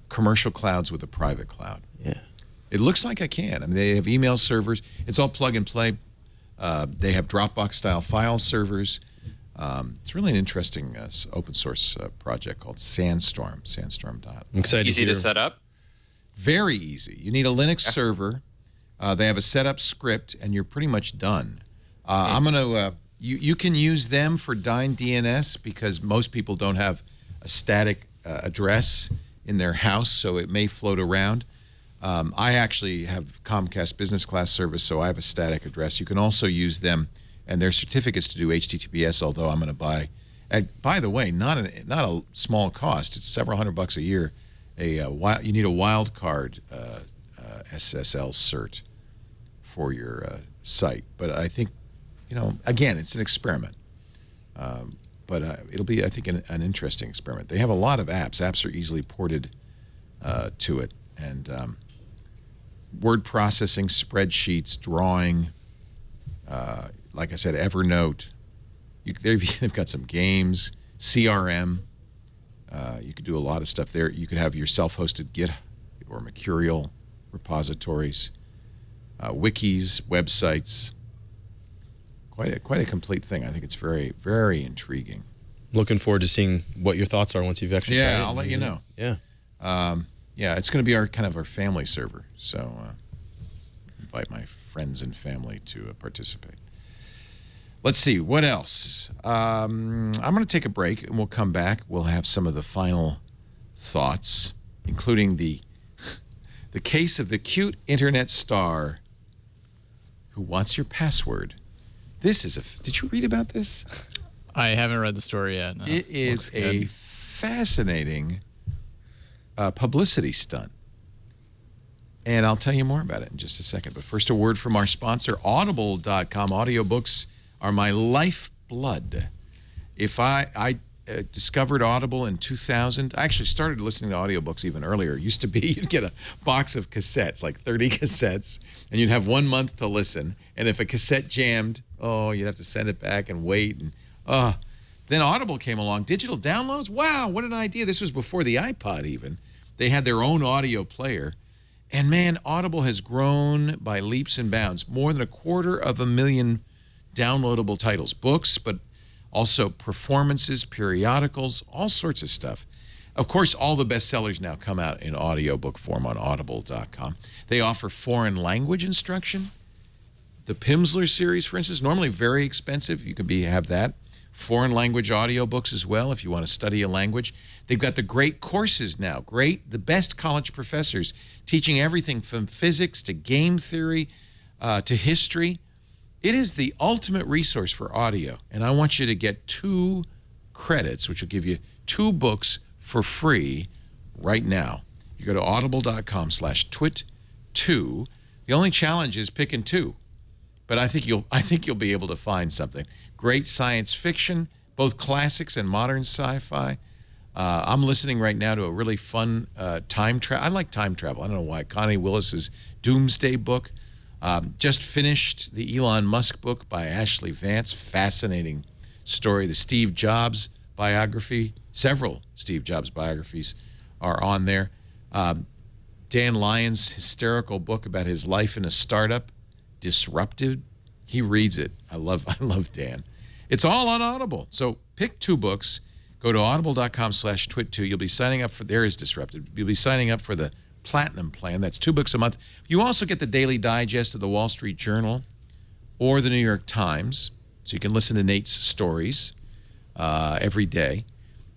commercial clouds with a private cloud? Yeah. It looks like I can. I mean, they have email servers. It's all plug and play. They have Dropbox-style file servers. It's really an interesting open source project called Sandstorm. Sandstorm.org. I'm excited. Easy to set up. Very easy. You need a Linux server. They have a setup script, and you're pretty much done. I'm going to. You can use them for Dyn DNS because most people don't have a static address in their house, so it may float around. I actually have Comcast Business Class service, so I have a static address. You can also use them and their certificates to do HTTPS, although I'm going to buy, by the way, not a small cost. It's several $100 a year. You need a wildcard SSL cert for your site. But I think, again, it's an experiment. But it'll be, I think, an interesting experiment. They have a lot of apps. Apps are easily ported to it. And word processing, spreadsheets, drawing, like I said, Evernote. They've got some games, CRM. You could do a lot of stuff there. You could have your self-hosted Git or Mercurial repositories, wikis, websites. Quite a complete thing. I think it's very, very intriguing. Looking forward to seeing what your thoughts are once you've actually tried it. Yeah, I'll let you know. Yeah. Yeah, it's going to be our family server. So invite my friends and family to participate. Let's see, what else? I'm going to take a break, and we'll come back. We'll have some of the final thoughts, including the case of the cute internet star who wants your password. This is did you read about this? I haven't read the story yet. No. It is a fascinating publicity stunt. And I'll tell you more about it in just a second. But first, a word from our sponsor, Audible.com. Audiobooks are my lifeblood. If I discovered Audible in 2000. I actually started listening to audiobooks even earlier. It used to be you'd get a box of cassettes, like 30 cassettes, and you'd have 1 month to listen. And if a cassette jammed, you'd have to send it back and wait. And then Audible came along. Digital downloads? Wow, what an idea. This was before the iPod even. They had their own audio player. And man, Audible has grown by leaps and bounds. More than 250,000 downloadable titles. Books, but also performances, periodicals, all sorts of stuff. Of course, all the bestsellers now come out in audiobook form on Audible.com. They offer foreign language instruction. The Pimsleur series, for instance, normally very expensive. You could have that. Foreign language audiobooks as well if you want to study a language. They've got the great courses now. The best college professors teaching everything from physics to game theory to history. It is the ultimate resource for audio, and I want you to get 2 credits, which will give you 2 books for free right now. You go to audible.com/twit2. The only challenge is picking 2, but I think you'll be able to find something. Great science fiction, both classics and modern sci-fi. I'm listening right now to a really fun time travel. I like time travel. I don't know why. Connie Willis's Doomsday Book. Just finished the Elon Musk book by Ashley Vance. Fascinating story. The Steve Jobs biography. Several Steve Jobs biographies are on there. Dan Lyon's hysterical book about his life in a startup, Disrupted. He reads it. I love Dan. It's all on Audible. So pick 2 books. Go to audible.com/twit2. You'll be signing up for, there is Disrupted. You'll be signing up for the Platinum plan. That's 2 books a month. You also get the daily digest of the Wall Street Journal or the New York Times, so you can listen to Nate's stories every day.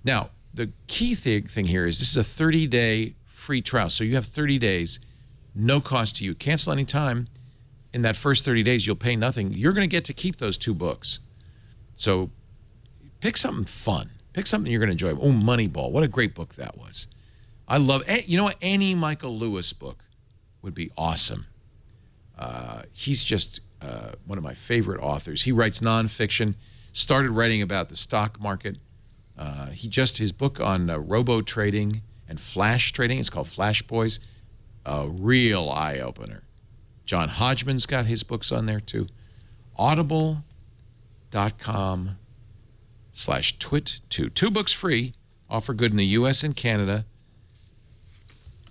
Now, the key thing here is this is a 30-day free trial, so you have 30 days, no cost to you. Cancel any time. In that first 30 days, you'll pay nothing. You're going to get to keep those 2 books. So pick something fun. Pick something you're going to enjoy. Moneyball. What a great book that was. I love it. You know what? Any Michael Lewis book would be awesome. He's just one of my favorite authors. He writes nonfiction, started writing about the stock market. His book on robo trading and flash trading, it's called Flash Boys, a real eye-opener. John Hodgman's got his books on there too. Audible.com/twit2. 2 books free, offer good in the U.S. and Canada.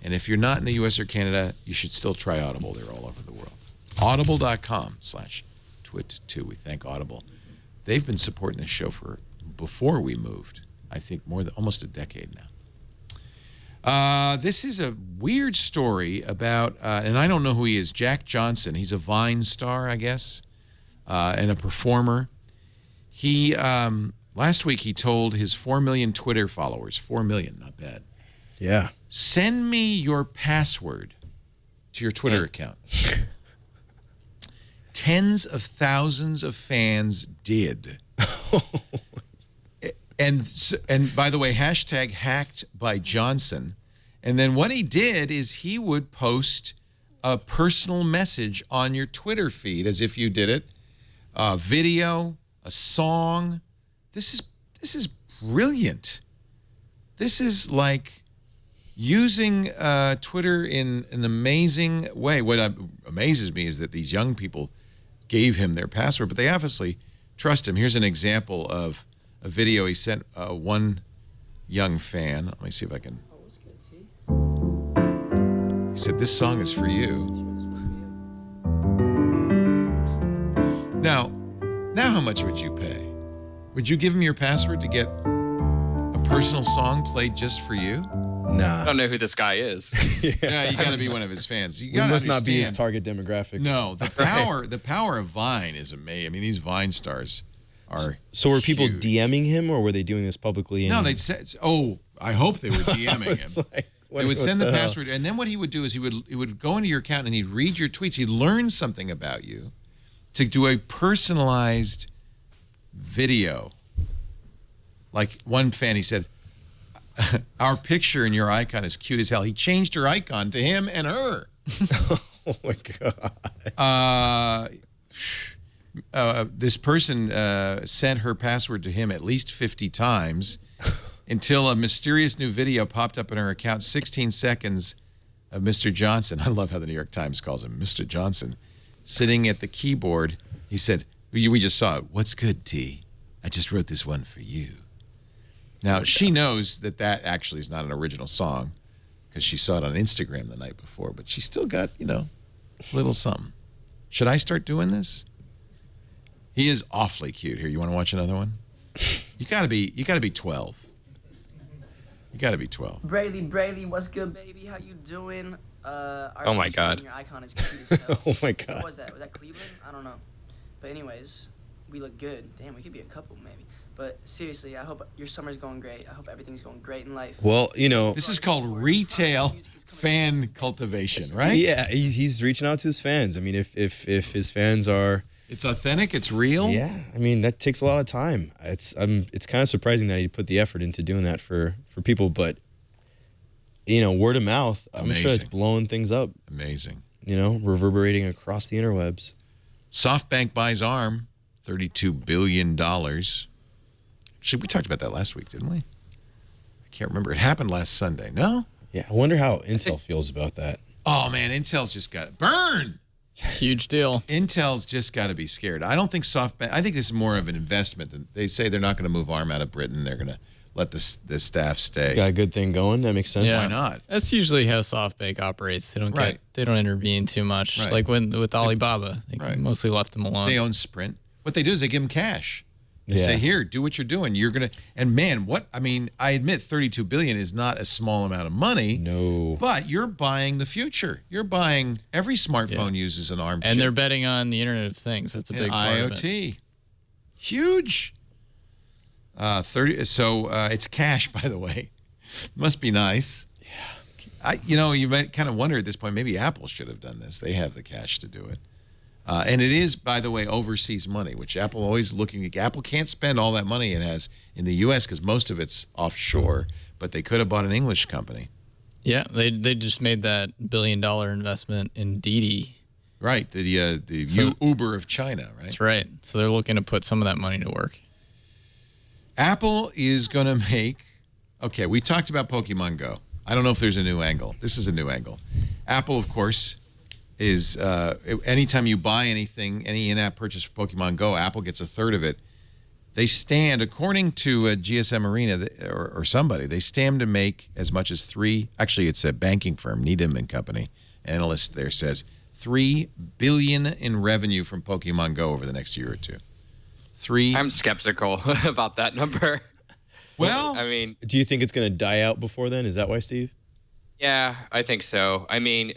And if you're not in the U.S. or Canada, you should still try Audible. They're all over the world. Audible.com/twit2. We thank Audible. They've been supporting this show before we moved. I think almost a decade now. This is a weird story about, and I don't know who he is, Jack Johnson. He's a Vine star, I guess, and a performer. He, last week, he told his 4 million Twitter followers, 4 million, not bad. Yeah. Send me your password to your Twitter account. Tens of thousands of fans did. And by the way, hashtag hacked by Johnson. And then what he did is he would post a personal message on your Twitter feed as if you did it. A video, a song. This is brilliant. This is like using Twitter in an amazing way. What amazes me is that these young people gave him their password, but they obviously trust him. Here's an example of a video he sent one young fan. Let me see if I can. He said, "This song is for you." Now how much would you pay? Would you give him your password to get a personal song played just for you? Nah. I don't know who this guy is. Yeah, you got to be one of his fans. You must not be his target demographic. No, the power of Vine is amazing. I mean, these Vine stars are So were people huge. DMing him, or were they doing this publicly? No, they'd say, I hope they were DMing him. Like, they would send the hell? password, and then what he would do is he would go into your account and he'd read your tweets. He'd learn something about you to do a personalized video. Like one fan, he said, our picture and your icon is cute as hell. He changed her icon to him and her. Oh my God. This person sent her password to him at least 50 times until a mysterious new video popped up in her account, 16 seconds of Mr. Johnson. I love how the New York Times calls him Mr. Johnson. Sitting at the keyboard, he said, we just saw it. What's good, T? I just wrote this one for you. Now, she knows that actually is not an original song because she saw it on Instagram the night before, but she still got, a little something. Should I start doing this? He is awfully cute. Here, you want to watch another one? You gotta be 12. You gotta be 12. Brayley, what's good, baby? How you doing? Oh my God. Your icon is cute as hell. Oh my God. What was that? Was that Cleveland? I don't know. But anyways, we look good. Damn, we could be a couple maybe. But seriously, I hope your summer's going great. I hope everything's going great in life. Well, This is called retail fan cultivation, right? Yeah, he's reaching out to his fans. I mean, if his fans are, it's authentic, it's real. yeah. I mean, that takes a lot of time. It's kind of surprising that he put the effort into doing that for people, but word of mouth, I'm sure it's blowing things up. Amazing. Reverberating across the interwebs. SoftBank buys ARM, $32 billion. Actually, we talked about that last week, didn't we? I can't remember. It happened last Sunday. No? Yeah, I wonder how Intel feels about that. Oh, man, Intel's just got it. Burn! Huge deal. Intel's just got to be scared. I don't think SoftBank, I think this is more of an investment. Than they say they're not going to move ARM out of Britain. They're going to let the staff stay. Got a good thing going. That makes sense. Yeah. Why not? That's usually how SoftBank operates. They don't they don't intervene too much. Right. Like with Alibaba, they mostly left them alone. They own Sprint. What they do is they give them cash. They say, here, do what you're doing. You're going to, and man, I admit $32 billion is not a small amount of money. No. But you're buying the future. You're buying, every smartphone uses an ARM chip. And they're betting on the Internet of Things. That's a big part of it. IoT. Huge. It's cash, by the way. Must be nice. Yeah. You might kind of wonder at this point, maybe Apple should have done this. They have the cash to do it. And it is, by the way, overseas money, which Apple always looking at. Apple can't spend all that money it has in the U.S. because most of it's offshore, but they could have bought an English company. Yeah, they just made that $1 billion investment in Didi. Right, the Uber of China, right? That's right. So they're looking to put some of that money to work. Apple is going to make, okay, we talked about Pokemon Go. I don't know if there's a new angle. This is a new angle. Apple, of course, is anytime you buy anything, any in-app purchase for Pokemon Go, Apple gets a third of it. They stand, according to GSM Arena or somebody, they stand to make as much as actually it's a banking firm, Needham and Company, analyst there says, $3 billion in revenue from Pokemon Go over the next year or two. I'm skeptical about that number. Well, I mean, do you think it's going to die out before then? Is that why, Steve? Yeah, I think so. I mean,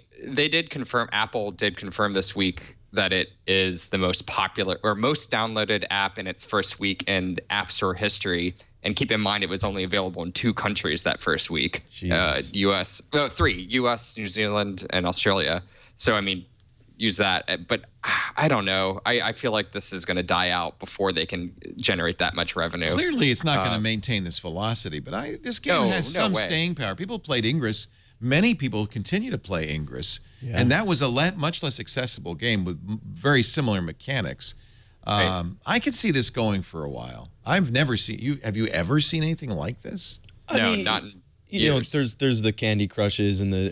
Apple did confirm this week that it is the most popular or most downloaded app in its first week in App Store history. And keep in mind, it was only available in 2 countries that first week. 3, US, New Zealand, and Australia. So, I mean, use that. But I don't know. I feel like this is going to die out before they can generate that much revenue. Clearly, it's not going to maintain this velocity. But this game has some staying power. People played Ingress. Many people continue to play Ingress. Yeah. And that was a much less accessible game with very similar mechanics. Right. I could see this going for a while. I've never seen you. Have you ever seen anything like this? No, not in years. There's the Candy Crushes and the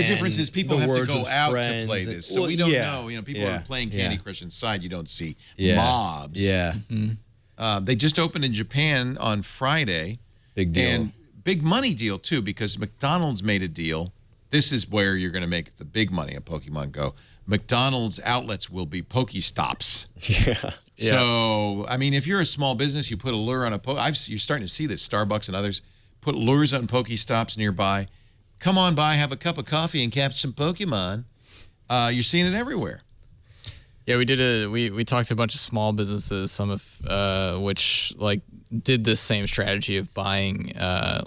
difference is people have to go out to play this, so we don't know. People are playing Candy Crush inside. You don't see mobs. Yeah. Mm-hmm. They just opened in Japan on Friday. Big deal. And big money deal too, because McDonald's made a deal. This is where you're going to make the big money at Pokemon Go. McDonald's outlets will be Pokestops. Yeah. So, I mean, if you're a small business, you put a lure on you're starting to see this, Starbucks and others, put lures on Pokestops nearby. Come on by, have a cup of coffee, and catch some Pokemon. You're seeing it everywhere. Yeah, we talked to a bunch of small businesses, some of which like did this same strategy of buying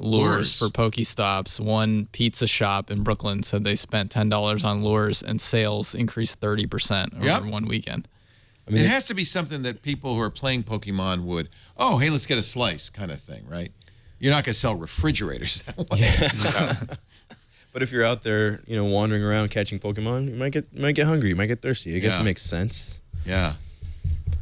lures for Pokestops. One pizza shop in Brooklyn said they spent $10 on lures and sales increased 30% over one weekend. I mean, it has to be something that people who are playing Pokemon would, oh, hey, let's get a slice kind of thing, right? You're not going to sell refrigerators that way. Yeah. But if you're out there, wandering around catching Pokemon, you might get hungry, you might get thirsty. I guess it makes sense. Yeah.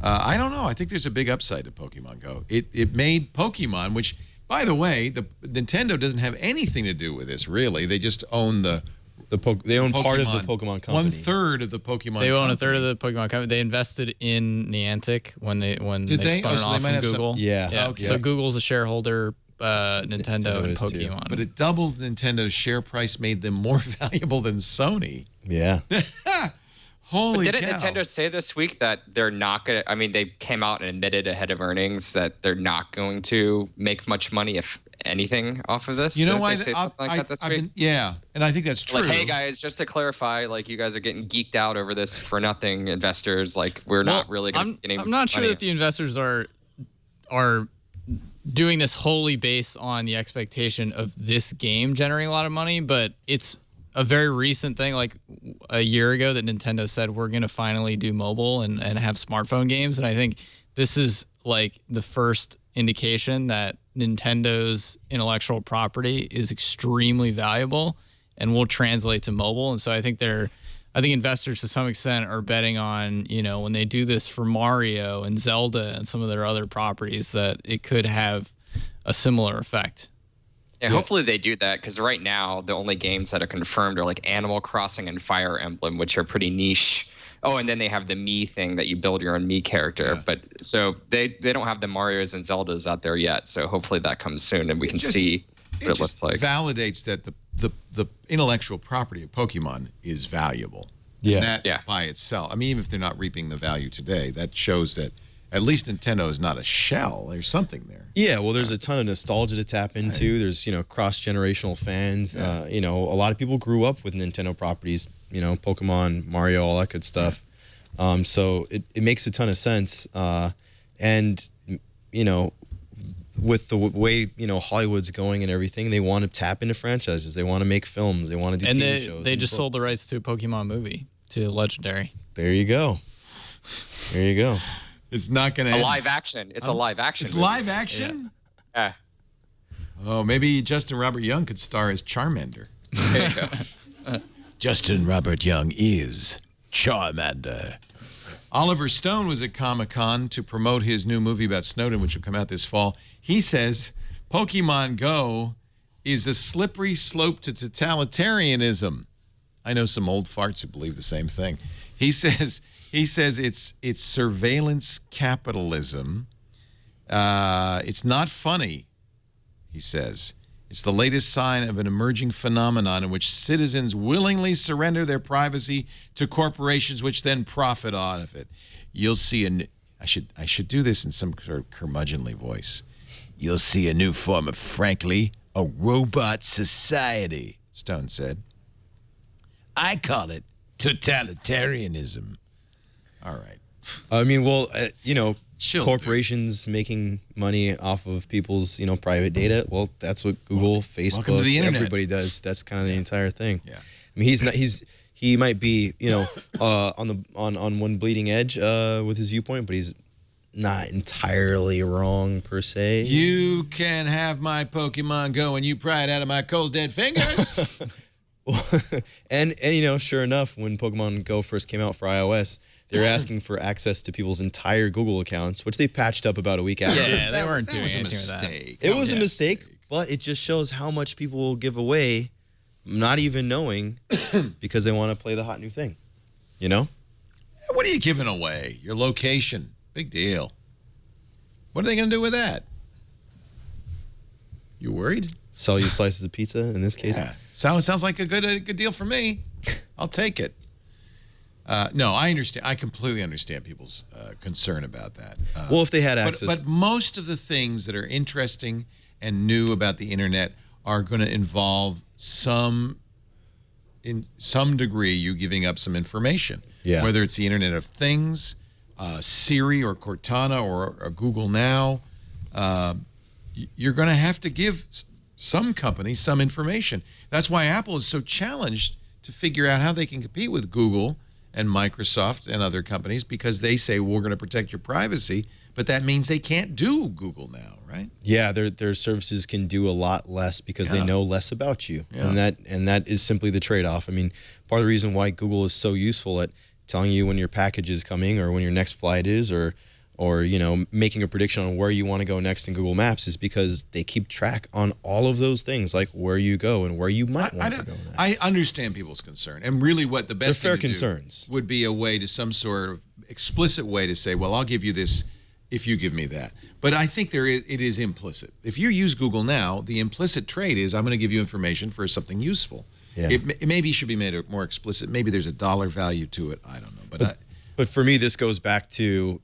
I don't know. I think there's a big upside to Pokemon Go. It made Pokemon, which, by the way, Nintendo doesn't have anything to do with this, really. They just own they own part of the Pokemon company. 1/3 of the Pokemon They own company. a third of the Pokemon company. They invested in Niantic when they spun it off they might from have Google. some- Okay. So Google's a shareholder, Nintendo and Pokemon. But it doubled Nintendo's share price, made them more valuable than Sony. Yeah. Holy But didn't cow. Nintendo say this week that they're not going to, I mean, they came out and admitted ahead of earnings that they're not going to make much money, if anything, off of this? You know Didn't why? they say something like that this week? And I think that's true. Like, hey guys, just to clarify, like you guys are getting geeked out over this for nothing, investors. Like we're not really going to get any I'm not sure money. that the investors are doing this wholly based on the expectation of this game generating a lot of money, but it's a very recent thing, like a year ago, that Nintendo said we're going to finally do mobile and have smartphone games. And I think this is like the first indication that Nintendo's intellectual property is extremely valuable and will translate to mobile. And so I think investors to some extent are betting on, when they do this for Mario and Zelda and some of their other properties, that it could have a similar effect. Yeah, hopefully they do that, because right now the only games that are confirmed are like Animal Crossing and Fire Emblem, which are pretty niche. Oh, and then they have the Mii thing that you build your own Mii character. But so they don't have the Marios and Zeldas out there yet. So hopefully that comes soon and we can see what it looks like. Validates that the intellectual property of Pokemon is valuable. Yeah. And that by itself. I mean, even if they're not reaping the value today, that shows that at least Nintendo is not a shell. There's something there. Yeah, well, there's a ton of nostalgia to tap into. There's, cross-generational fans. A lot of people grew up with Nintendo properties, Pokemon, Mario, all that good stuff. So it makes a ton of sense. And, with the way, Hollywood's going and everything, they want to tap into franchises. They want to make films. They want to do TV shows. They just sold the rights to a Pokemon movie to Legendary. There you go. There you go. It's not going to a live action. It's a live action. It's movie. live action? Yeah. Oh, maybe Justin Robert Young could star as Charmander. There you go. Justin Robert Young is Charmander. Oliver Stone was at Comic-Con to promote his new movie about Snowden, which will come out this fall. He says Pokemon Go is a slippery slope to totalitarianism. I know some old farts who believe the same thing. He says it's surveillance capitalism. It's not funny, he says. It's the latest sign of an emerging phenomenon in which citizens willingly surrender their privacy to corporations which then profit out of it. You'll see I should do this in some sort of curmudgeonly voice. You'll see a new form of, frankly, a robot society, Stone said. I call it totalitarianism. All right. I mean, well, corporations making money off of people's, private data. Well, that's what Google, Facebook, to the internet. everybody does. That's kind of the entire thing. Yeah. I mean, he might be, on one bleeding edge with his viewpoint, but he's not entirely wrong per se. You can have my Pokemon Go and you pry it out of my cold dead fingers. and sure enough, when Pokemon Go first came out for iOS, they were asking for access to people's entire Google accounts, which they patched up about a week after. Yeah, they weren't doing anything with that. It was a mistake, but it just shows how much people will give away, not even knowing, because they want to play the hot new thing. What are you giving away? Your location. Big deal. What are they going to do with that? You worried? Sell you slices of pizza in this case? Yeah. Sounds like a good deal for me. I'll take it. No, I understand. I completely understand people's concern about that. Well, if they had access. But most of the things that are interesting and new about the internet are going to involve in some degree, you giving up some information. Yeah. Whether it's the Internet of Things, Siri or Cortana or Google Now, you're going to have to give some companies some information. That's why Apple is so challenged to figure out how they can compete with Google and Microsoft and other companies, because they say, well, we're going to protect your privacy, but that means they can't do Google Now, right? Yeah, their services can do a lot less because they know less about you, and that is simply the trade-off. I mean, part of the reason why Google is so useful at telling you when your package is coming or when your next flight is, or making a prediction on where you want to go next in Google Maps is because they keep track on all of those things, like where you go and where you might want to go next. I understand people's concern, and really what the best They're thing fair to concerns. do would be a way to some sort of explicit way to say, well, I'll give you this if you give me that. But I think it is implicit. If you use Google Now, the implicit trade is I'm going to give you information for something useful. Yeah. It maybe should be made more explicit. Maybe there's a dollar value to it. I don't know. But for me, this goes back to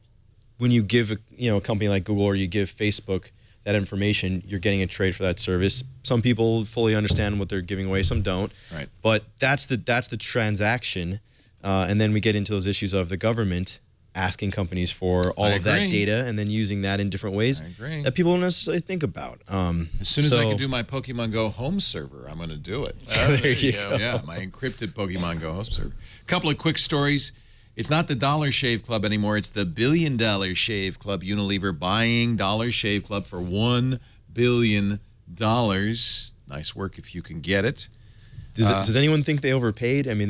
when you give a company like Google or you give Facebook that information, you're getting a trade for that service. Some people fully understand what they're giving away, some don't. Right. But that's the transaction, and then we get into those issues of the government asking companies for all of that data and then using that in different ways that people don't necessarily think about. As soon as I can do my Pokemon Go home server, I'm going to do it. There you go. Yeah, my encrypted Pokemon Go home server. A couple of quick stories. It's not the Dollar Shave Club anymore. It's the $1 billion Shave Club. Unilever buying Dollar Shave Club for $1 billion. Nice work if you can get it. Does anyone think they overpaid? I mean,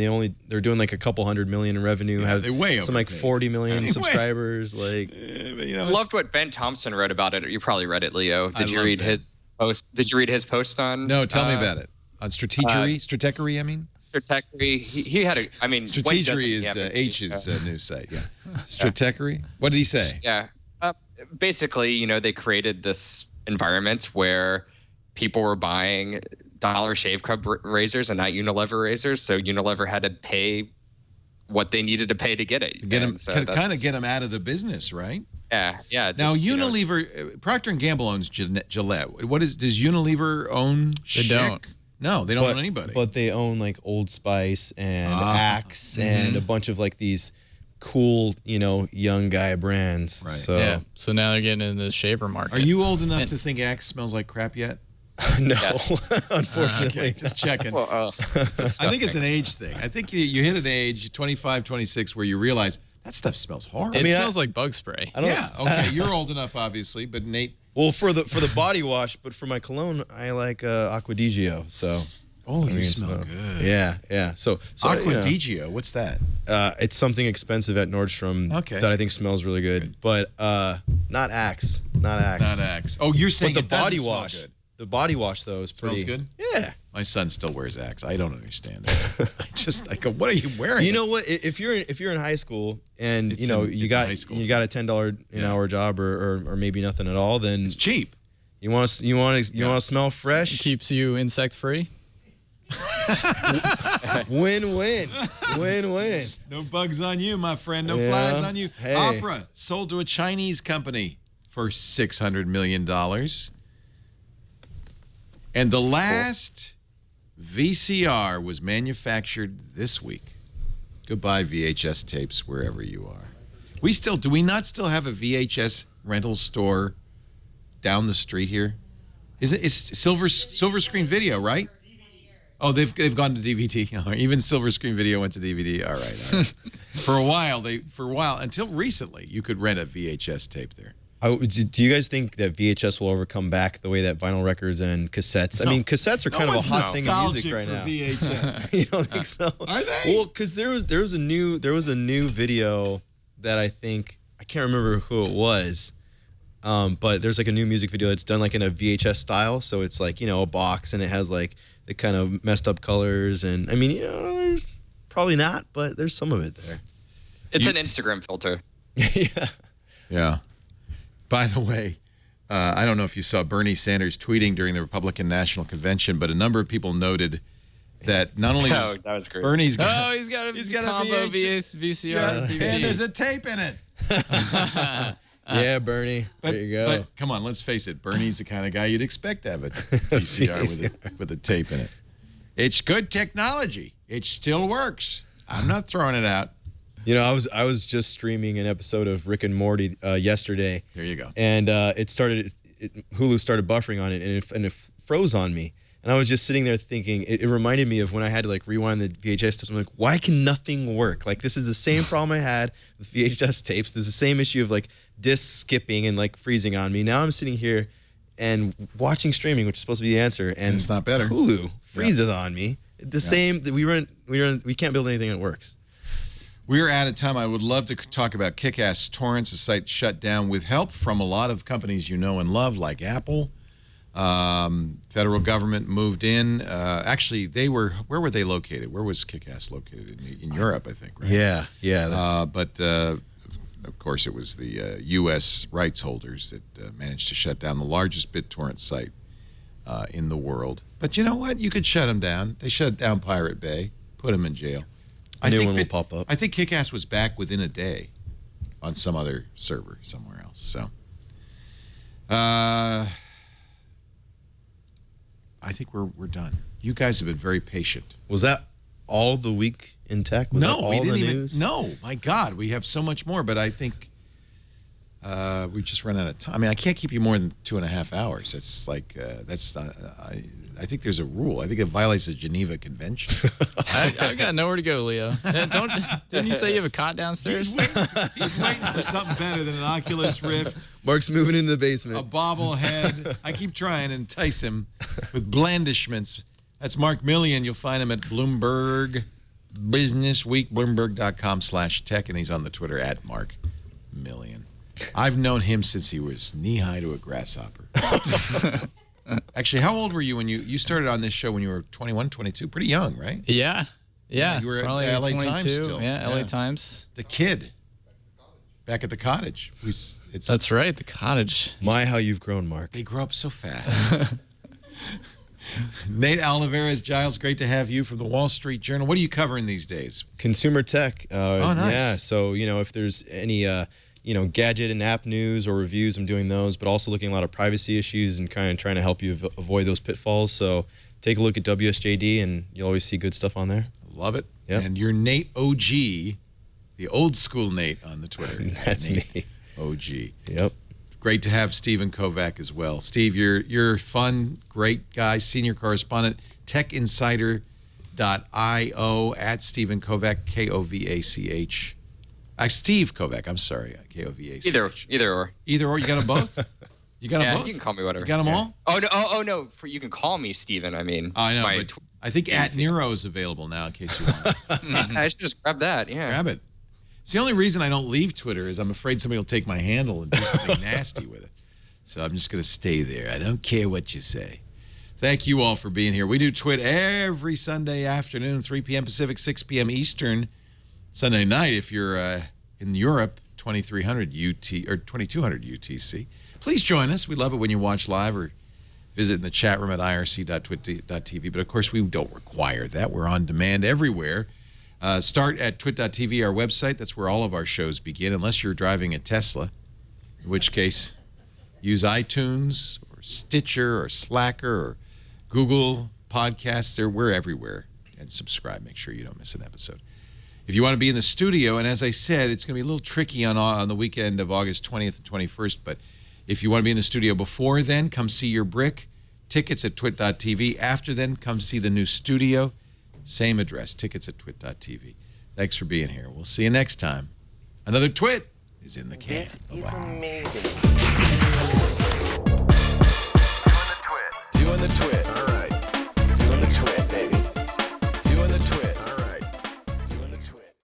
they're doing like a couple $100 million in revenue. Yeah, they way some like 40 million subscribers. Like, I loved what Ben Thompson wrote about it. You probably read it, Leo. Did you read his post? Did you read his post on? No, tell me about it. On Stratechery, I mean. Stratechery. He had a. I mean, Stratechery is H's news site. Yeah. Stratechery. What did he say? Yeah. Basically, they created this environment where people were buying Dollar Shave Club razors and not Unilever razors, so Unilever had to pay what they needed to pay to get it. Get them, kind of get them out of the business, right? Yeah. Now Unilever, Procter & Gamble owns Gillette. Does Unilever own? They don't. No, they don't own anybody. But they own like Old Spice and Axe and a bunch of like these cool, young guy brands. Right. So now they're getting into the shaver market. Are you old enough to think Axe smells like crap yet? No, unfortunately. Okay, just checking. I think it's an age thing. I think you hit an age, 25, 26, where you realize that stuff smells horrible. It smells like bug spray. Okay. You're old enough, obviously, but Nate. Well, for the body wash, but for my cologne, I like Acqua di Gio. So. Oh, you smell good. Yeah. So Acqua di Gio, what's that? It's something expensive at Nordstrom that I think smells really good, but not Axe. Not Axe. Oh, you're saying but the it body smell wash. Good. The body wash though is smells pretty good. Yeah. My son still wears Axe. I don't understand it. I go, what are you wearing? You know what? If you're in high school and you got a $10 an hour job or maybe nothing at all, then it's cheap. You want to smell fresh? It keeps you insect free. Win-win. Win-win. No bugs on you, my friend. No flies on you. Hey. Opera sold to a Chinese company for $600 million. And the last VCR was manufactured this week. Goodbye, VHS tapes, wherever you are. Do we not still have a VHS rental store down the street here? It's Silver Screen Video, right? Oh, they've gone to DVD. Even Silver Screen Video went to DVD. All right. For a while, until recently, you could rent a VHS tape there. Do you guys think that VHS will ever come back the way that vinyl records and cassettes? No. I mean, cassettes are kind of a hot thing in music right for now. VHS. You don't think so? Are they? Well, because there was a new video that I can't remember who it was, but there's like a new music video that's done like in a VHS style. So it's like a box and it has like the kind of messed up colors, and I mean there's probably not, but there's some of it there. It's an Instagram filter. Yeah. By the way, I don't know if you saw Bernie Sanders tweeting during the Republican National Convention, but a number of people noted that not only was, that was great. Bernie's got he's got a combo VCR DVD. and there's a tape in it. Yeah, Bernie. There you go. But come on, let's face it. Bernie's the kind of guy you'd expect to have a VCR with a tape in it. It's good technology. It still works. I'm not throwing it out. You know, I was just streaming an episode of Rick and Morty yesterday. There you go. And Hulu started buffering on it, and it froze on me. And I was just sitting there thinking, it reminded me of when I had to like rewind the VHS tapes. I'm like, why can nothing work? Like, this is the same problem I had with VHS tapes. There's the same issue of like disc skipping and like freezing on me. Now I'm sitting here and watching streaming, which is supposed to be the answer, and it's not better. Hulu freezes on me. The same. We can't build anything that works. We're out of time. I would love to talk about Kick-Ass Torrents, a site shut down with help from a lot of companies you know and love, like Apple. Federal government moved in. Actually, where were they located? Where was Kick-Ass located? In Europe, I think, right? Yeah. But of course, it was the U.S. rights holders that managed to shut down the largest BitTorrent site in the world. But you know what? You could shut them down. They shut down Pirate Bay, put them in jail. A new one will pop up. I think Kick-Ass was back within a day on some other server somewhere else. So, I think we're done. You guys have been very patient. Was that all the week in tech? Was that all we didn't the even. news? No, my God, we have so much more. But I think we just run out of time. I mean, I can't keep you more than 2.5 hours. It's like that's not. I think there's a rule. I think it violates the Geneva Convention. I've got nowhere to go, Leo. Didn't you say you have a cot downstairs? He's waiting for something better than an Oculus Rift. Mark's moving into the basement. A bobblehead. I keep trying to entice him with blandishments. That's Mark Milian. You'll find him at Bloomberg Business Week, Bloomberg.com/tech, and he's on the Twitter at Mark Milian. I've known him since he was knee-high to a grasshopper. Actually, how old were you when you started on this show when you were 21, 22? Pretty young, right? Yeah. You were probably at LA 22. Times still. Yeah, LA Times. The kid. Back at the cottage. That's right, the cottage. My, how you've grown, Mark. They grow up so fast. Nate Olivarez-Gile, great to have you from the Wall Street Journal. What are you covering these days? Consumer tech. Oh, nice. Yeah, so, if there's any... gadget and app news or reviews, I'm doing those, but also looking at a lot of privacy issues and kind of trying to help you avoid those pitfalls. So take a look at WSJD, and you'll always see good stuff on there. Love it. Yep. And you're Nate OG, the old school Nate on the Twitter. That's Nate me. OG. Yep. Great to have Stephen Kovach as well. Steve, you're fun, great guy, senior correspondent, techinsider.io at Stephen Kovach, Kovach. Steve Kovach, I'm sorry, Kovach. Either or. Either or, you got them both? You got them both? You can call me whatever. You got them all? Oh no, you can call me Steven, I mean. I know, but I think @Nero is available now in case you want it. I should just grab that, yeah. Grab it. It's the only reason I don't leave Twitter is I'm afraid somebody will take my handle and do something nasty with it. So I'm just going to stay there. I don't care what you say. Thank you all for being here. We do Twit every Sunday afternoon, 3 p.m. Pacific, 6 p.m. Eastern. Sunday night, if you're in Europe, 2300 UT or 2200 UTC. Please join us. We love it when you watch live or visit in the chat room at irc.twit.tv. But of course, we don't require that. We're on demand everywhere. Start at twit.tv, our website. That's where all of our shows begin, unless you're driving a Tesla, in which case use iTunes or Stitcher or Slacker or Google Podcasts. We're everywhere. And subscribe. Make sure you don't miss an episode. If you want to be in the studio, and as I said, it's going to be a little tricky on the weekend of August 20th and 21st, but if you want to be in the studio before then, come see your brick. Tickets at twit.tv. After then, come see the new studio. Same address, tickets at twit.tv. Thanks for being here. We'll see you next time. Another Twit is in the can. It's amazing. Doing the Twit.